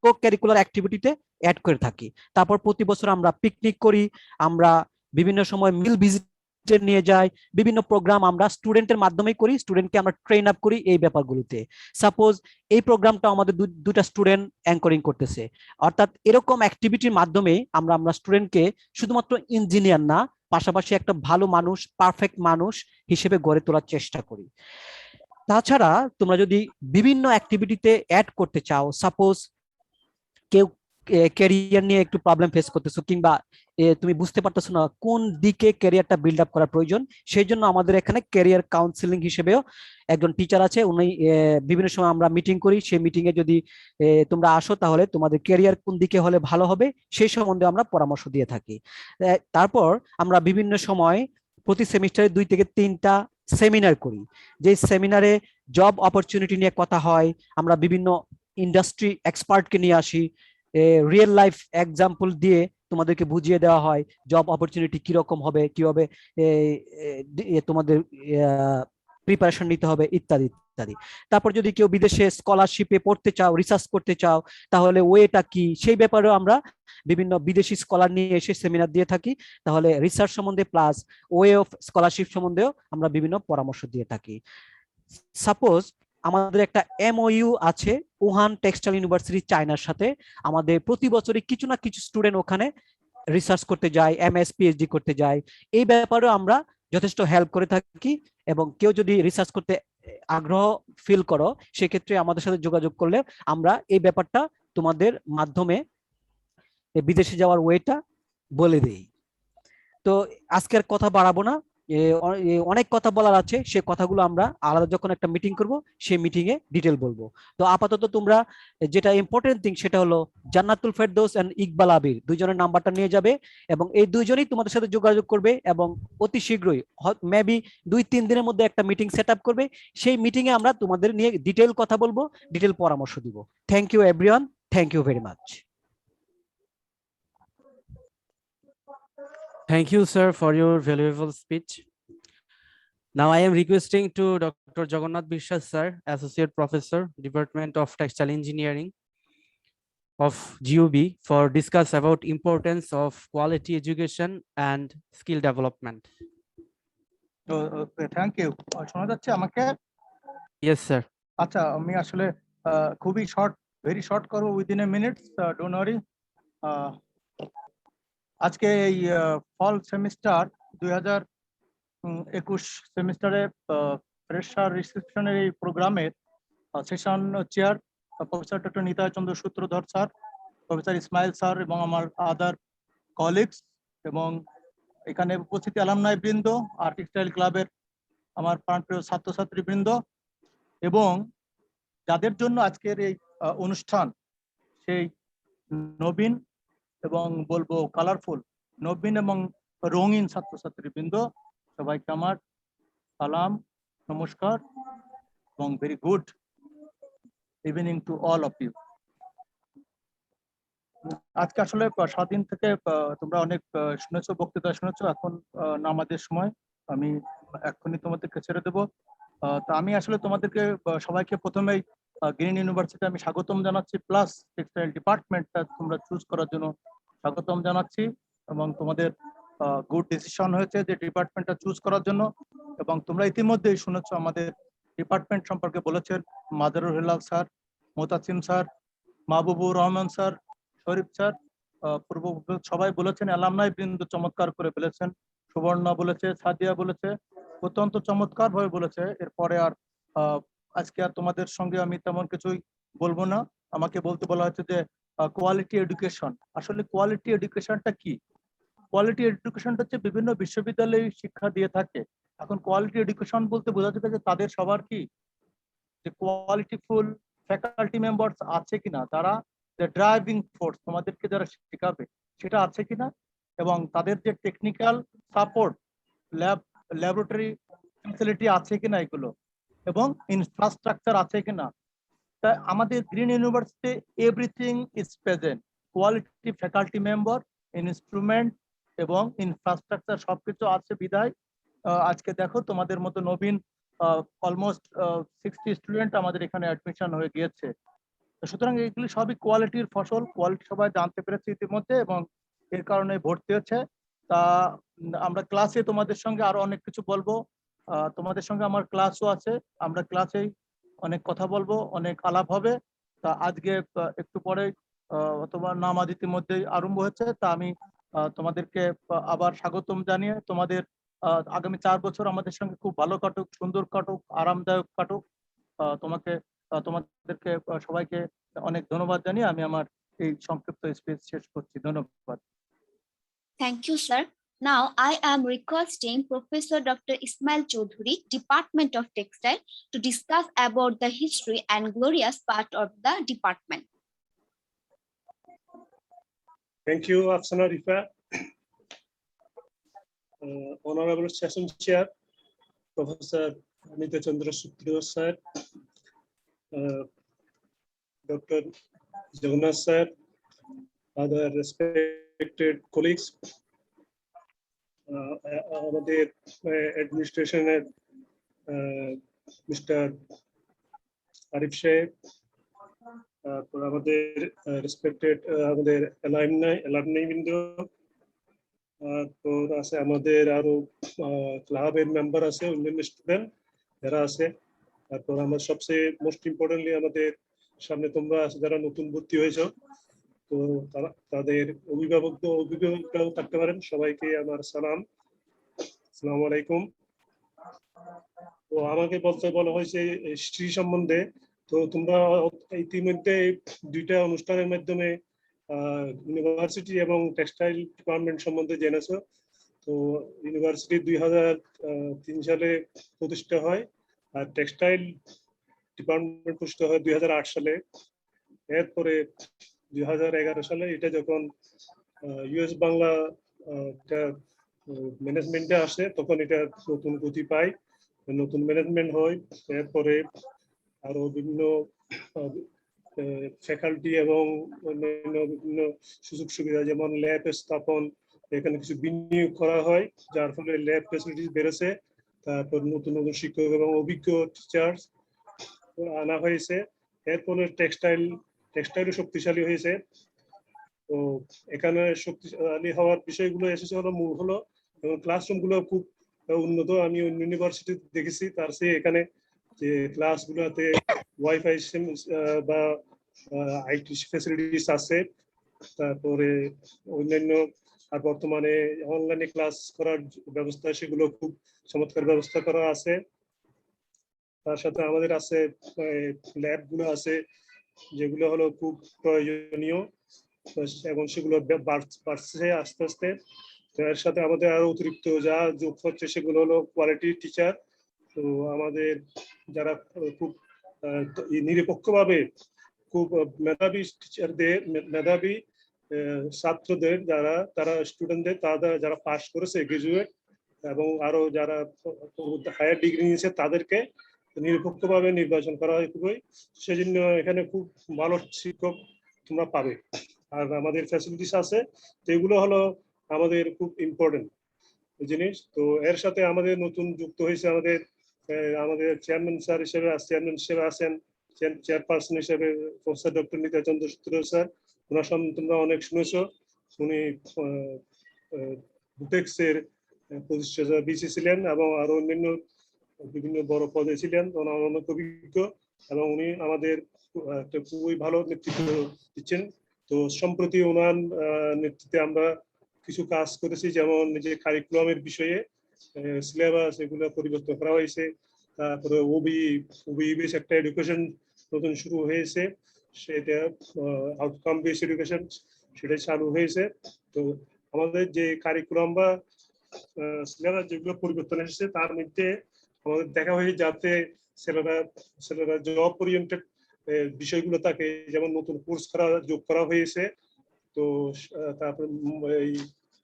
কো কারিকুলার অ্যাক্টিভিটিতে অ্যাড করে থাকি। তারপর প্রতি বছর আমরা পিকনিক করি, আমরা বিভিন্ন সময় মিল ভিজিটে নিয়ে যাই, বিভিন্ন প্রোগ্রাম আমরা স্টুডেন্টের মাধ্যমেই করি, স্টুডেন্টকে আমরা ট্রেন আপ করি এই ব্যাপারগুলোতে। সাপোজ এই প্রোগ্রামটা আমাদের দুটা স্টুডেন্ট অ্যাঙ্করিং করতেছে, অর্থাৎ এরকম অ্যাক্টিভিটির মাধ্যমে আমরা স্টুডেন্টকে শুধুমাত্র ইঞ্জিনিয়ার না, পাশাপাশি একটা ভালো মানুষ, পারফেক্ট মানুষ হিসেবে গড়ে তোলার চেষ্টা করি। তাছাড়া তোমরা যদি বিভিন্ন অ্যাক্টিভিটিতে অ্যাড করতে চাও, সাপোজ কেউ ক্যারিয়ার নিয়ে একটু প্রবলেম ফেস করতেছো, কিংবা তুমি বুঝতে পারতেছো না কোন দিকে ক্যারিয়ারটা বিল্ড আপ করার প্রয়োজন, সেই জন্য আমাদের এখানে ক্যারিয়ার কাউন্সিলিং হিসেবেও একজন টিচার আছে। উনি বিভিন্ন সময় আমরা মিটিং করি, সেই মিটিং এ যদি তোমরা আসো তাহলে তোমাদের ক্যারিয়ার কোন দিকে হলে ভালো হবে সেই সম্বন্ধে আমরা পরামর্শ দিয়ে থাকি। তারপর আমরা বিভিন্ন সময় প্রতি সেমিস্টারে 2 থেকে 3টা সেমিনার করি, যে সেমিনারে জব অপরচুনিটি নিয়ে কথা হয়। আমরা বিভিন্ন ইন্ডাস্ট্রি এক্সপার্টকে নিয়ে আসি, রিয়েল লাইফ এক্সাম্পল দিয়ে তোমাদেরকে বুঝিয়ে দেওয়া হয় জব অপরচুনিটি কিরকম হবে, কিভাবে তোমাদের প্রিপারেশন নিতে হবে, ইত্যাদি ইত্যাদি। তারপর যদি কেউ বিদেশে স্কলারশিপে পড়তে চাও, রিসার্চ করতে চাও, তাহলে ওয়েটা কি, সেই ব্যাপারেও আমরা বিভিন্ন বিদেশি স্কলার নিয়ে এসে সেমিনার দিয়ে থাকি। তাহলে রিসার্চ সম্বন্ধে প্লাস ওয়ে অফ স্কলারশিপ সম্বন্ধেও আমরা বিভিন্ন পরামর্শ দিয়ে থাকি। সাপোজ আমাদের একটা এমওইউ আছে উহান টেক্সটাইল ইউনিভার্সিটি চায়নার সাথে। আমাদের প্রতি বছরই কিছু না কিছু স্টুডেন্ট ওখানে রিসার্চ করতে যায়, এমএস পিএইচডি করতে যায়। এই ব্যাপারেও আমরা যথেষ্ট হেল্প করে থাকি, এবং কেউ যদি রিসার্চ করতে আগ্রহ ফিল করো সেক্ষেত্রে আমাদের সাথে যোগাযোগ করলে আমরা এই ব্যাপারটা তোমাদের মাধ্যমে বিদেশে যাওয়ার ওয়েটা বলে দেই। তো আজকের কথা বাড়াবো না, অনেক কথা বলার আছে, সে কথাগুলো আমরা আলাদা যখন একটা মিটিং করব সেই মিটিং এ ডিটেল বলবো। তো আপাতত তোমরা যেটা ইম্পর্টেন্ট থিং সেটা হলো জান্নাতুল ফেরদৌস এন্ড ইকবাল আবির দুইজনের নাম্বারটা নিয়ে যাবে, এবং এই দুইজনই তোমাদের সাথে যোগাযোগ করবে, এবং অতি শীঘ্রই মেবি 2-3 দিনের মধ্যে একটা মিটিং সেট আপ করবে। সেই মিটিং এ আমরা তোমাদের নিয়ে ডিটেল কথা বলবো, ডিটেল পরামর্শ দিব। Thank you everyone, thank you very much. Thank you, sir, for your valuable speech. Now I am requesting to Dr. Jagannath Bishwas, sir, Associate Professor, Department of Textile Engineering, of GUB for discuss about importance of quality education and skill development. Thank you. শোনা যাচ্ছে আমাকে? Yes, sir. আচ্ছা, আমি আসলে খুবই শর্ট, ভেরি শর্ট করবো, within a minutes, don't worry. আজকে এই ফল সেমিস্টার 2021 সেমিস্টারে ফ্রেশার রিসেপশনের এই প্রোগ্রামের session chair professor doctor Nitai Chandra Sutradhar sir, professor Ismail sir এবং আমার আদার কলিগস, এবং এখানে উপস্থিত অ্যালামনাই বৃন্দ, আর্টিস্টাইল ক্লাবের আমার প্রাণপ্রিয় ছাত্রছাত্রী বৃন্দ, এবং যাদের জন্য আজকের এই অনুষ্ঠান সেই নবীন এবং বলবো কালারফুল, নবীন এবং রঙিন ছাত্রছাত্রী বৃন্দ, সবাইকে আমার সালাম, নমস্কার এবং very good evening to all of you. আজকে আসলে স্বাধীন থেকে তোমরা অনেক শুনেছো, বক্তৃতা শুনেছো। এখন নামাজের সময়, আমি এক্ষুনি তোমাদেরকে ছেড়ে দেবো। তা আমি আসলে তোমাদেরকে সবাইকে প্রথমেই গ্রিন ইউনিভার্সিটি আমি স্বাগতম জানাচ্ছি, প্লাস টেক্সটাইল ডিপার্টমেন্টটা তোমরা চুজ করার জন্য স্বাগতম জানাচ্ছি, এবং তোমাদের গুড ডিসিশন হয়েছে যে ডিপার্টমেন্টটা চুজ করার জন্য। এবং তোমরা ইতিমধ্যেই শুনেছো আমাদের ডিপার্টমেন্ট সম্পর্কে বলেছেন Madarul Helal sir, Motasim sir, Mahbubur Rahman sir, Sharif sir, পূর্ব সবাই বলেছেন, অ্যালামনাই বৃন্দ চমৎকার করে বলেছেন, সুবর্ণা বলেছে, সাদিয়া বলেছে, অত্যন্ত চমৎকার ভাবে বলেছে। এরপরে আর আজকে আর তোমাদের সঙ্গে আমি তেমন কিছুই বলবো না। আমাকে বলতে বলা হয়েছে যে কোয়ালিটি এডুকেশন। আসলে কোয়ালিটি এডুকেশনটা কি? কোয়ালিটি এডুকেশনটা হচ্ছে বিভিন্ন বিশ্ববিদ্যালয়ে শিক্ষা দিয়ে থাকে। এখন কোয়ালিটি এডুকেশন বলতে বোঝা যাচ্ছে যে তাদের সবার কি যে কোয়ালিটিফুল ফ্যাকাল্টি মেম্বার্স আছে কিনা, তারা যে ড্রাইভিং ফোর্স তোমাদেরকে যারা শেখাবে সেটা আছে কিনা, এবং তাদের যে টেকনিক্যাল সাপোর্ট, ল্যাবরেটরি ফ্যাসিলিটি আছে কিনা এগুলো, এবং ইনফ্রাস্ট্রাকচার আছে কিনা। তাই আমাদের green university everything is present, quality faculty member, instrument এবং ইনফ্রাস্ট্রাকচার সবকিছু আছে বিধায় আজকে দেখো তোমাদের মতো নবীন অলমোস্ট 60 স্টুডেন্ট আমাদের এখানে অ্যাডমিশন হয়ে গিয়েছে। সুতরাং এগুলি সবই কোয়ালিটির ফসল, কোয়ালিটি সবাই জানতে পেরেছে ইতিমধ্যে, এবং এর কারণে ভর্তি হচ্ছে। তা আমরা ক্লাসে তোমাদের সঙ্গে আরো অনেক কিছু বলবো, তোমাদের সঙ্গে আমার ক্লাসও আছে, আমরা ক্লাসেই অনেক কথা বলবো, অনেক আলাপ হবে। তা আজকে একটু পরে অথবা নামাজ ইতিমধ্যেই আরম্ভ হয়েছে, তা আমি তোমাদেরকে আবার স্বাগতম জানিয়ে তোমাদের আগামী 4 বছর আমাদের সঙ্গে খুব ভালো কাটুক, সুন্দর কাটুক, আরামদায়ক কাটুক। তোমাদেরকে সবাইকে অনেক ধন্যবাদ জানিয়ে আমি আমার এই সংক্ষিপ্ত স্পিচ শেষ করছি। ধন্যবাদ। Thank you, sir. Now I am requesting Professor Dr. Ismail Choudhury, Department of Textile, to discuss about the history and glorious part of the department. Thank you, Afsana Rifa. Honorable Session Chair, Professor Nitya Chandra Sutridhar sir, Dr. Jagannath sir, other respected colleagues, আমাদের অ্যাডমিনিস্ট্রেশনের মিস্টার আরিফ সাহেব, তারপর আমাদের রেসপেক্টেড আমাদের অ্যালামনাই বৃন্দ, তারপর আছে আমাদের আরো ক্লাবের মেম্বার আছে, অন্যান্য স্টুডেন্ট যারা আছে, তারপর আমার সবচেয়ে মোস্ট ইম্পর্টেন্টলি আমাদের সামনে তোমরা যারা নতুন ভর্তি হয়েছো, তো তাদের অভিভাবকরাও থাকতে পারেন, সবাইকে আমার সালাম, আসসালামু আলাইকুম। তো আমাকে বলা হয়েছে হিস্ট্রি সম্বন্ধে, তো তোমরা ইতিমধ্যে দুইটা অনুষ্ঠানের মাধ্যমে ইউনিভার্সিটি এবং টেক্সটাইল ডিপার্টমেন্ট সম্বন্ধে জেনেছো। তো ইউনিভার্সিটি 2003 সালে প্রতিষ্ঠা হয়, আর টেক্সটাইল ডিপার্টমেন্ট প্রতিষ্ঠা হয় 2008 সালে। এরপরে 2011 সালে এটা যখন ইউএস বাংলা ম্যানেজমেন্টে আসে, তখন এটা নতুন গতি পায়, নতুন ম্যানেজমেন্ট হয়। এরপরে আরো বিভিন্ন ফ্যাকাল্টি এবং অন্যান্য বিভিন্ন সুযোগ সুবিধা, যেমন ল্যাব স্থাপন, এখানে কিছু বিনিয়োগ করা হয়, যার ফলে ল্যাব ফ্যাসিলিটিস বেড়েছে। তারপর নতুন নতুন শিক্ষক এবং অভিজ্ঞ টিচার আনা হয়েছে। এরপরে টেক্সটাইল টেক্সটাইলও শক্তিশালী হয়েছে। তো এখানে শক্তিশালী হওয়ার বিষয়গুলো এসেছে হলো মূল হলো এবং ক্লাসরুম গুলো খুব উন্নত। আমি অন্য ইউনিভার্সিটি দেখেছি তার চেয়ে এখানে যে ক্লাসগুলোতে ওয়াইফাই বা আইটি ফ্যাসিলিটিস আছে, তারপরে অন্যান্য আর বর্তমানে অনলাইনে ক্লাস করার ব্যবস্থা সেগুলো খুব চমৎকার ব্যবস্থা করা আছে। তার সাথে আমাদের আছে ল্যাব গুলো আছে যেগুলো হলো খুব প্রয়োজনীয় এবং সেগুলো বাড়ছে আস্তে আস্তে। এর সাথে আমাদের আরো অতিরিক্ত যা যোগ হচ্ছে সেগুলো হলো কোয়ালিটি টিচার। তো আমাদের যারা খুব নিরপেক্ষভাবে খুব মেধাবী টিচারদের, মেধাবী ছাত্রদের তারা স্টুডেন্টদের যারা পাস করেছে গ্রাজুয়েট এবং আরো যারা হায়ার ডিগ্রি নিয়েছে তাদেরকে নিরপেক্ষভাবে নির্বাচন করা হয় খুবই। সেজন্য এখানে খুব ভালো শিক্ষক তোমরা পাবে। আর আমাদের ফ্যাসিলিটিস আছে, তো এগুলো হলো আমাদের খুব ইম্পর্টেন্ট জিনিস। তো এর সাথে আমাদের নতুন যুক্ত হয়েছে আমাদের চেয়ারম্যান স্যার হিসেবে আছেন, চেয়ারপারসন হিসেবে প্রফেসর ডক্টর নিতাই চন্দ্র সূত্র স্যার। ওনার সামনে তোমরা অনেক শুনেছ, উনি বুটেক্সের প্রতিষ্ঠাতা বিসি ছিলেন এবং আরো অন্যান্য বিভিন্ন বড় পদে ছিলেন। ওনার অনেক অভিজ্ঞ এবং উনি আমাদের একটা খুবই ভালো নেতৃত্ব দিচ্ছেন। তো সম্প্রতি ওনার নেতৃত্বে আমরা কিছু কাজ করেছি, যেমন যে কারিকুলামের বিষয়ে সিলেবাস এগুলো পরিবর্তন করা হয়েছে। তারপরে ওবি বেস একটা এডুকেশন নতুন শুরু হয়েছে, সেটা আউটকাম বেস এডুকেশন সেটা চালু হয়েছে। তো আমাদের যে কারিকুলাম বা সিলেবাস যেগুলো পরিবর্তন এসেছে তার মধ্যে আমাদের দেখা হয়েছে যাতে ছেলেরা জব ওরিয়েন্টেড বিষয়গুলো থাকে, যেমন নতুন কোর্স যোগ করা হয়েছে। তো তারপরে এই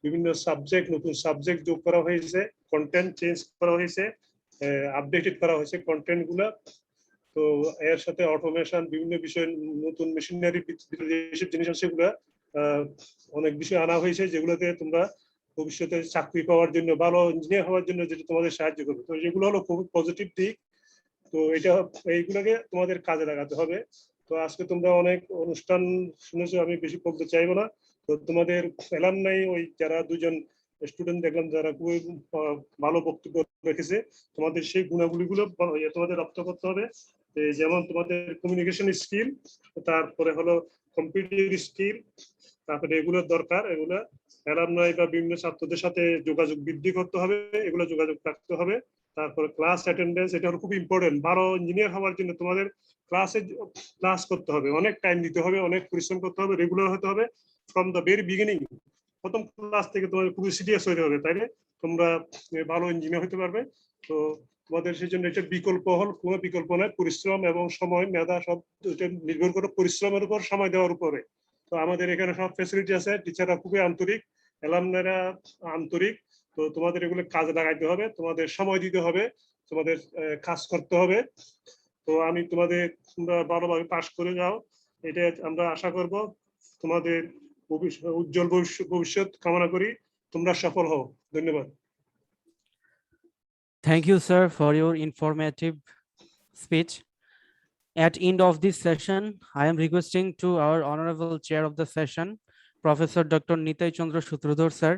বিভিন্ন নতুন সাবজেক্ট যোগ করা হয়েছে, কন্টেন্ট চেঞ্জ করা হয়েছে, আপডেটেড করা হয়েছে কন্টেন্ট গুলা। তো এর সাথে অটোমেশন, বিভিন্ন বিষয়, নতুন মেশিনারি যেসব জিনিস আছে সেগুলা অনেক বিষয় আনা হয়েছে, যেগুলোতে তোমরা ভবিষ্যতে চাকরি পাওয়ার জন্য, ভালো ইঞ্জিনিয়ার হওয়ার জন্য যেটা তোমাদের সাহায্য করবে। তো যেগুলো হলো খুব পজিটিভ দিক। তো এইগুলোকে তোমাদের কাজে লাগাতে হবে। তো আজকে তোমরা অনেক অনুষ্ঠান শুনেছো, আমি বেশি বলতে চাইবো না। তো তোমাদের অ্যালামনাই ওই যারা দুজন স্টুডেন্ট দেখলাম যারা খুবই ভালো বক্তব্য রেখেছে, তোমাদের সেই গুণাবলীগুলো তোমাদের রপ্ত করতে হবে। যেমন তোমাদের কমিউনিকেশন স্কিল, তারপরে হলো কম্পিউটার স্কিল, তারপরে এগুলোর দরকার। এগুলো অ্যালামনাই বা বিভিন্ন ছাত্রদের সাথে যোগাযোগ বৃদ্ধি করতে হবে, এগুলো যোগাযোগ রাখতে হবে। তারপরে ক্লাস অ্যাটেন্ডেন্স, এটা হলো খুব ইম্পর্টেন্ট। ভালো ইঞ্জিনিয়ার হওয়ার জন্য তোমাদের ক্লাস করতে হবে, অনেক টাইম দিতে হবে, অনেক পরিশ্রম করতে হবে, রেগুলার হতে হবে ফ্রম দ্য ভেরি বিগিনিং। প্রথম ক্লাস থেকে তোমাদের খুবই সিরিয়াস হতে হবে, তাইলে তোমরা ভালো ইঞ্জিনিয়ার হতে পারবে। তো তোমাদের সেই জন্য এটা কোনো বিকল্প নয়। পরিশ্রম এবং সময়, মেধা সব নির্ভর করে পরিশ্রমের উপর, সময় দেওয়ার উপরে। তো আমাদের এখানে সব ফ্যাসিলিটি আছে, টিচাররা খুবই আন্তরিক, অ্যালামনাইরা আন্তরিক। তো তোমাদের এগুলো কাজে লাগাইতে হবে, তোমাদের সময় দিতে হবে, তোমাদের কাজ করতে হবে। তো আমি তোমরা ভালোভাবে পাশ করে যাও, এটা আমরা আশা করব। তোমাদের উজ্জ্বল ভবিষ্যৎ কামনা করি, তোমরা সফল হও। ধন্যবাদ। Thank you, sir, for your informative speech. At end of this session, I am requesting to our honorable chair of the session, Professor Dr. Nitai Chandra Sutrodhar, sir,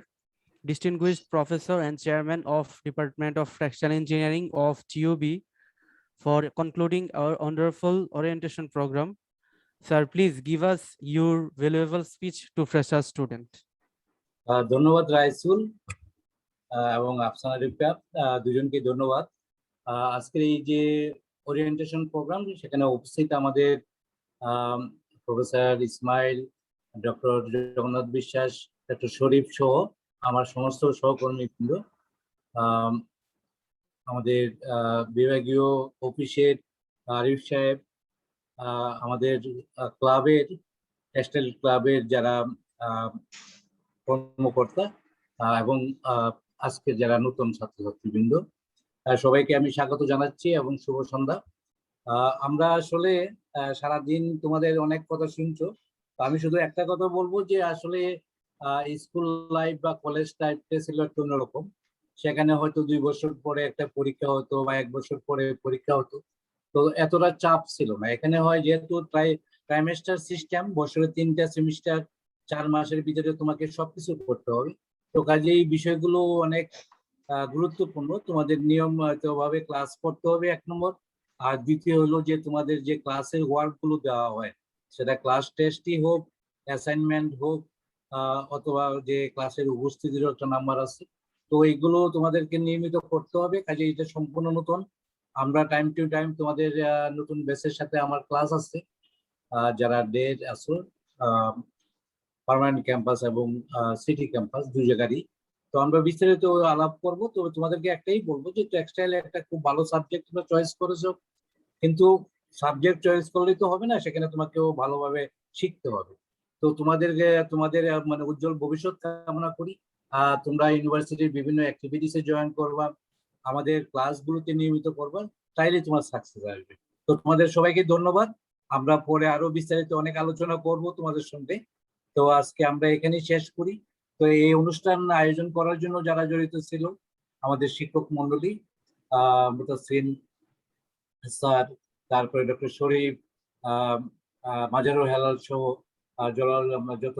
distinguished professor and chairman of Department of Textile Engineering of TUB, for concluding our wonderful orientation program. Sir, please give us your valuable speech to fresher student. ধন্যবাদ রাইসুল এবং আফসানা রিফাত, দুজনকে ধন্যবাদ। আজকের এই যে ওরিয়েন্টেশন প্রোগ্রাম, সেখানে উপস্থিত আমাদের প্রফেসর ইসমাইল, ডক্টর জগন্নাথ বিশ্বাস, ডক্টর শরীফ সহ আমার সমস্ত সহকর্মীবৃন্দ, আমাদের বিভাগীয় অফিসের আরিফ সাহেব, আমাদের ক্লাবের, টেক্সটাইল ক্লাবের যারা কর্মকর্তা এবং আজকে যারা নতুন ছাত্রছাত্রীবৃন্দ, সবাইকে আমি স্বাগত জানাচ্ছি এবং শুভ সন্ধ্যা। আমরা আসলে সারাদিন তোমাদের অনেক কথা শুনছো, আমি শুধু একটা কথা বলবো যে আসলে স্কুল লাইফ বা কলেজ লাইফটা ছিল একটু অন্যরকম। সেখানে হয়তো 2 বছর পরে একটা পরীক্ষা হতো বা 1 বছর পরে পরীক্ষা হতো, তো এতটা চাপ ছিল না। এখানে হয় যেহেতু প্রায় ট্রাইমেস্টার সিস্টেম, বছরে 3টা সেমিস্টার, 4 মাসের ভিতরে তোমাকে সবকিছু করতে হবে। তো কাজে এই বিষয়গুলো অনেক গুরুত্বপূর্ণ। তোমাদের নিয়মিতভাবে ক্লাস করতে হবে 1 নম্বর। আর দ্বিতীয় হলো যে তোমাদের যে ক্লাসের ওয়ার্ক গুলো দেওয়া হয়, সেটা ক্লাস টেস্টই হোক, অ্যাসাইনমেন্ট হোক, অথবা যে ক্লাসের উপস্থিতির একটা নাম্বার আছে, তো এইগুলো তোমাদেরকে নিয়মিত করতে হবে। কাজে এটা সম্পূর্ণ নতুন। আমরা টাইম টু টাইম তোমাদের নতুন বেসের সাথে আমার ক্লাস আছে, যারা ডে আছো পার্মানেন্ট ক্যাম্পাস এবং সিটি ক্যাম্পাস 2 জায়গারই। তো আমরা বিস্তারিত আলাপ করব। তো তোমাদেরকে একটাই বলবো যে টেক্সটাইল একটা খুব ভালো সাবজেক্ট তোমরা চয়েস করেছো, কিন্তু সাবজেক্ট চয়েস করলেই তো হবে না, সেখানে তোমাকেও ভালোভাবে শিখতে হবে। তো তোমাদের মানে উজ্জ্বল ভবিষ্যৎ কামনা করি। তোমরা ইউনিভার্সিটির বিভিন্ন অ্যাক্টিভিটিসে জয়েন করবা, আমাদের ক্লাসগুলোতে নিয়মিত করবা, তাইলে তোমার সাকসেস আসবে। তো তোমাদের সবাইকে ধন্যবাদ। আমরা পরে আরো বিস্তারিত অনেক আলোচনা করব তোমাদের সঙ্গে। তো আজকে আমরা এখানেই শেষ করি। তো এই অনুষ্ঠান আয়োজন করার জন্য যারা জড়িত ছিল, আমাদের শিক্ষক মন্ডলী, মুতাসিন স্যার, তারপরে ডক্টর শরীফ, মাজারুল হেলাল সহ যত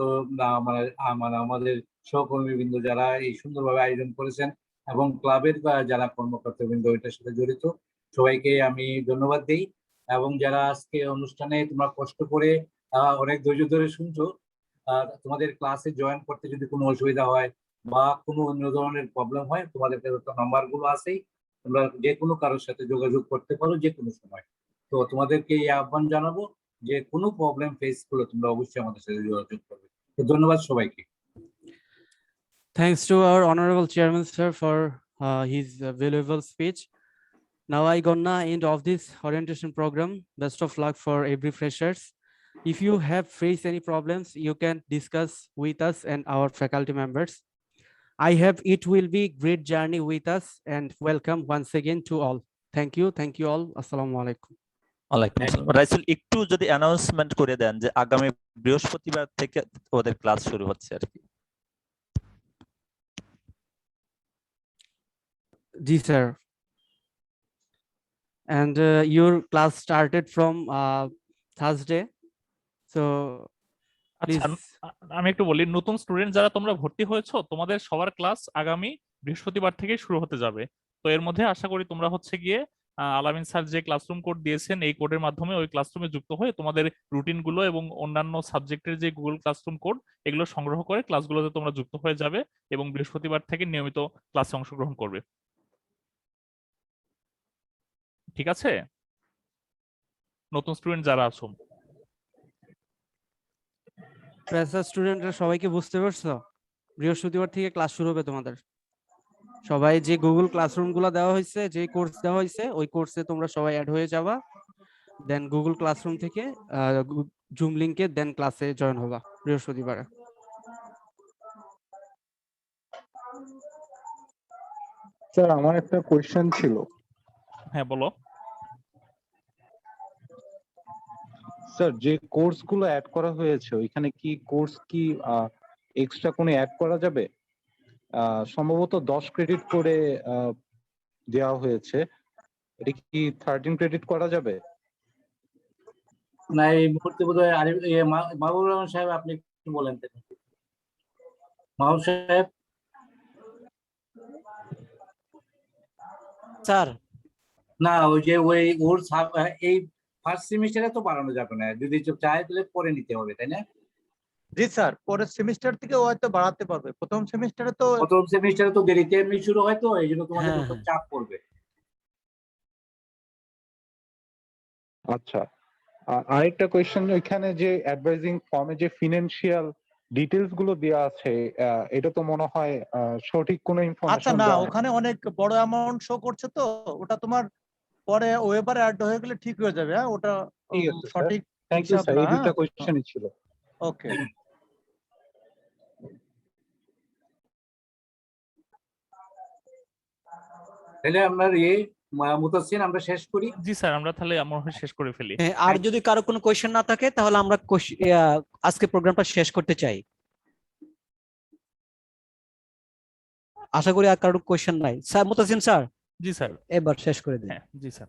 মানে আমাদের সহকর্মীবৃন্দ যারা এই সুন্দরভাবে আয়োজন করেছেন, এবং ক্লাবের যারা কর্মকর্তাবৃন্দ এটার সাথে জড়িত, সবাইকে আমি ধন্যবাদ দিই। এবং যারা আজকে অনুষ্ঠানে তোমরা কষ্ট করে অনেক ধৈর্য ধরে শুনছো, তোমাদের ক্লাসে জয়েন করতে যদি কোনো অসুবিধা হয় বা কোনো অন্য ধরনের প্রবলেম হয়, তোমাদের কাছে নাম্বার গুলো আছেই, তোমরা যে কোনো কারোর সাথে যোগাযোগ করতে পারো যে কোনো সময়। তো তোমাদেরকে এই আহ্বান জানাবো যে কোনো প্রবলেম ফেস করলে তোমরা অবশ্যই আমাদের সাথে যোগাযোগ করবে। তো ধন্যবাদ সবাইকে। Thanks to our honorable chairman sir for his valuable speech. Now I gonna end of this orientation program. Best of luck for every freshers. If you have faced any problems, you can discuss with us and our faculty members. I have it will be great journey with us, and welcome once again to all. Thank you all. Assalamu alaikum. ওয়ালাইকুম আসসালাম। রাইসুল, একটু যদি অ্যানাউন্সমেন্ট করে দেন যে আগামী বৃহস্পতিবার থেকে ওদের ক্লাস শুরু হচ্ছে আর কি। Ji sir. And your class started from Thursday, so আচ্ছা, আমি একটু বলি, নতুন স্টুডেন্ট যারা তোমরা ভর্তি হয়েছো, তোমাদের সবার ক্লাস আগামী বৃহস্পতিবার থেকে শুরু হতে যাবে। তো এর মধ্যে আশা করি তোমরা হচ্ছে গিয়ে আলামিন স্যার যে ক্লাসরুম কোড দিয়েছেন, এই কোডের মাধ্যমে ওই ক্লাসরুমে যুক্ত হয়ে তোমাদের রুটিন গুলো এবং অন্যান্য সাবজেক্টের যে গুগল ক্লাসরুম কোড, এগুলো সংগ্রহ করে ক্লাসগুলোতে তোমরা যুক্ত হয়ে যাবে এবং বৃহস্পতিবার থেকে নিয়মিত ক্লাসে অংশগ্রহণ করবে। ঠিক আছে নতুন স্টুডেন্ট যারা আছো? ফ্রেশার স্টুডেন্টরা সবাইকে বুঝতে পারছো? বৃহস্পতিবার থেকে ক্লাস শুরু হবে তোমাদের। সবাই যে গুগল ক্লাসরুম গুলো দেওয়া হয়েছে, যে কোর্স দেওয়া হয়েছে, ওই কোর্সে তোমরা সবাই অ্যাড হয়ে যাবা। দেন গুগল ক্লাসরুম থেকে জুম লিংকে দেন ক্লাসে জয়েন হবা বৃহস্পতিবারে। স্যার আমার একটা কোয়েশ্চেন ছিল। হ্যাঁ বলো। স্যার যে কোর্সগুলো অ্যাড করা হয়েছে, ওইখানে কি কোর্স কি এক্সট্রা কোনো অ্যাড করা যাবে? সম্ভবত 10 ক্রেডিট করে দেওয়া হয়েছে, এটা কি 13 ক্রেডিট করা যাবে? না, এই মুহূর্তে বোধহয় মাহবুবুর রহমান সাহেব আপনি একটু বলেন। মাহবুব সাহেব। স্যার না, ওই যে ওর এই ফার্স্ট সেমিস্টারে তো বাড়ানো যাবে না, যদি চায় তাহলে পরে নিতে হবে, তাই না? জি স্যার, পরের সেমিস্টার থেকে হয়তো বাড়াতে পারবে। প্রথম সেমিস্টারে তো দেরিতে এমনি শুরু হয়, তো এই জন্য তোমাদের উপর চাপ পড়বে। আচ্ছা, আরেকটা কোয়েশ্চেন, ওইখানে যে অ্যাডভাইজিং ফর্মে যে ফিনান্সিয়াল ডিটেইলস গুলো দেওয়া আছে, এটা তো মনে হয় সঠিক কোনো ইনফরমেশন। আচ্ছা না, ওখানে অনেক বড় অ্যামাউন্ট শো করছে, তো ওটা তোমার পরে ওয়েবারে অ্যাড হয়ে গেলে ঠিক হয়ে যাবে। হ্যাঁ, ওটা সঠিক। থ্যাংক ইউ স্যার, এই দুটো কোয়েশ্চেনই ছিল। ওকে। তাহলে আমরা মুতাসসির আমরা শেষ করি। জি স্যার, আমরা তাহলে শেষ করে ফেলি। আর যদি কারো কোনো কোয়েশ্চেন না থাকে তাহলে আমরা আজকে প্রোগ্রামটা শেষ করতে চাই। আশা করি আর কারো কোয়েশ্চেন নাই। Sir Mutasim sir. জি স্যার, এবার শেষ করে দিন। হ্যাঁ জি স্যার।